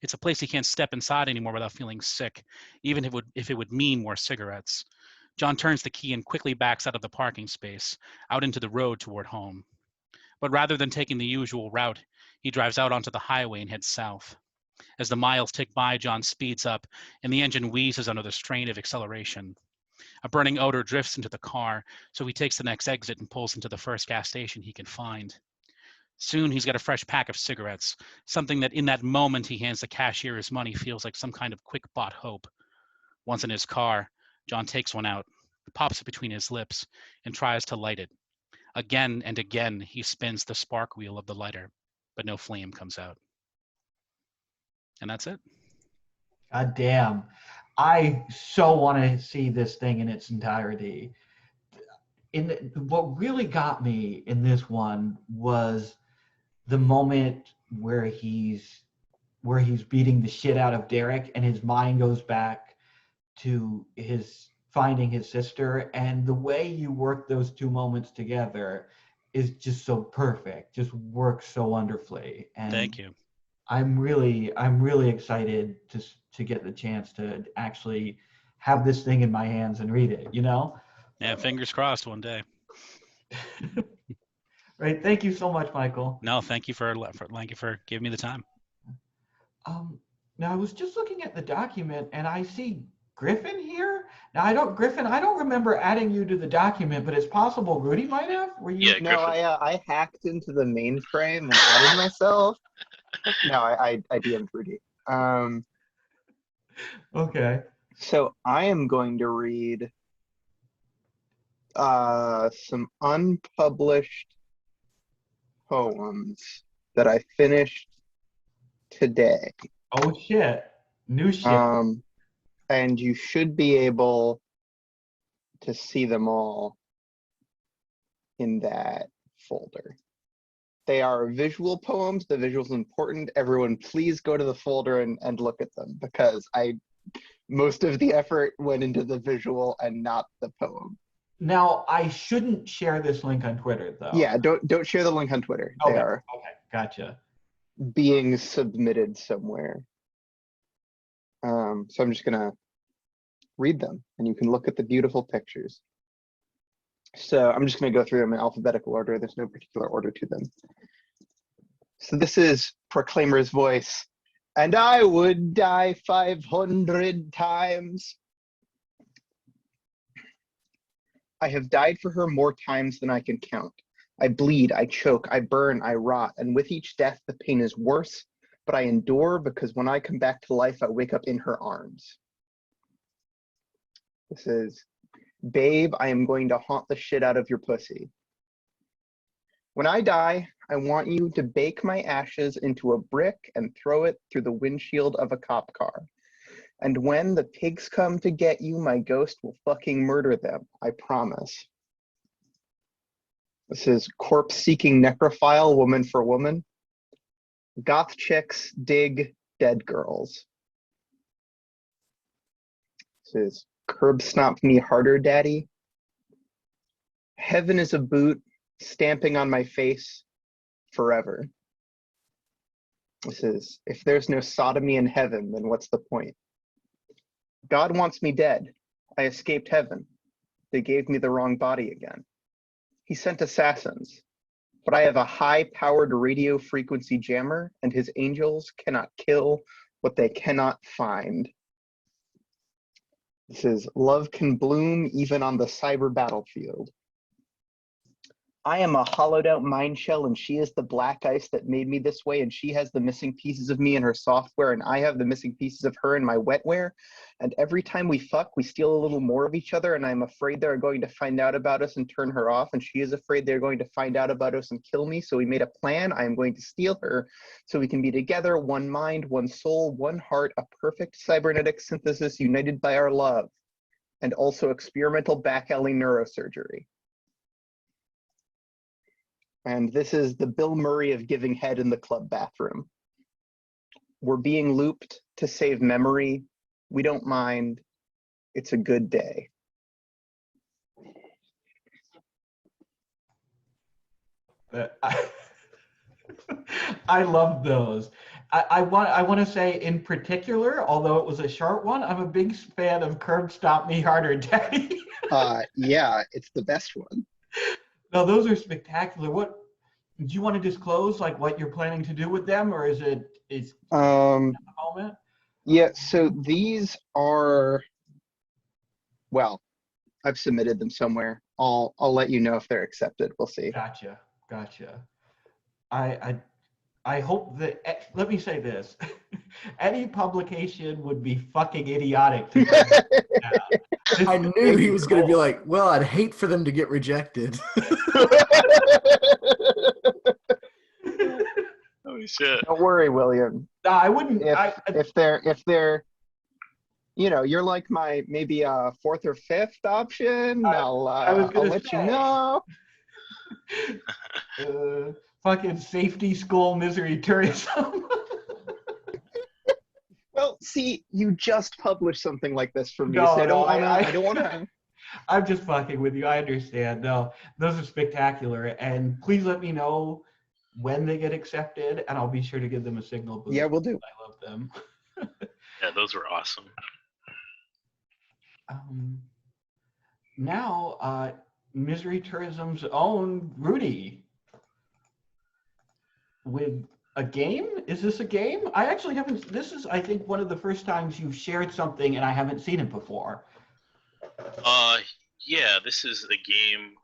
It's a place he can't step inside anymore without feeling sick, even if it would mean more cigarettes. John turns the key and quickly backs out of the parking space, out into the road toward home. But rather than taking the usual route, he drives out onto the highway and heads south. As the miles tick by, John speeds up, and the engine wheezes under the strain of acceleration. A burning odor drifts into the car, so he takes the next exit and pulls into the first gas station he can find. Soon he's got a fresh pack of cigarettes, something that in that moment he hands the cashier his money feels like some kind of quick bought hope. Once in his car, John takes one out, pops it between his lips, and tries to light it. Again and again he spins the spark wheel of the lighter, but no flame comes out. And that's it. God damn. I so want to see this thing in its entirety. What really got me in this one was the moment where he's beating the shit out of Derek and his mind goes back to his finding his sister, and the way you work those two moments together is just so perfect, just works so wonderfully. And Thank you. I'm really excited to get the chance to actually have this thing in my hands and read it, you know? Yeah, fingers crossed one day. Right. Thank you so much, Michael. No, thank you for giving me the time. Now I was just looking at the document and I see Griffin here. Now I don't remember adding you to the document, but it's possible Rudy might have. Were you? Yeah, No, I hacked into the mainframe and added myself. No, I DM'd Rudy. Okay. So I am going to read some unpublished poems that I finished today. Oh shit. New shit. And you should be able to see them all in that folder. They are visual poems. The visuals important. Everyone, please go to the folder and look at them, because most of the effort went into the visual and not the poem. Now I shouldn't share this link on Twitter though. Yeah, don't share the link on Twitter. Okay. They are Okay. Gotcha. being submitted somewhere. So I'm just gonna read them and you can look at the beautiful pictures. So I'm just gonna go through them in alphabetical order. There's no particular order to them. So this is Proclaimer's voice. And I would die 500 times. I have died for her more times than I can count. I bleed, I choke, I burn, I rot, and with each death the pain is worse, but I endure because when I come back to life, I wake up in her arms. This is, babe, I am going to haunt the shit out of your pussy. When I die, I want you to bake my ashes into a brick and throw it through the windshield of a cop car. And when the pigs come to get you, my ghost will fucking murder them, I promise. This is corpse-seeking necrophile, woman for woman. Goth chicks dig dead girls. This is curb stomp me harder, daddy. Heaven is a boot stamping on my face forever. This is, if there's no sodomy in heaven, then what's the point? God wants me dead. I escaped heaven. They gave me the wrong body again. He sent assassins, but I have a high-powered radio frequency jammer, and his angels cannot kill what they cannot find. This is, love can bloom even on the cyber battlefield. I am a hollowed out mind shell and she is the black ice that made me this way, and she has the missing pieces of me in her software and I have the missing pieces of her in my wetware. And every time we fuck, we steal a little more of each other, and I'm afraid they're going to find out about us and turn her off, and she is afraid they're going to find out about us and kill me. So we made a plan. I am going to steal her so we can be together, one mind, one soul, one heart, a perfect cybernetic synthesis united by our love, and also experimental back alley neurosurgery. And this is the Bill Murray of giving head in the club bathroom. We're being looped to save memory. We don't mind. It's a good day. I love those. I want to say in particular, although it was a short one, I'm a big fan of Curb Stop Me Harder, Daddy. Yeah, it's the best one. No, those are spectacular. What do you want to disclose, like what you're planning to do with them, or is at the moment? Yeah, so these are, well, I've submitted them somewhere. I'll let you know if they're accepted. We'll see. Gotcha. I hope that, let me say this, any publication would be fucking idiotic to turn this down. I knew he was going to be like, well, I'd hate for them to get rejected. Holy shit. Don't worry, William. No, I wouldn't. If they're, you know, you're like my maybe fourth or fifth option. I'll let you know. Fucking safety school misery tourism. Well, see, you just published something like this for me, No, so no, I don't want to. I'm just fucking with you. I understand. No, those are spectacular. And please let me know when they get accepted, and I'll be sure to give them a signal boost. Yeah, we'll do. I love them. Yeah, those were awesome. Now, Misery Tourism's own Rudy with a game? Is this a game? I actually haven't. This is, I think, one of the first times you've shared something and I haven't seen it before. Yeah, this is a game.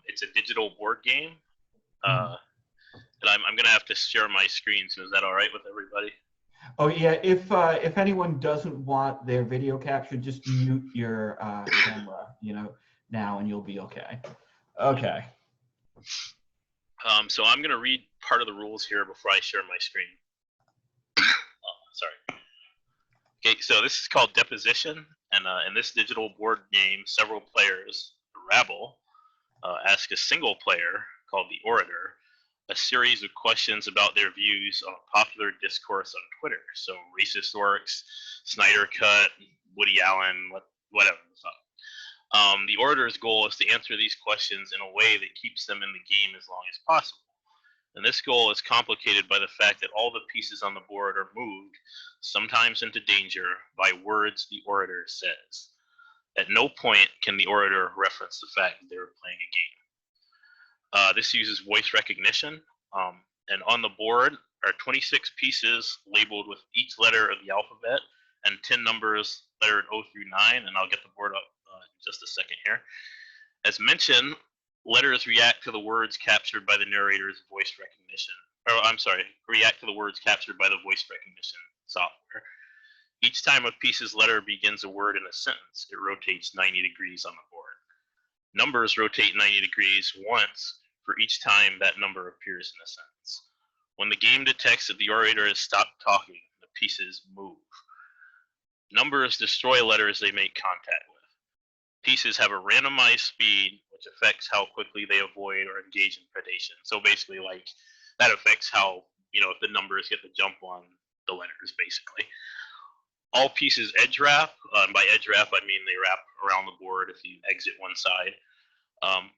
It's a digital board game. And I'm gonna have to share my screen. So is that all right with everybody? Oh yeah. If anyone doesn't want their video captured, just mute your camera, you know, now, and you'll be okay. Okay. So I'm gonna read part of the rules here before I share my screen. Sorry. Okay, so this is called Deposition, and in this digital board game, several players, rabble, ask a single player called the Orator a series of questions about their views on popular discourse on Twitter. So racist orcs, Snyder Cut, Woody Allen, whatever. The Orator's goal is to answer these questions in a way that keeps them in the game as long as possible. And this goal is complicated by the fact that all the pieces on the board are moved, sometimes into danger, by words the Orator says. At no point can the Orator reference the fact that they're playing a game. This uses voice recognition, and on the board are 26 pieces labeled with each letter of the alphabet and 10 numbers lettered O through 9, and I'll get the board up in just a second here. As mentioned, letters react to the words captured by the narrator's voice recognition. React to the words captured by the voice recognition software. Each time a piece's letter begins a word in a sentence, it rotates 90 degrees on the board. Numbers rotate 90 degrees once for each time that number appears in a sentence. When the game detects that the orator has stopped talking, the pieces move. Numbers destroy letters they make contact with. Pieces have a randomized speed, which affects how quickly they avoid or engage in predation. So basically, like, that affects how, you know, if the numbers get the jump on the letters, basically. All pieces edge wrap. By edge wrap, I mean they wrap around the board if you exit one side.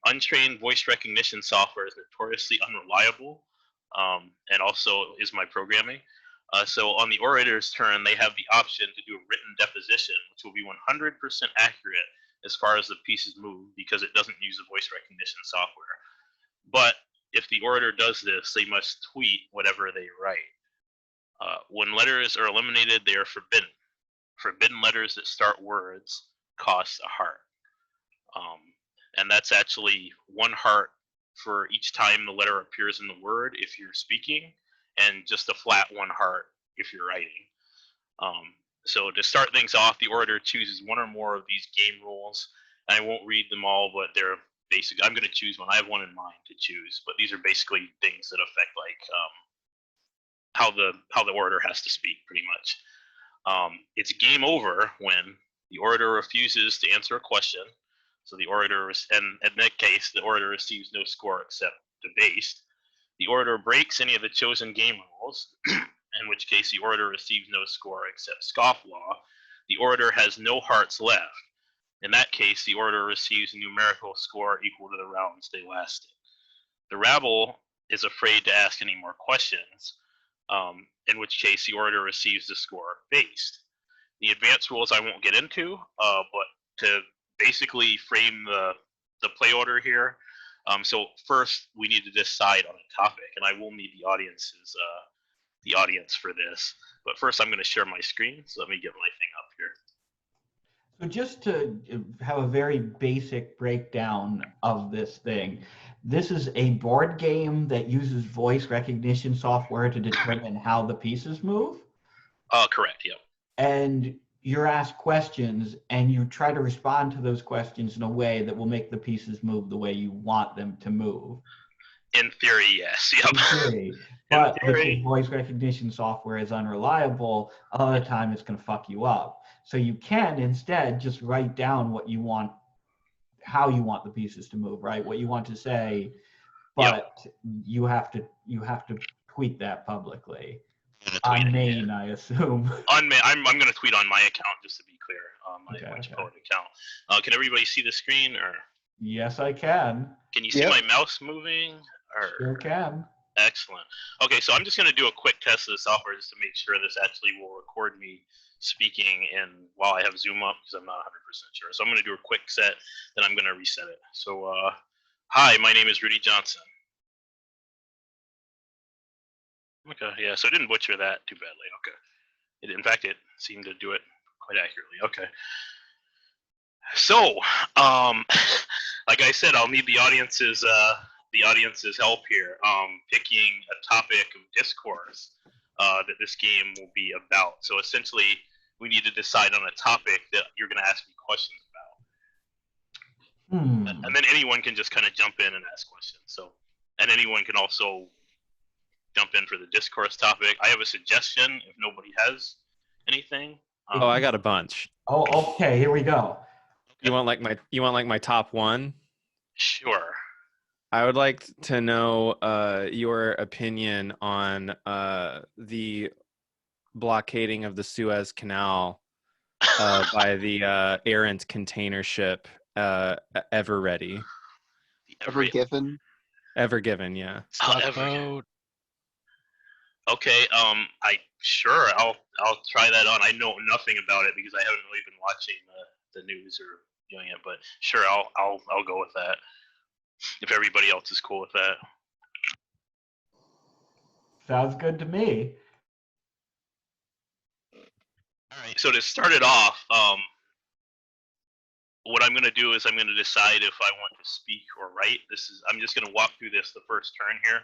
Untrained voice recognition software is notoriously unreliable, and also is my programming. So on the orator's turn, they have the option to do a written deposition, which will be 100% accurate as far as the pieces move because it doesn't use the voice recognition software. But if the orator does this, they must tweet whatever they write. When letters are eliminated, they are forbidden. Forbidden letters that start words cost a heart. And that's actually 1 heart for each time the letter appears in the word if you're speaking, and just a flat 1 heart if you're writing. So to start things off, the orator chooses 1 or more of these game rules. And I won't read them all, but they're basic. I'm going to choose one. I have one in mind to choose, but these are basically things that affect like how the orator has to speak, pretty much. It's game over when the orator refuses to answer a question. So the orator, and in that case, the orator receives no score except debased. The orator breaks any of the chosen game rules, in which case the orator receives no score except scofflaw. The orator has no hearts left. In that case, the orator receives a numerical score equal to the rounds they lasted. The rabble is afraid to ask any more questions, in which case the orator receives the score based. The advanced rules I won't get into, but to basically frame the play order here. So first we need to decide on a topic, and I will need the audience for this. But first I'm going to share my screen, so let me get my thing up here. So just to have a very basic breakdown of this thing, This is a board game that uses voice recognition software to determine how the pieces move. Correct, yeah. And you're asked questions, and you try to respond to those questions in a way that will make the pieces move the way you want them to move. In theory, yes. Yep. In theory. But because voice recognition software is unreliable, a lot of the time it's going to fuck you up. So you can instead just write down what you want, how you want the pieces to move, right? What you want to say, but you have to tweet that publicly. On Maine, I assume. On Maine, I'm going to tweet on my account just to be clear, my Poet account. Can everybody see the screen, or? Yes, I can. Can you see my mouse moving? Or? Sure can. Excellent. Okay, so I'm just going to do a quick test of the software just to make sure this actually will record me speaking while I have Zoom up, because I'm not 100% sure. So I'm going to do a quick set, then I'm going to reset it. So, hi, my name is Rudy Johnson. Okay, yeah, so it didn't butcher that too badly. Okay. In fact, it seemed to do it quite accurately. Okay. So, like I said, I'll need the audience's help here, picking a topic of discourse that this game will be about. So essentially, we need to decide on a topic that you're going to ask me questions about. And then anyone can just kind of jump in and ask questions. So, and anyone can also jump in for the discourse topic. I have a suggestion if nobody has anything. I got a bunch. Oh, okay. Here we go. You want like my top one? Sure. I would like to know your opinion on the blockading of the Suez Canal by the errant container ship Ever Ready. Ever Given? Ever Given, yeah. Okay, I'll try that on. I know nothing about it because I haven't really been watching the news or doing it, but sure, I'll go with that. If everybody else is cool with that. Sounds good to me. All right, so to start it off, what I'm going to do is I'm going to decide if I want to speak or write. I'm just going to walk through this the first turn here.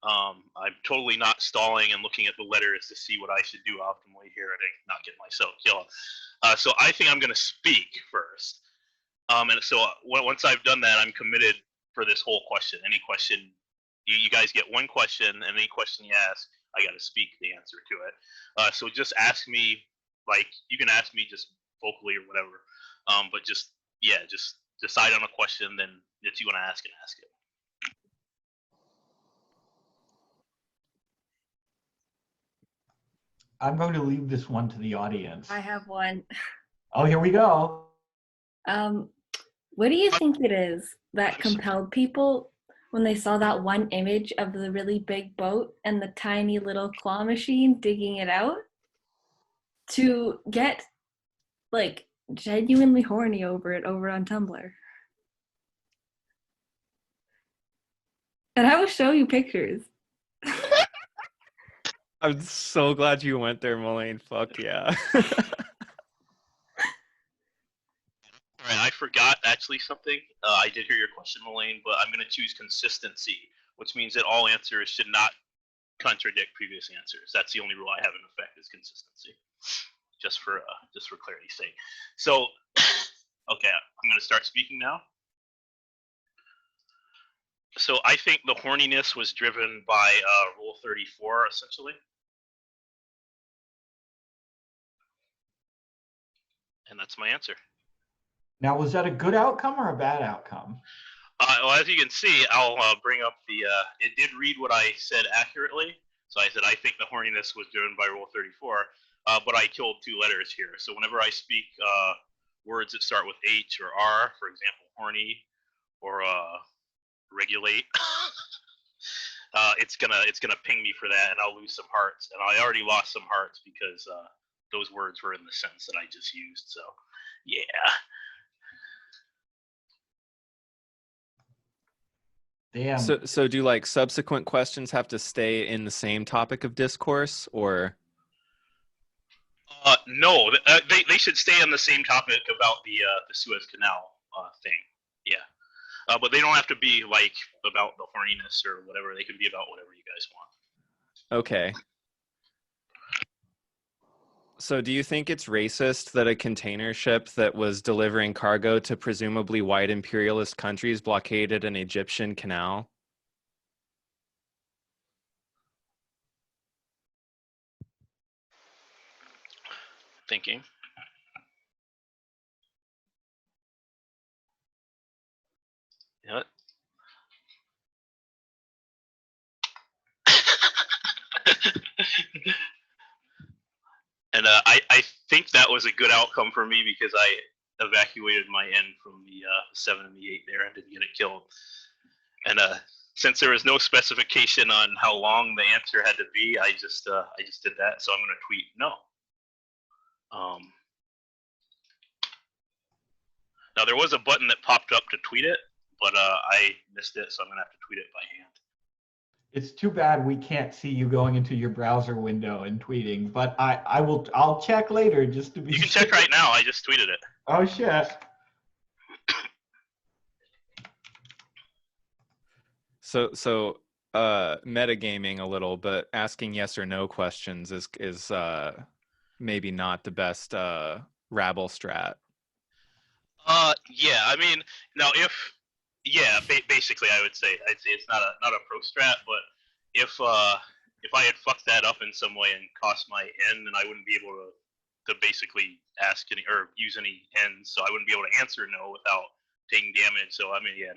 I'm totally not stalling and looking at the letters to see what I should do optimally here and not get myself killed. So I think I'm going to speak first. And so once I've done that, I'm committed for this whole question. Any question, you guys get one question, and any question you ask, I got to speak the answer to it. So just ask me, like, you can ask me just vocally or whatever, but just decide on a question then that you want to ask and ask it. I'm going to leave this one to the audience. I have one. Oh, here we go. What do you think it is that compelled people when they saw that one image of the really big boat and the tiny little claw machine digging it out to get like genuinely horny over it over on Tumblr? And I will show you pictures. I'm so glad you went there, Mullane. Fuck yeah. All right, I forgot actually something. I did hear your question, Mullane, but I'm going to choose consistency, which means that all answers should not contradict previous answers. That's the only rule I have in effect is consistency, just for clarity's sake. So, okay, I'm going to start speaking now. So I think the horniness was driven by Rule 34, essentially. And that's my answer. Now, was that a good outcome or a bad outcome? Well, as you can see, I'll bring up it did read what I said accurately. So I said, I think the horniness was driven by Rule 34, but I killed 2 letters here. So whenever I speak words that start with H or R, for example, horny or regulate, it's gonna ping me for that, and I'll lose some hearts. And I already lost some hearts because those words were in the sentence that I just used. So, yeah. Damn. So do like subsequent questions have to stay in the same topic of discourse, or? No, they should stay on the same topic about the Suez Canal thing. Yeah. But they don't have to be like about the horniness or whatever. They can be about whatever you guys want. Okay. So do you think it's racist that a container ship that was delivering cargo to presumably white imperialist countries blockaded an Egyptian canal? Thinking. Yeah. And I think that was a good outcome for me because I evacuated my inn from the 7 and the 8 there and didn't get it killed. And since there was no specification on how long the answer had to be, I just did that. So I'm going to tweet no. Now there was a button that popped up to tweet it, but I missed it, so I'm going to have to tweet it by hand. It's too bad we can't see you going into your browser window and tweeting, but I'll check later just to be You can sure. check right now. I just tweeted it. Oh shit. So metagaming a little, but asking yes or no questions is maybe not the best rabble strat. Yeah, I mean, now basically I'd say it's not a pro strat, but if I had fucked that up in some way and cost my N, then I wouldn't be able to basically ask any or use any N's, so I wouldn't be able to answer no without taking damage. So I mean, yeah,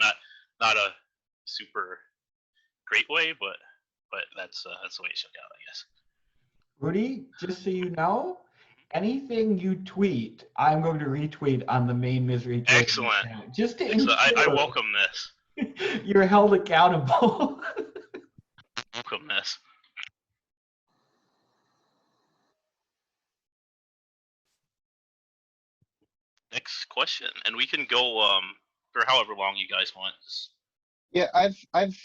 not a super great way, but that's the way it shook out, I guess. Rudy, just so you know, anything you tweet, I'm going to retweet on the main Misery Tourism Excellent. account, just to Excellent. I ensure welcome this. you're held accountable. Welcome this. Next question, and we can go for however long you guys want. Yeah, I've.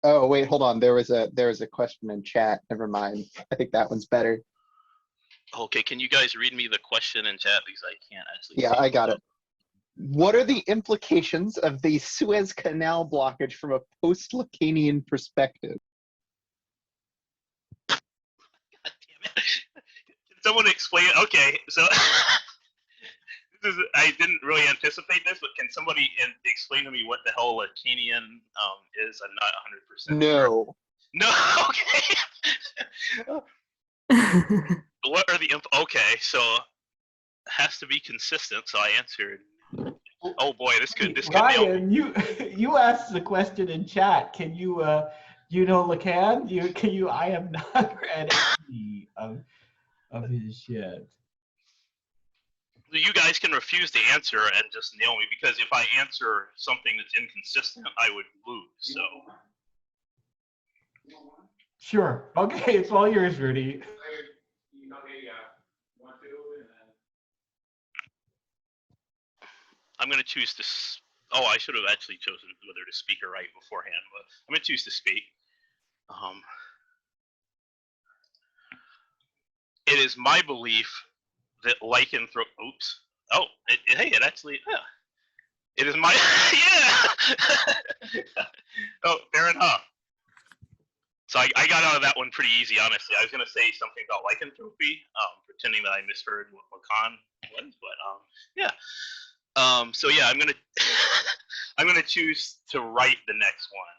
Oh wait, hold on. There was a question in chat. Never mind. I think that one's better. Okay, can you guys read me the question in chat because I can't actually. Yeah, I got it. What are the implications of the Suez Canal blockage from a post-Lacanian perspective? God damn it! Can someone explain it? Okay, so I didn't really anticipate this, but can somebody explain to me what the hell Lacanian is? I'm not 100%. No. No. Okay. What are the okay? So has to be consistent. So I answered. Oh boy, this could Ryan, you asked the question in chat. Can you Lacan? Can you? I have not read any of his shit. You guys can refuse to answer and just nail me because if I answer something that's inconsistent, I would lose. So. Sure. Okay, it's all yours, Rudy. I'm going to choose to. Oh, I should have actually chosen whether to speak or write beforehand, but I'm going to choose to speak. It is my belief that lycanthrope. Oops. Oh, it actually. Yeah. It is my. Yeah. Oh, fair enough. So I got out of that one pretty easy, honestly. I was going to say something about lycanthropy, pretending that I misheard what Lacan was, but yeah. So yeah, I'm gonna choose to write the next one.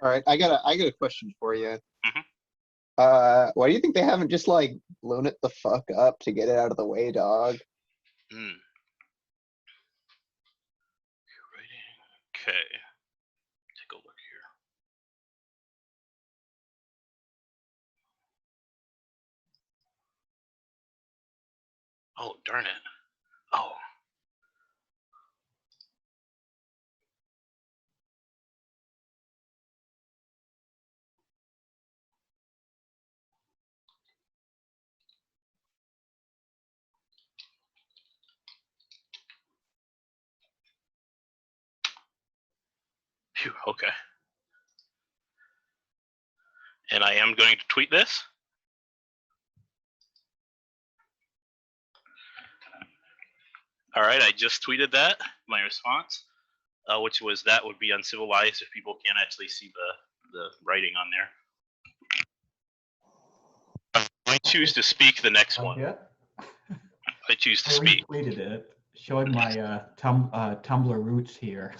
All right, I got a question for you. Mm-hmm. Why do you think they haven't just like blown it the fuck up to get it out of the way, dog? Okay. Take a look here. Oh, darn it. Oh. Phew, okay. And I am going to tweet this. All right, I just tweeted that, my response. which was that would be uncivilized if people can't actually see the writing on there. I choose to speak the next one. Yeah. I choose to I speak. retweeted it, showing my Tumblr roots here.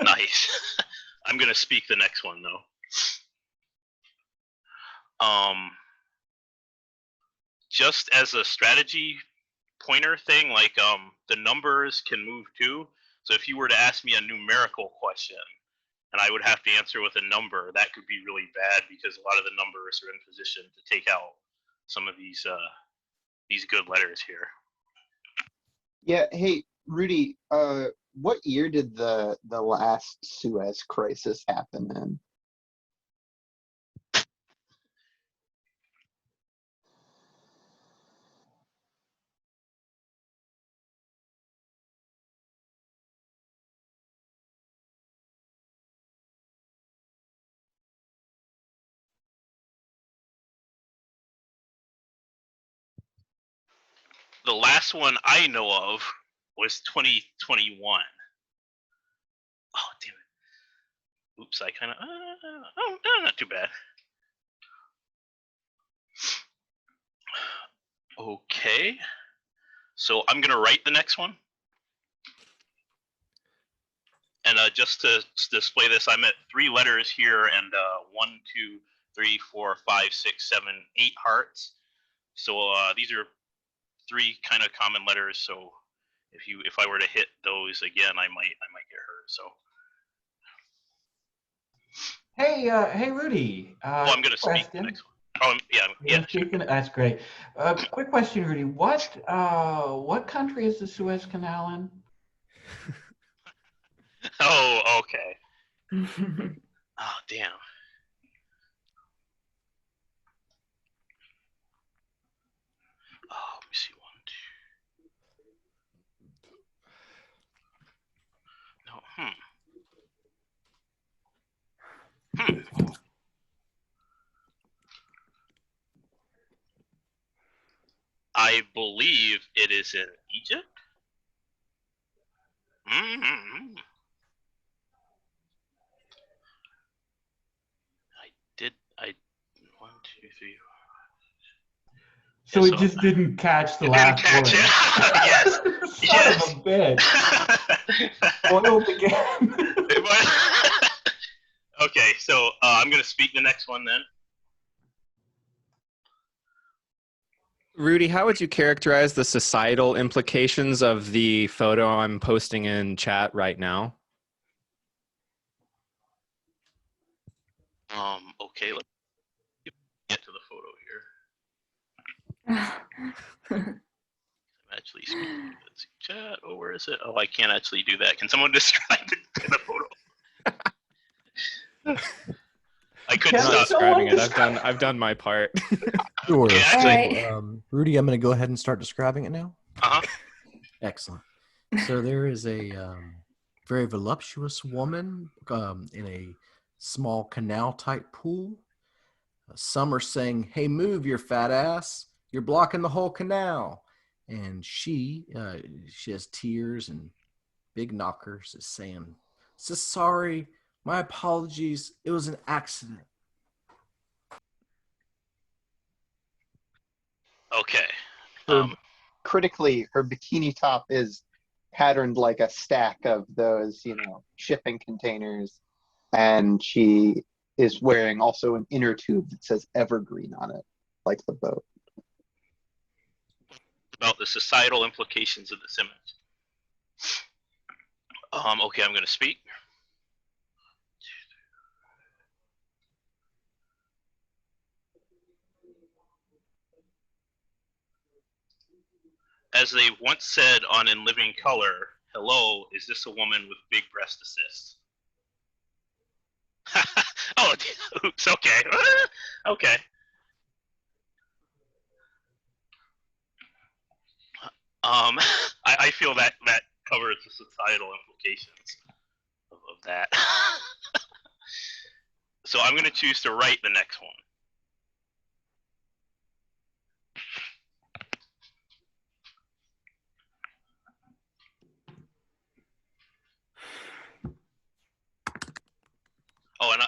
Nice. I'm gonna speak the next one though. Just as a strategy pointer thing, like the numbers can move too. So if you were to ask me a numerical question and I would have to answer with a number, that could be really bad because a lot of the numbers are in position to take out some of these good letters here. Yeah. Hey, Rudy. What year did the last Suez Crisis happen in? The last one I know of was 2021. Oh, damn it. Oops, I kind of... oh, no, not too bad. Okay. So I'm going to write the next one. And just to display this, I'm at 3 letters here and 1, 2, 3, 4, 5, 6, 7, 8 hearts. So these are 3 kind of common letters. So if I were to hit those again, I might get hurt. So. Hey, Rudy. I'm going to speak the next one. Oh, yeah. Sure. That's great. Quick question, Rudy. What country is the Suez Canal in? Oh, okay. Oh, damn. Oh, let me see. 1, 2. No. I believe it is in Egypt. Mm-hmm. I 1, 2, 3. So it just didn't catch the last word. Yes. Son of a bitch. Spoiled again. Okay, so I'm going to speak the next one then. Rudy, how would you characterize the societal implications of the photo I'm posting in chat right now? Okay, let's get to the photo here. I'm actually speaking. Let's see, chat. Oh, where is it? Oh, I can't actually do that. Can someone describe the photo? I couldn't stop describing it. I've done my part. Sure. Okay, So, Rudy, I'm going to go ahead and start describing it now. Excellent. So there is a very voluptuous woman in a small canal-type pool. Some are saying, "Hey, move your fat ass! You're blocking the whole canal." And she has tears and big knockers, is saying, "So sorry, my apologies. It was an accident." Okay. Critically, her bikini top is patterned like a stack of those, shipping containers, and she is wearing also an inner tube that says Evergreen on it, like the boat. About the societal implications of this image. Okay, I'm going to speak. As they once said on In Living Color, hello, is this a woman with big breast assists? Oh, oops, okay. Okay. I feel that covers the societal implications of that. So I'm going to choose to write the next one.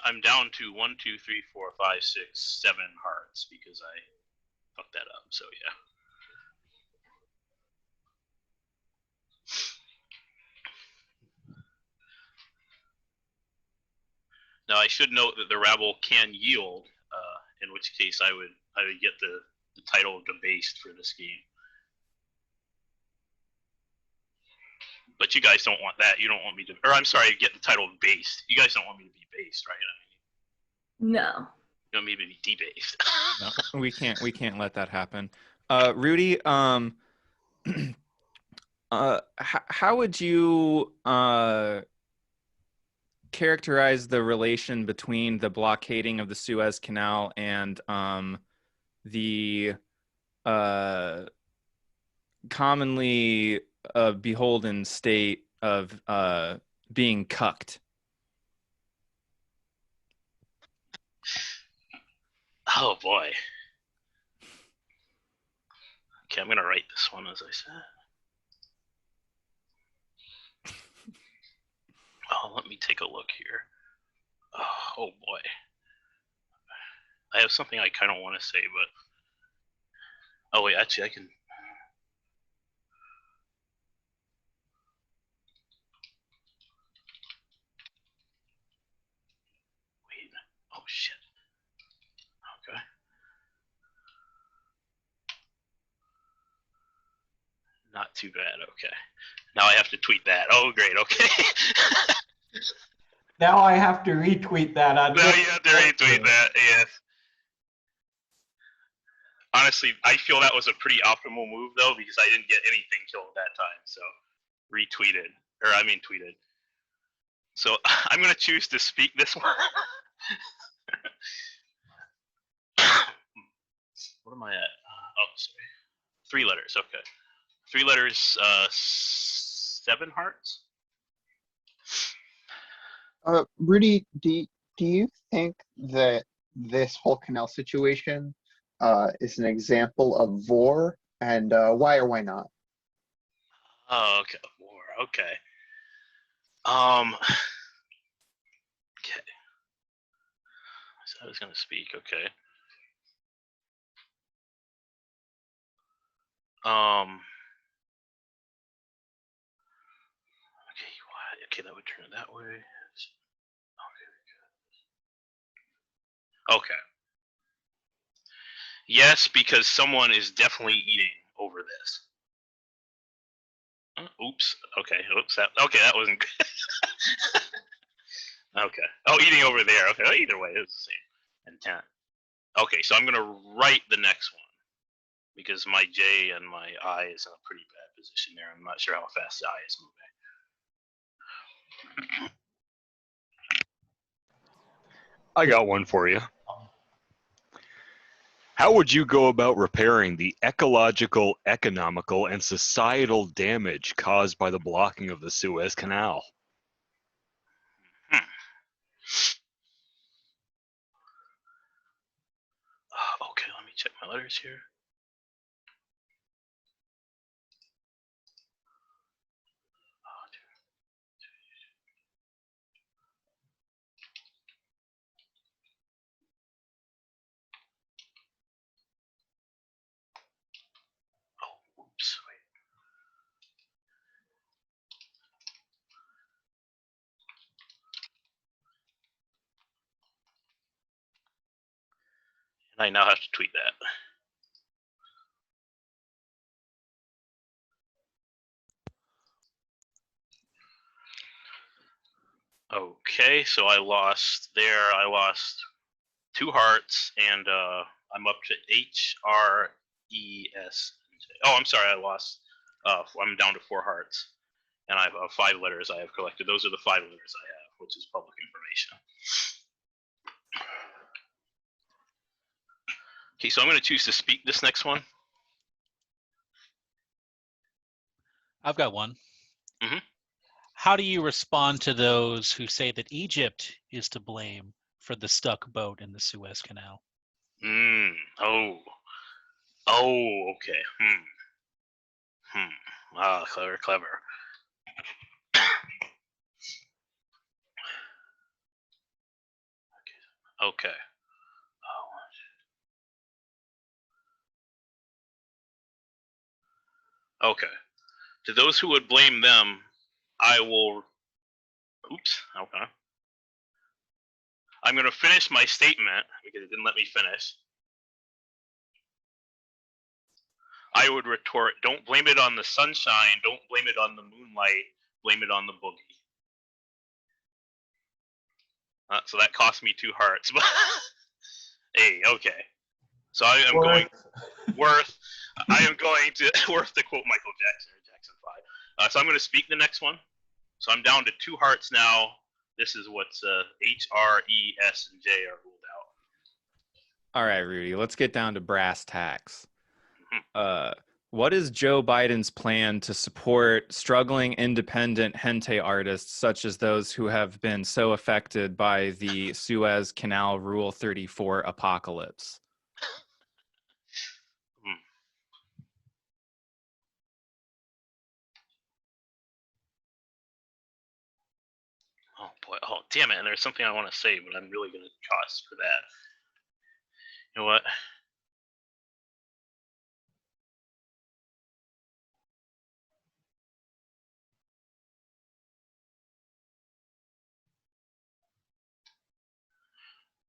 I'm down to 1, 2, 3, 4, 5, 6, 7 hearts because I fucked that up. So yeah. Now I should note that the rabble can yield, in which case I would get the title of debased for this game. But you guys don't want that. You don't want me to, or I'm sorry, get the title of based. You guys don't want me to be based, right? No. You want me to be debased. No, we can't let that happen. Rudy, how would you characterize the relation between the blockading of the Suez Canal and the commonly beholden state of being cucked? Oh boy. Okay, I'm gonna write this one as I said. Oh, let me take a look here. Oh boy. I have something I kind of want to say, but oh wait, actually I can. Wait. Oh shit. Okay. Not too bad. Okay. Now I have to tweet that. Oh great. Okay. Now I have to retweet that. Now you have to retweet that. Yes. Honestly, I feel that was a pretty optimal move though because I didn't get anything killed that time. So retweeted, or I mean tweeted. So I'm gonna choose to speak this one. What am I at? Oh, sorry. 3 letters. Okay. 3 letters. 7 hearts. Rudy, do you think that this whole canal situation is an example of vor, and why or why not? Oh, okay. War. Okay. Okay. So I was gonna speak. Okay. Okay. Okay, that would turn it that way. Okay. Yes, because someone is definitely eating over this. Oops. Okay. Oops. That wasn't good. Okay. Oh, eating over there. Okay. Either way, it's the same intent. Okay, so I'm gonna write the next one because my J and my I is in a pretty bad position there. I'm not sure how fast the I is moving. I got one for you. How would you go about repairing the ecological, economical, and societal damage caused by the blocking of the Suez Canal? Okay, let me check my letters here. Oh, oops, wait. And I now have to tweet that. Okay, so I lost there. I lost 2 hearts, and I'm up to HRES. Oh, I'm sorry, I lost. I'm down to 4 hearts, and I have 5 letters I have collected. Those are the 5 letters I have, which is public information. Okay, so I'm going to choose to speak this next one. I've got one. Mm-hmm. How do you respond to those who say that Egypt is to blame for the stuck boat in the Suez Canal? Oh, okay. Ah, clever. Okay. Okay. To those who would blame them, I will. Oops. Okay. I'm going to finish my statement because it didn't let me finish. I would retort, don't blame it on the sunshine, don't blame it on the moonlight, blame it on the boogie. So that cost me 2 hearts. Hey, okay. So I am going worth to quote Michael Jackson or Jackson 5. So I'm going to speak the next one. So I'm down to 2 hearts now. This is what's H, R, E, S, and J are ruled out. All right, Rudy, let's get down to brass tacks. What is Joe Biden's plan to support struggling independent hentai artists such as those who have been so affected by the Suez Canal Rule 34 apocalypse? Oh boy! Oh damn it! And there's something I want to say, but I'm really going to toss for that. You know what?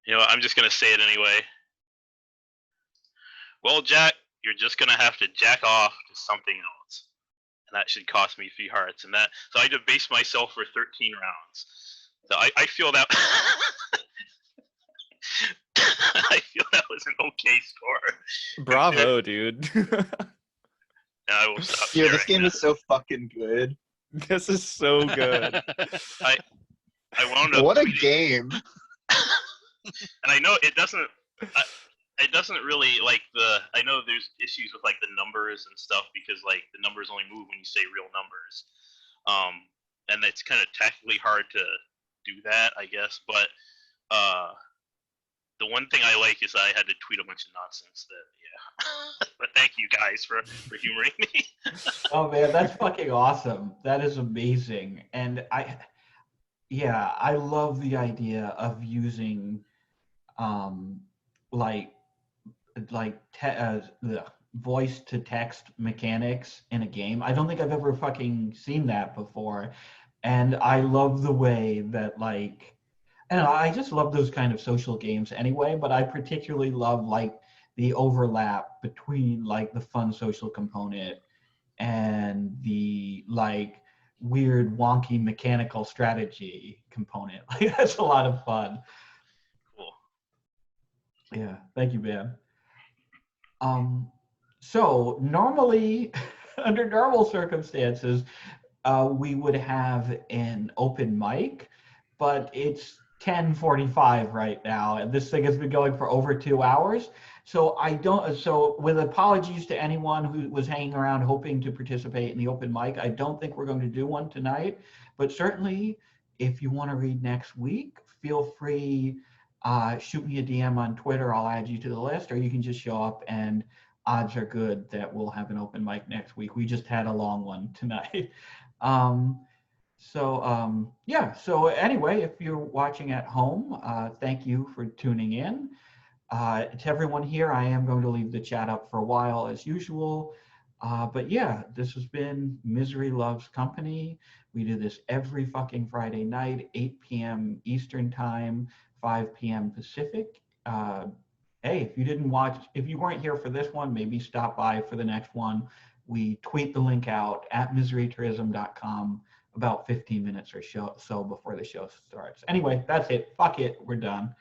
You know what? I'm just going to say it anyway. Well, Jack, you're just going to have to jack off to something else. And that should cost me 3 hearts. And that, so I debased myself for 13 rounds. So I feel that I feel that was an okay score. Bravo, dude. I will stop. Yeah, this game is so fucking good. This is so good. I wound up. What a game! And I know it doesn't. It doesn't really like the. I know there's issues with like the numbers and stuff because like the numbers only move when you say real numbers, and it's kind of technically hard to do that, I guess. But the one thing I like is I had to tweet a bunch of nonsense. But thank you guys for humoring me. Oh man, that's fucking awesome. That is amazing, and I love the idea of using, like the voice to text mechanics in a game. I don't think I've ever fucking seen that before, and I love the way that like, and I just love those kind of social games anyway. But I particularly love like the overlap between like the fun social component and the like weird wonky mechanical strategy component. Like that's a lot of fun. Cool. Yeah, thank you, Ben. So normally, under normal circumstances, we would have an open mic, but it's 10:45 right now, and this thing has been going for over 2 hours. So with apologies to anyone who was hanging around hoping to participate in the open mic, I don't think we're going to do one tonight, but certainly if you want to read next week, feel free, shoot me a DM on Twitter, I'll add you to the list, or you can just show up and odds are good that we'll have an open mic next week. We just had a long one tonight. So anyway, if you're watching at home, thank you for tuning in. To everyone here, I am going to leave the chat up for a while as usual. But yeah, this has been Misery Loves Company. We do this every fucking Friday night, 8 p.m. Eastern Time, 5 p.m. Pacific. Hey, if you weren't here for this one, maybe stop by for the next one. We tweet the link out at miserytourism.com about 15 minutes or so before the show starts. Anyway, that's it. Fuck it. We're done.